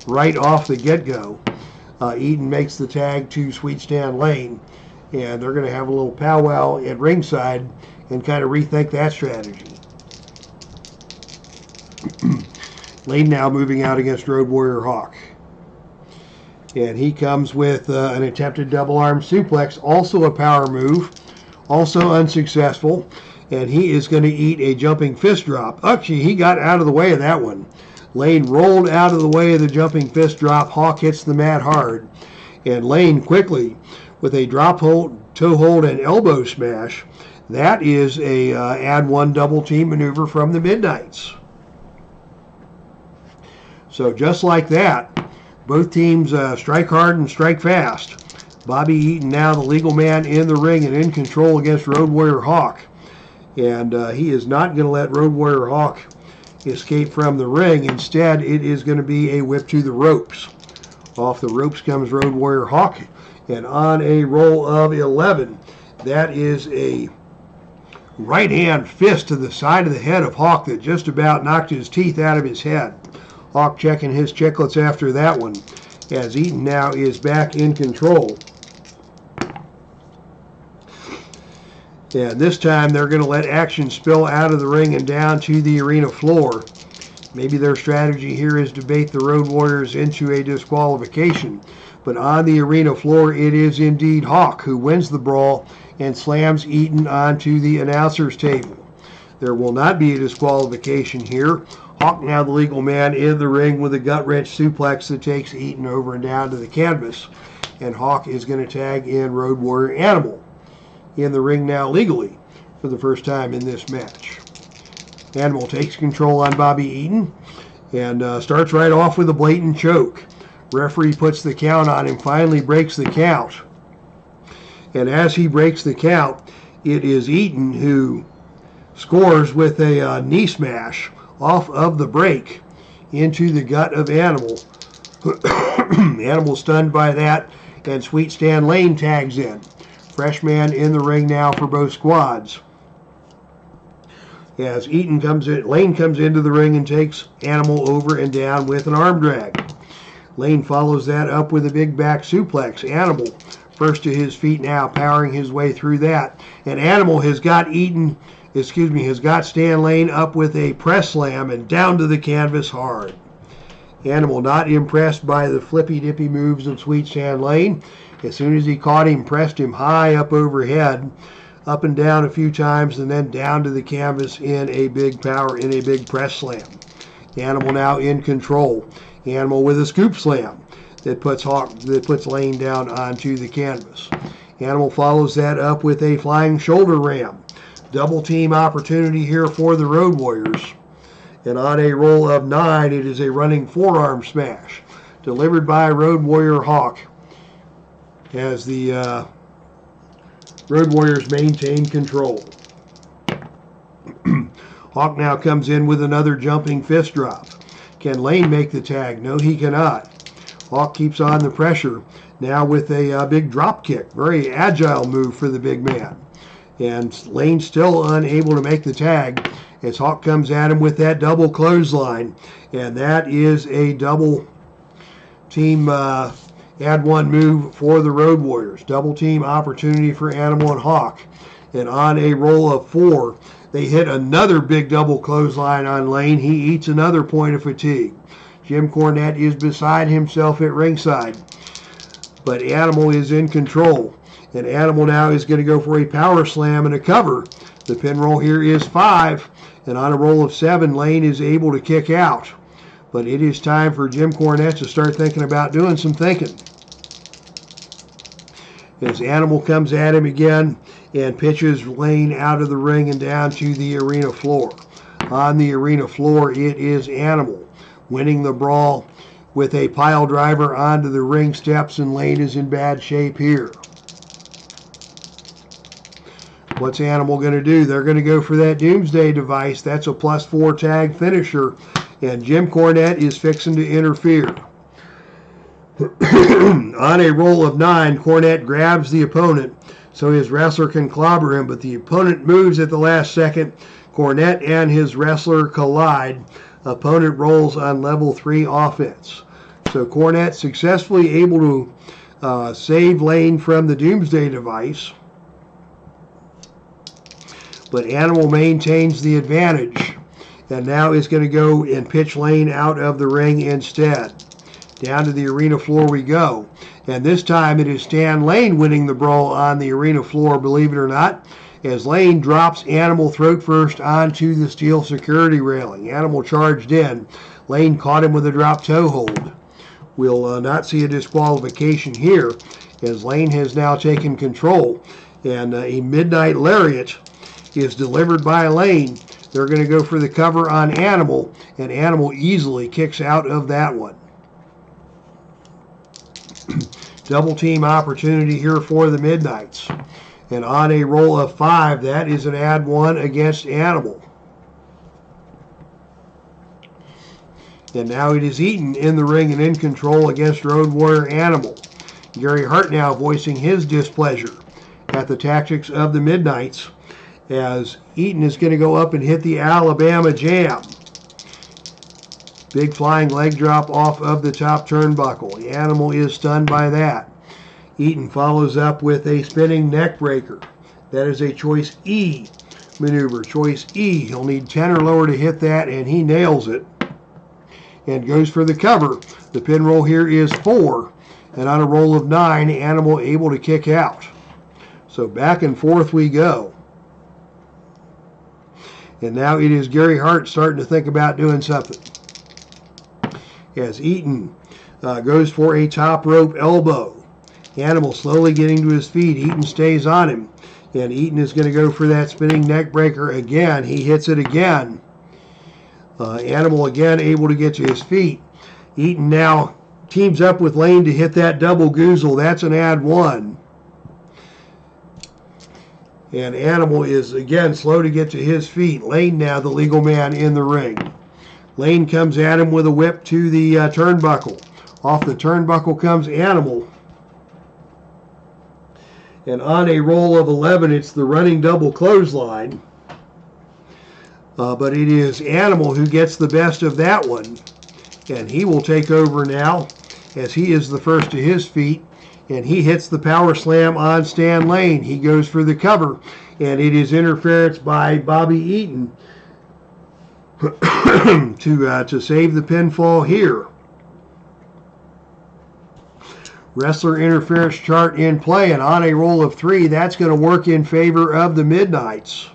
A: Right off the get-go, Eaton makes the tag to Sweet Stan Lane, and they're going to have a little powwow at ringside and kind of rethink that strategy. Lane now moving out against Road Warrior Hawk. And he comes with an attempted double arm suplex, also a power move, also unsuccessful. And he is going to eat a jumping fist drop. Actually, he got out of the way of that one. Lane rolled out of the way of the jumping fist drop. Hawk hits the mat hard. And Lane quickly, with a drop hold, toe hold, and elbow smash. That is a add one double team maneuver from the Midnights. So just like that, both teams strike hard and strike fast. Bobby Eaton now the legal man in the ring and in control against Road Warrior Hawk. And he is not going to let Road Warrior Hawk escape from the ring. Instead, it is going to be a whip to the ropes. Off the ropes comes Road Warrior Hawk. And on a roll of 11, that is a right hand fist to the side of the head of Hawk that just about knocked his teeth out of his head. Hawk checking his chicklets after that one, as Eaton now is back in control. And this time they're going to let action spill out of the ring and down to the arena floor. Maybe their strategy here is to bait the Road Warriors into a disqualification. But on the arena floor, it is indeed Hawk who wins the brawl and slams Eaton onto the announcer's table. There will not be a disqualification here. Hawk now the legal man in the ring with a gut-wrench suplex that takes Eaton over and down to the canvas. And Hawk is going to tag in Road Warrior Animal in the ring now legally for the first time in this match. Animal takes control on Bobby Eaton and starts right off with a blatant choke. Referee puts the count on him, finally breaks the count. And as he breaks the count, it is Eaton who scores with a knee smash off of the break into the gut of Animal. Animal stunned by that, and Sweet Stan Lane tags in. Fresh man in the ring now for both squads. As Eaton comes in, Lane comes into the ring and takes Animal over and down with an arm drag. Lane follows that up with a big back suplex. Animal first to his feet now, powering his way through that. And Animal has got has got Stan Lane up with a press slam and down to the canvas hard. Animal not impressed by the flippy-dippy moves of Sweet Stan Lane. As soon as he caught him, pressed him high up overhead, up and down a few times, and then down to the canvas in a big press slam. Animal now in control. Animal with a scoop slam that puts Lane down onto the canvas. Animal follows that up with a flying shoulder ram. Double team opportunity here for the Road Warriors. And on a roll of 9, it is a running forearm smash delivered by Road Warrior Hawk as the Road Warriors maintain control. Hawk now comes in with another jumping fist drop. Can Lane make the tag? No, he cannot. Hawk keeps on the pressure now with a big drop kick. Very agile move for the big man. And Lane still unable to make the tag as Hawk comes at him with that double clothesline. And that is a double team add one move for the Road Warriors. Double team opportunity for Animal and Hawk. And on a roll of 4, they hit another big double clothesline on Lane. He eats another point of fatigue. Jim Cornette is beside himself at ringside. But Animal is in control. And Animal now is going to go for a power slam and a cover The pin roll here is 5, and on a roll of 7, Lane is able to kick out. But it is time for Jim Cornette to start thinking about doing some thinking. As Animal comes at him again and pitches Lane out of the ring and down to the arena floor. On the arena floor, it is Animal winning the brawl with a pile driver onto the ring steps, and Lane is in bad shape here. What's Animal going to do? They're going to go for that Doomsday device. That's a +4 tag finisher, and Jim Cornette is fixing to interfere. On a roll of 9, Cornette grabs the opponent so his wrestler can clobber him, but the opponent moves at the last second. Cornette and his wrestler collide. Opponent rolls on level 3 offense. So Cornette successfully able to save Lane from the Doomsday device. But Animal maintains the advantage, and now is going to go and pitch Lane out of the ring instead. Down to the arena floor we go. And this time it is Stan Lane winning the brawl on the arena floor, believe it or not, as Lane drops Animal throat first onto the steel security railing. Animal charged in. Lane caught him with a drop toe hold. We'll not see a disqualification here, as Lane has now taken control. And a Midnight Lariat is delivered by Lane. They're going to go for the cover on Animal, and Animal easily kicks out of that one. Double team opportunity here for the Midnights. And on a roll of 5, that is an add 1 against Animal. And now it is Eaton in the ring and in control against Road Warrior Animal. Gary Hart now voicing his displeasure at the tactics of the Midnights, as Eaton is going to go up and hit the Alabama Jam. Big flying leg drop off of the top turnbuckle. The Animal is stunned by that. Eaton follows up with a spinning neck breaker. That is a choice E maneuver. Choice E. He'll need 10 or lower to hit that, and he nails it. And goes for the cover. The pin roll here is 4. And on a roll of 9, Animal able to kick out. So back and forth we go. And now it is Gary Hart starting to think about doing something. As Eaton goes for a top rope elbow. Animal slowly getting to his feet. Eaton stays on him. And Eaton is going to go for that spinning neck breaker again. He hits it again. Animal again able to get to his feet. Eaton now teams up with Lane to hit that double goozle. That's an add 1. And Animal is again slow to get to his feet. Lane now the legal man in the ring. Lane comes at him with a whip to the turnbuckle. Off the turnbuckle comes Animal. And on a roll of 11, it's the running double clothesline. But it is Animal who gets the best of that one. And he will take over now, as he is the first to his feet. And he hits the power slam on Stan Lane. He goes for the cover. And it is interference by Bobby Eaton to save the pinfall here. Wrestler interference chart in play, and on a roll of 3, that's going to work in favor of the Midnights.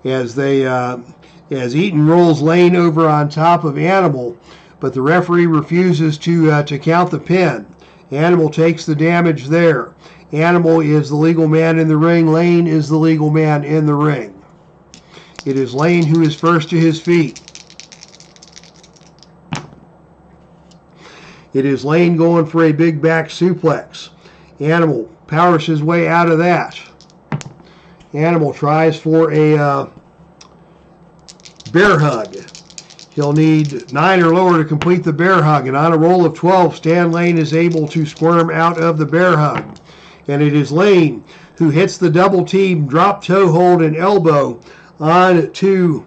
A: As Eaton rolls Lane over on top of Animal, but the referee refuses to count the pin. Animal takes the damage there. Animal is the legal man in the ring. Lane is the legal man in the ring. It is Lane who is first to his feet. It is Lane going for a big back suplex. Animal powers his way out of that. Animal tries for a bear hug. He'll need 9 or lower to complete the bear hug. And on a roll of 12, Stan Lane is able to squirm out of the bear hug. And it is Lane who hits the double team, drop toe hold, and elbow on to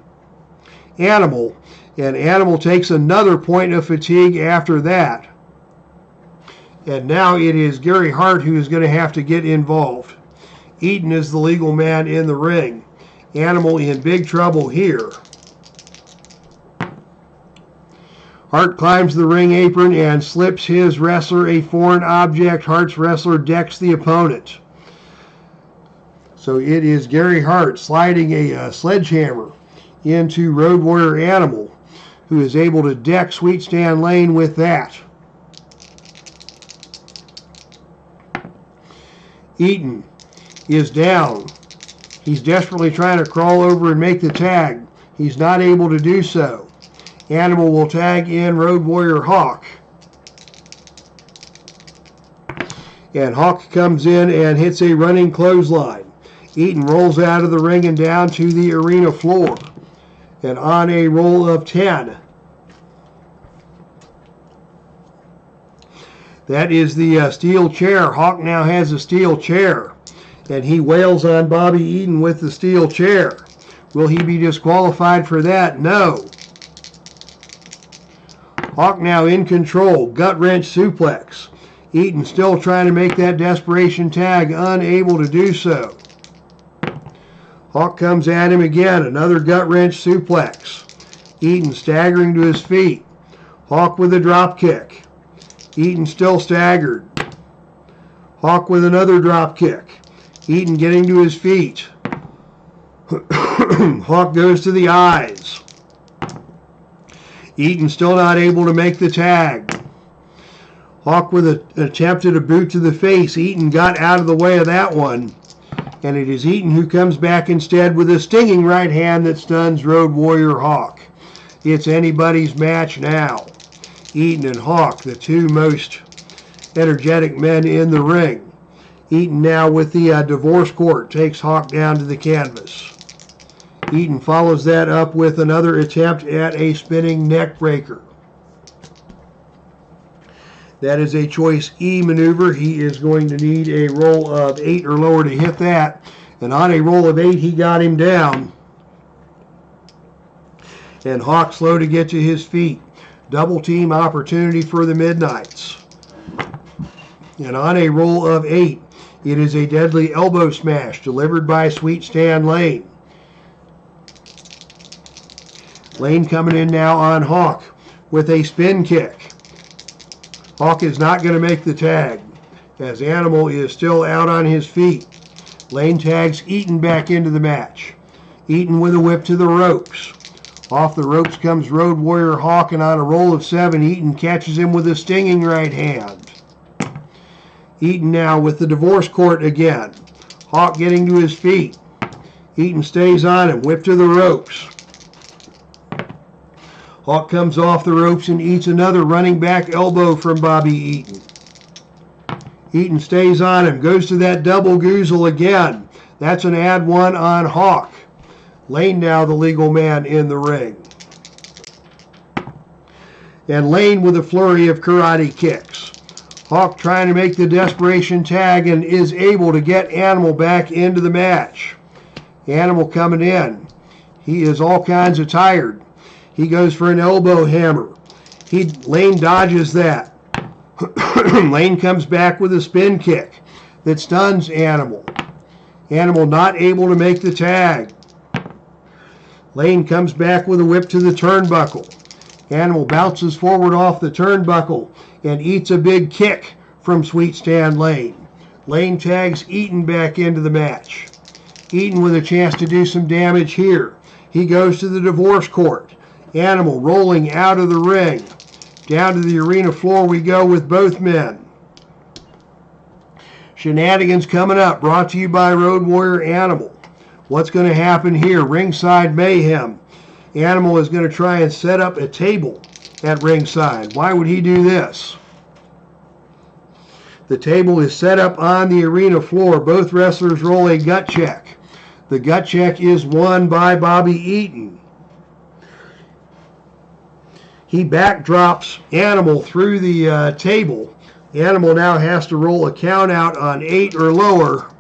A: Animal. And Animal takes another point of fatigue after that. And now it is Gary Hart who is going to have to get involved. Eaton is the legal man in the ring. Animal in big trouble here. Hart climbs the ring apron and slips his wrestler a foreign object. Hart's wrestler decks the opponent. So it is Gary Hart sliding a sledgehammer into Road Warrior Animal, who is able to deck Sweet Stan Lane with that. Eaton is down. He's desperately trying to crawl over and make the tag. He's not able to do so. Animal will tag in Road Warrior Hawk. And Hawk comes in and hits a running clothesline. Eaton rolls out of the ring and down to the arena floor. And on a roll of 10. That is the steel chair. Hawk now has a steel chair. And he wails on Bobby Eaton with the steel chair. Will he be disqualified for that? No. Hawk now in control. Gut wrench suplex. Eaton still trying to make that desperation tag. Unable to do so. Hawk comes at him again. Another gut wrench suplex. Eaton staggering to his feet. Hawk with a drop kick. Eaton still staggered. Hawk with another drop kick. Eaton getting to his feet. Hawk goes to the eyes. Eaton still not able to make the tag. Hawk with an attempt at a boot to the face. Eaton got out of the way of that one. And it is Eaton who comes back instead with a stinging right hand that stuns Road Warrior Hawk. It's anybody's match now. Eaton and Hawk, the two most energetic men in the ring. Eaton now with the divorce court takes Hawk down to the canvas. Eaton follows that up with another attempt at a spinning neck breaker. That is a choice E maneuver. He is going to need a roll of 8 or lower to hit that. And on a roll of 8, he got him down. And Hawk slow to get to his feet. Double team opportunity for the Midnights. And on a roll of 8, it is a deadly elbow smash delivered by Sweet Stan Lane. Lane coming in now on Hawk with a spin kick. Hawk is not going to make the tag as Animal is still out on his feet. Lane tags Eaton back into the match. Eaton with a whip to the ropes. Off the ropes comes Road Warrior Hawk, and on a roll of 7, Eaton catches him with a stinging right hand. Eaton now with the divorce court again. Hawk getting to his feet. Eaton stays on him, whip to the ropes. Hawk comes off the ropes and eats another running back elbow from Bobby Eaton. Eaton stays on him, goes to that double goozle again. That's an add 1 on Hawk. Lane now the legal man in the ring. And Lane with a flurry of karate kicks. Hawk trying to make the desperation tag and is able to get Animal back into the match. Animal coming in. He is all kinds of tired. He goes for an elbow hammer. Lane dodges that. Lane comes back with a spin kick that stuns Animal. Animal not able to make the tag. Lane comes back with a whip to the turnbuckle. Animal bounces forward off the turnbuckle and eats a big kick from Sweet Stan Lane. Lane tags Eaton back into the match. Eaton with a chance to do some damage here. He goes to the divorce court. Animal rolling out of the ring. Down to the arena floor we go with both men. Shenanigans coming up, brought to you by Road Warrior Animal. What's going to happen here? Ringside mayhem. Animal is going to try and set up a table at ringside. Why would he do this? The table is set up on the arena floor. Both wrestlers roll a gut check. The gut check is won by Bobby Eaton. He backdrops Animal through the table. Animal now has to roll a count out on 8 or lower.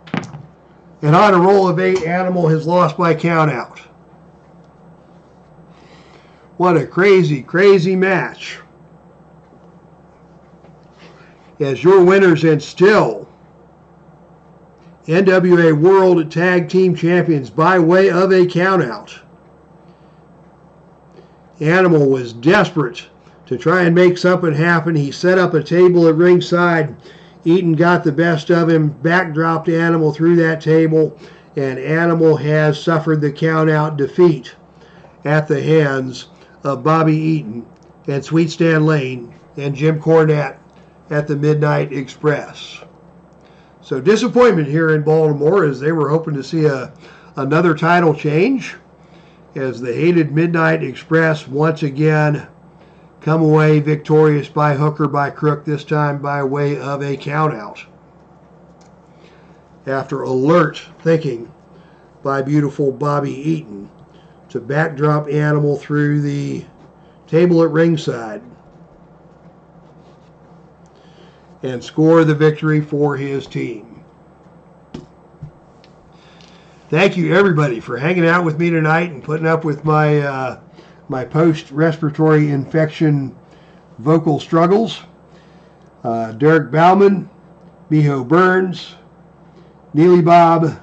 A: And on a roll of 8, Animal has lost by count out. What a crazy, crazy match. As your winners and still NWA World Tag Team Champions by way of a countout. Animal was desperate to try and make something happen. He set up a table at ringside. Eaton got the best of him, backdropped Animal through that table, and Animal has suffered the count-out defeat at the hands of Bobby Eaton and Sweet Stan Lane and Jim Cornette at the Midnight Express. So disappointment here in Baltimore, as they were hoping to see another title change, as the hated Midnight Express once again come away victorious by hook or by crook, this time by way of a countout. After alert thinking by beautiful Bobby Eaton to backdrop Animal through the table at ringside and score the victory for his team. Thank you everybody for hanging out with me tonight and putting up with my my post-respiratory infection vocal struggles. Derek Bauman, Miho Burns, Neely Bob,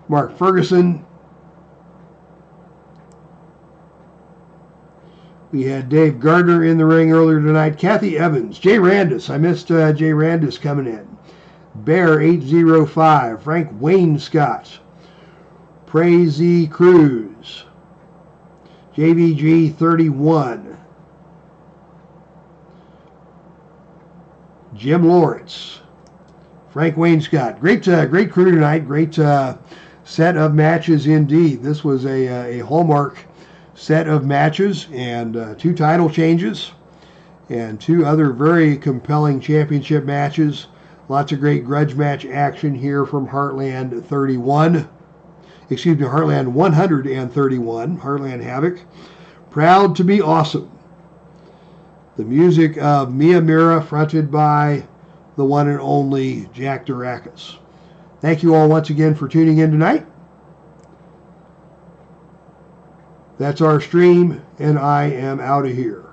A: Mark Ferguson. We had Dave Gardner in the ring earlier tonight. Kathy Evans, Jay Randis. I missed Jay Randis coming in. Bear 805, Frank Wayne Scott, Praise Cruz, JVG 31, Jim Lawrence, Frank Wayne Scott. Great crew tonight. Great set of matches indeed. This was a hallmark set of matches, and 2 title changes and 2 other very compelling championship matches. Lots of great grudge match action here from Heartland 31. Excuse me, Heartland 131, Heartland Havoc. Proud to be awesome. The music of Mia Mira, fronted by the one and only Jack Durakas. Thank you all once again for tuning in tonight. That's our stream, and I am out of here.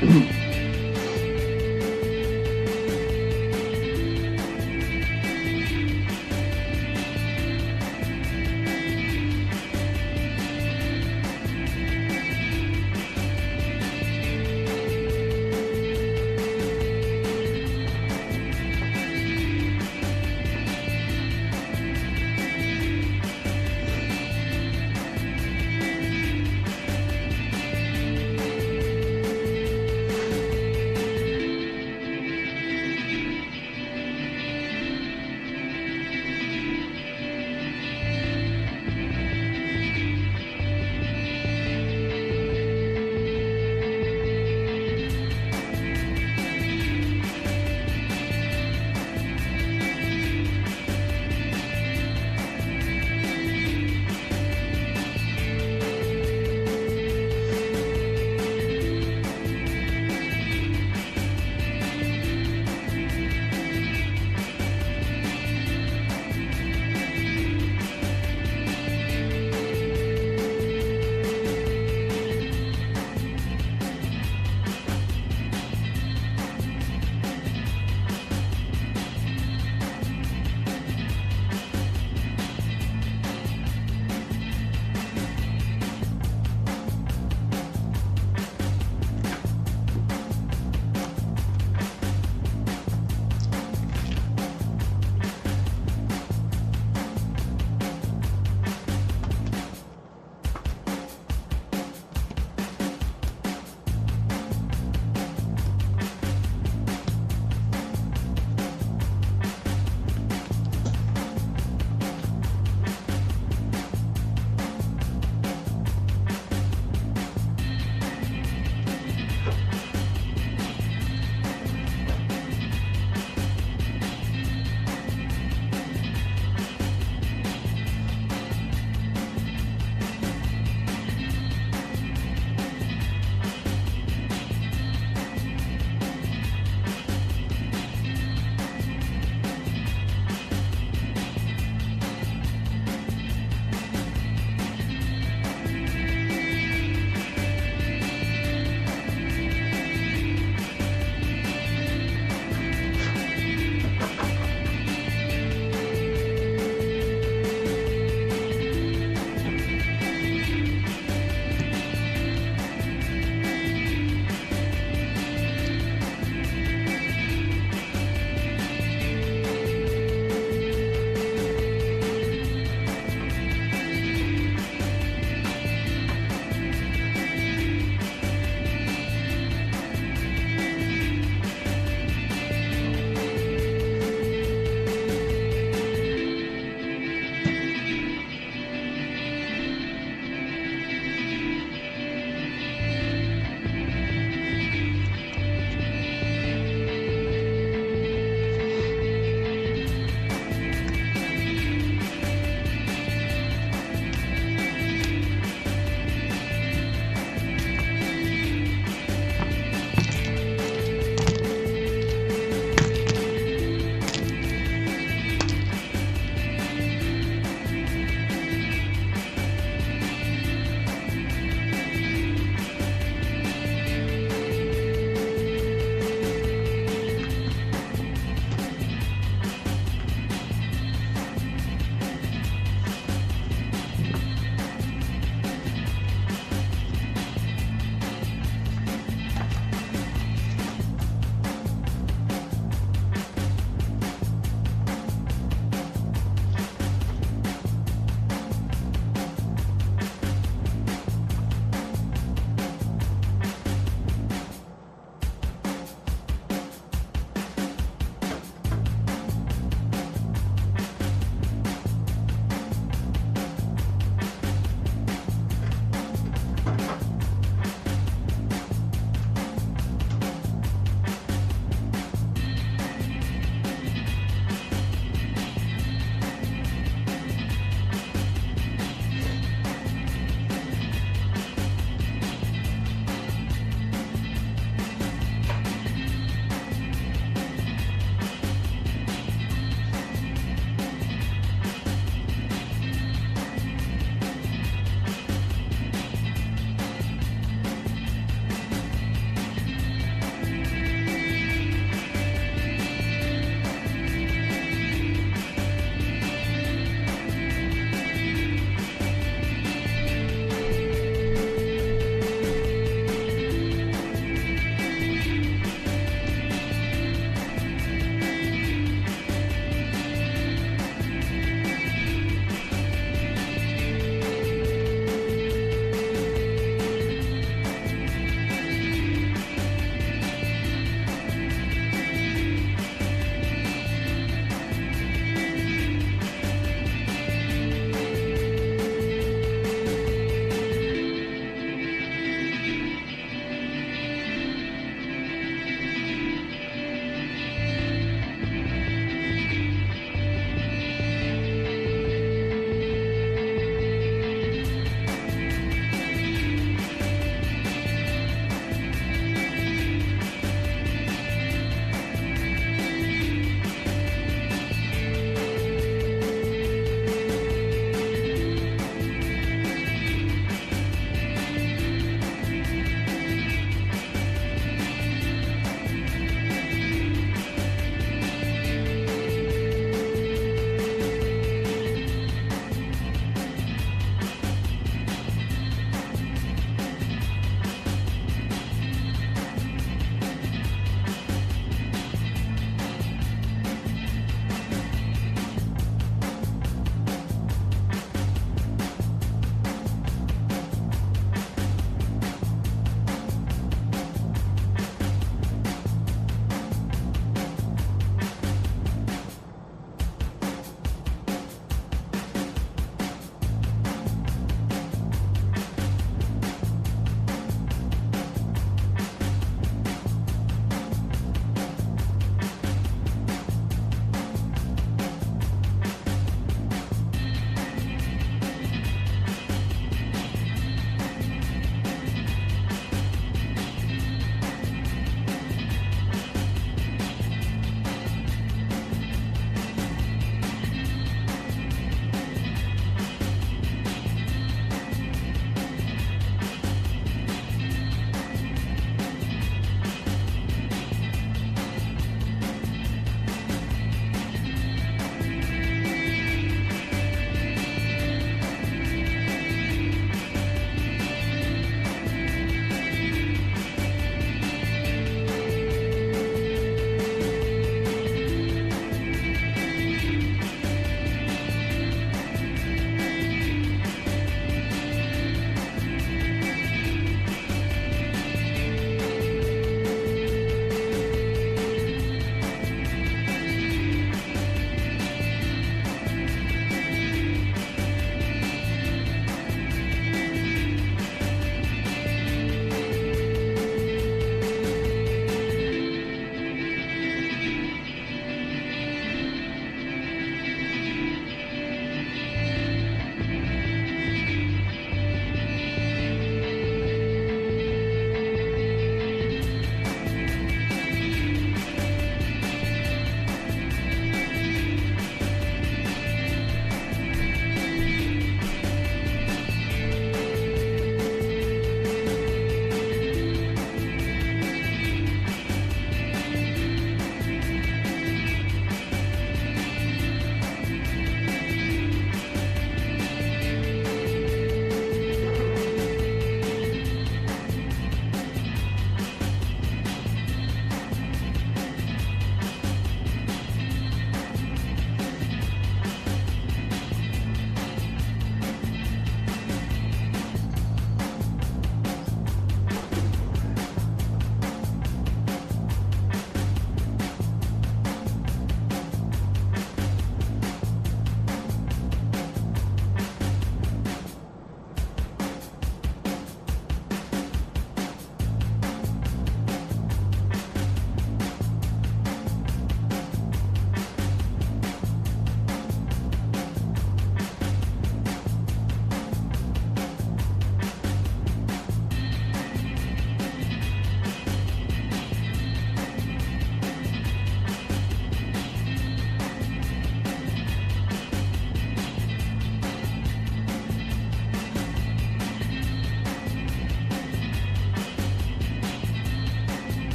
A: Mm-hmm.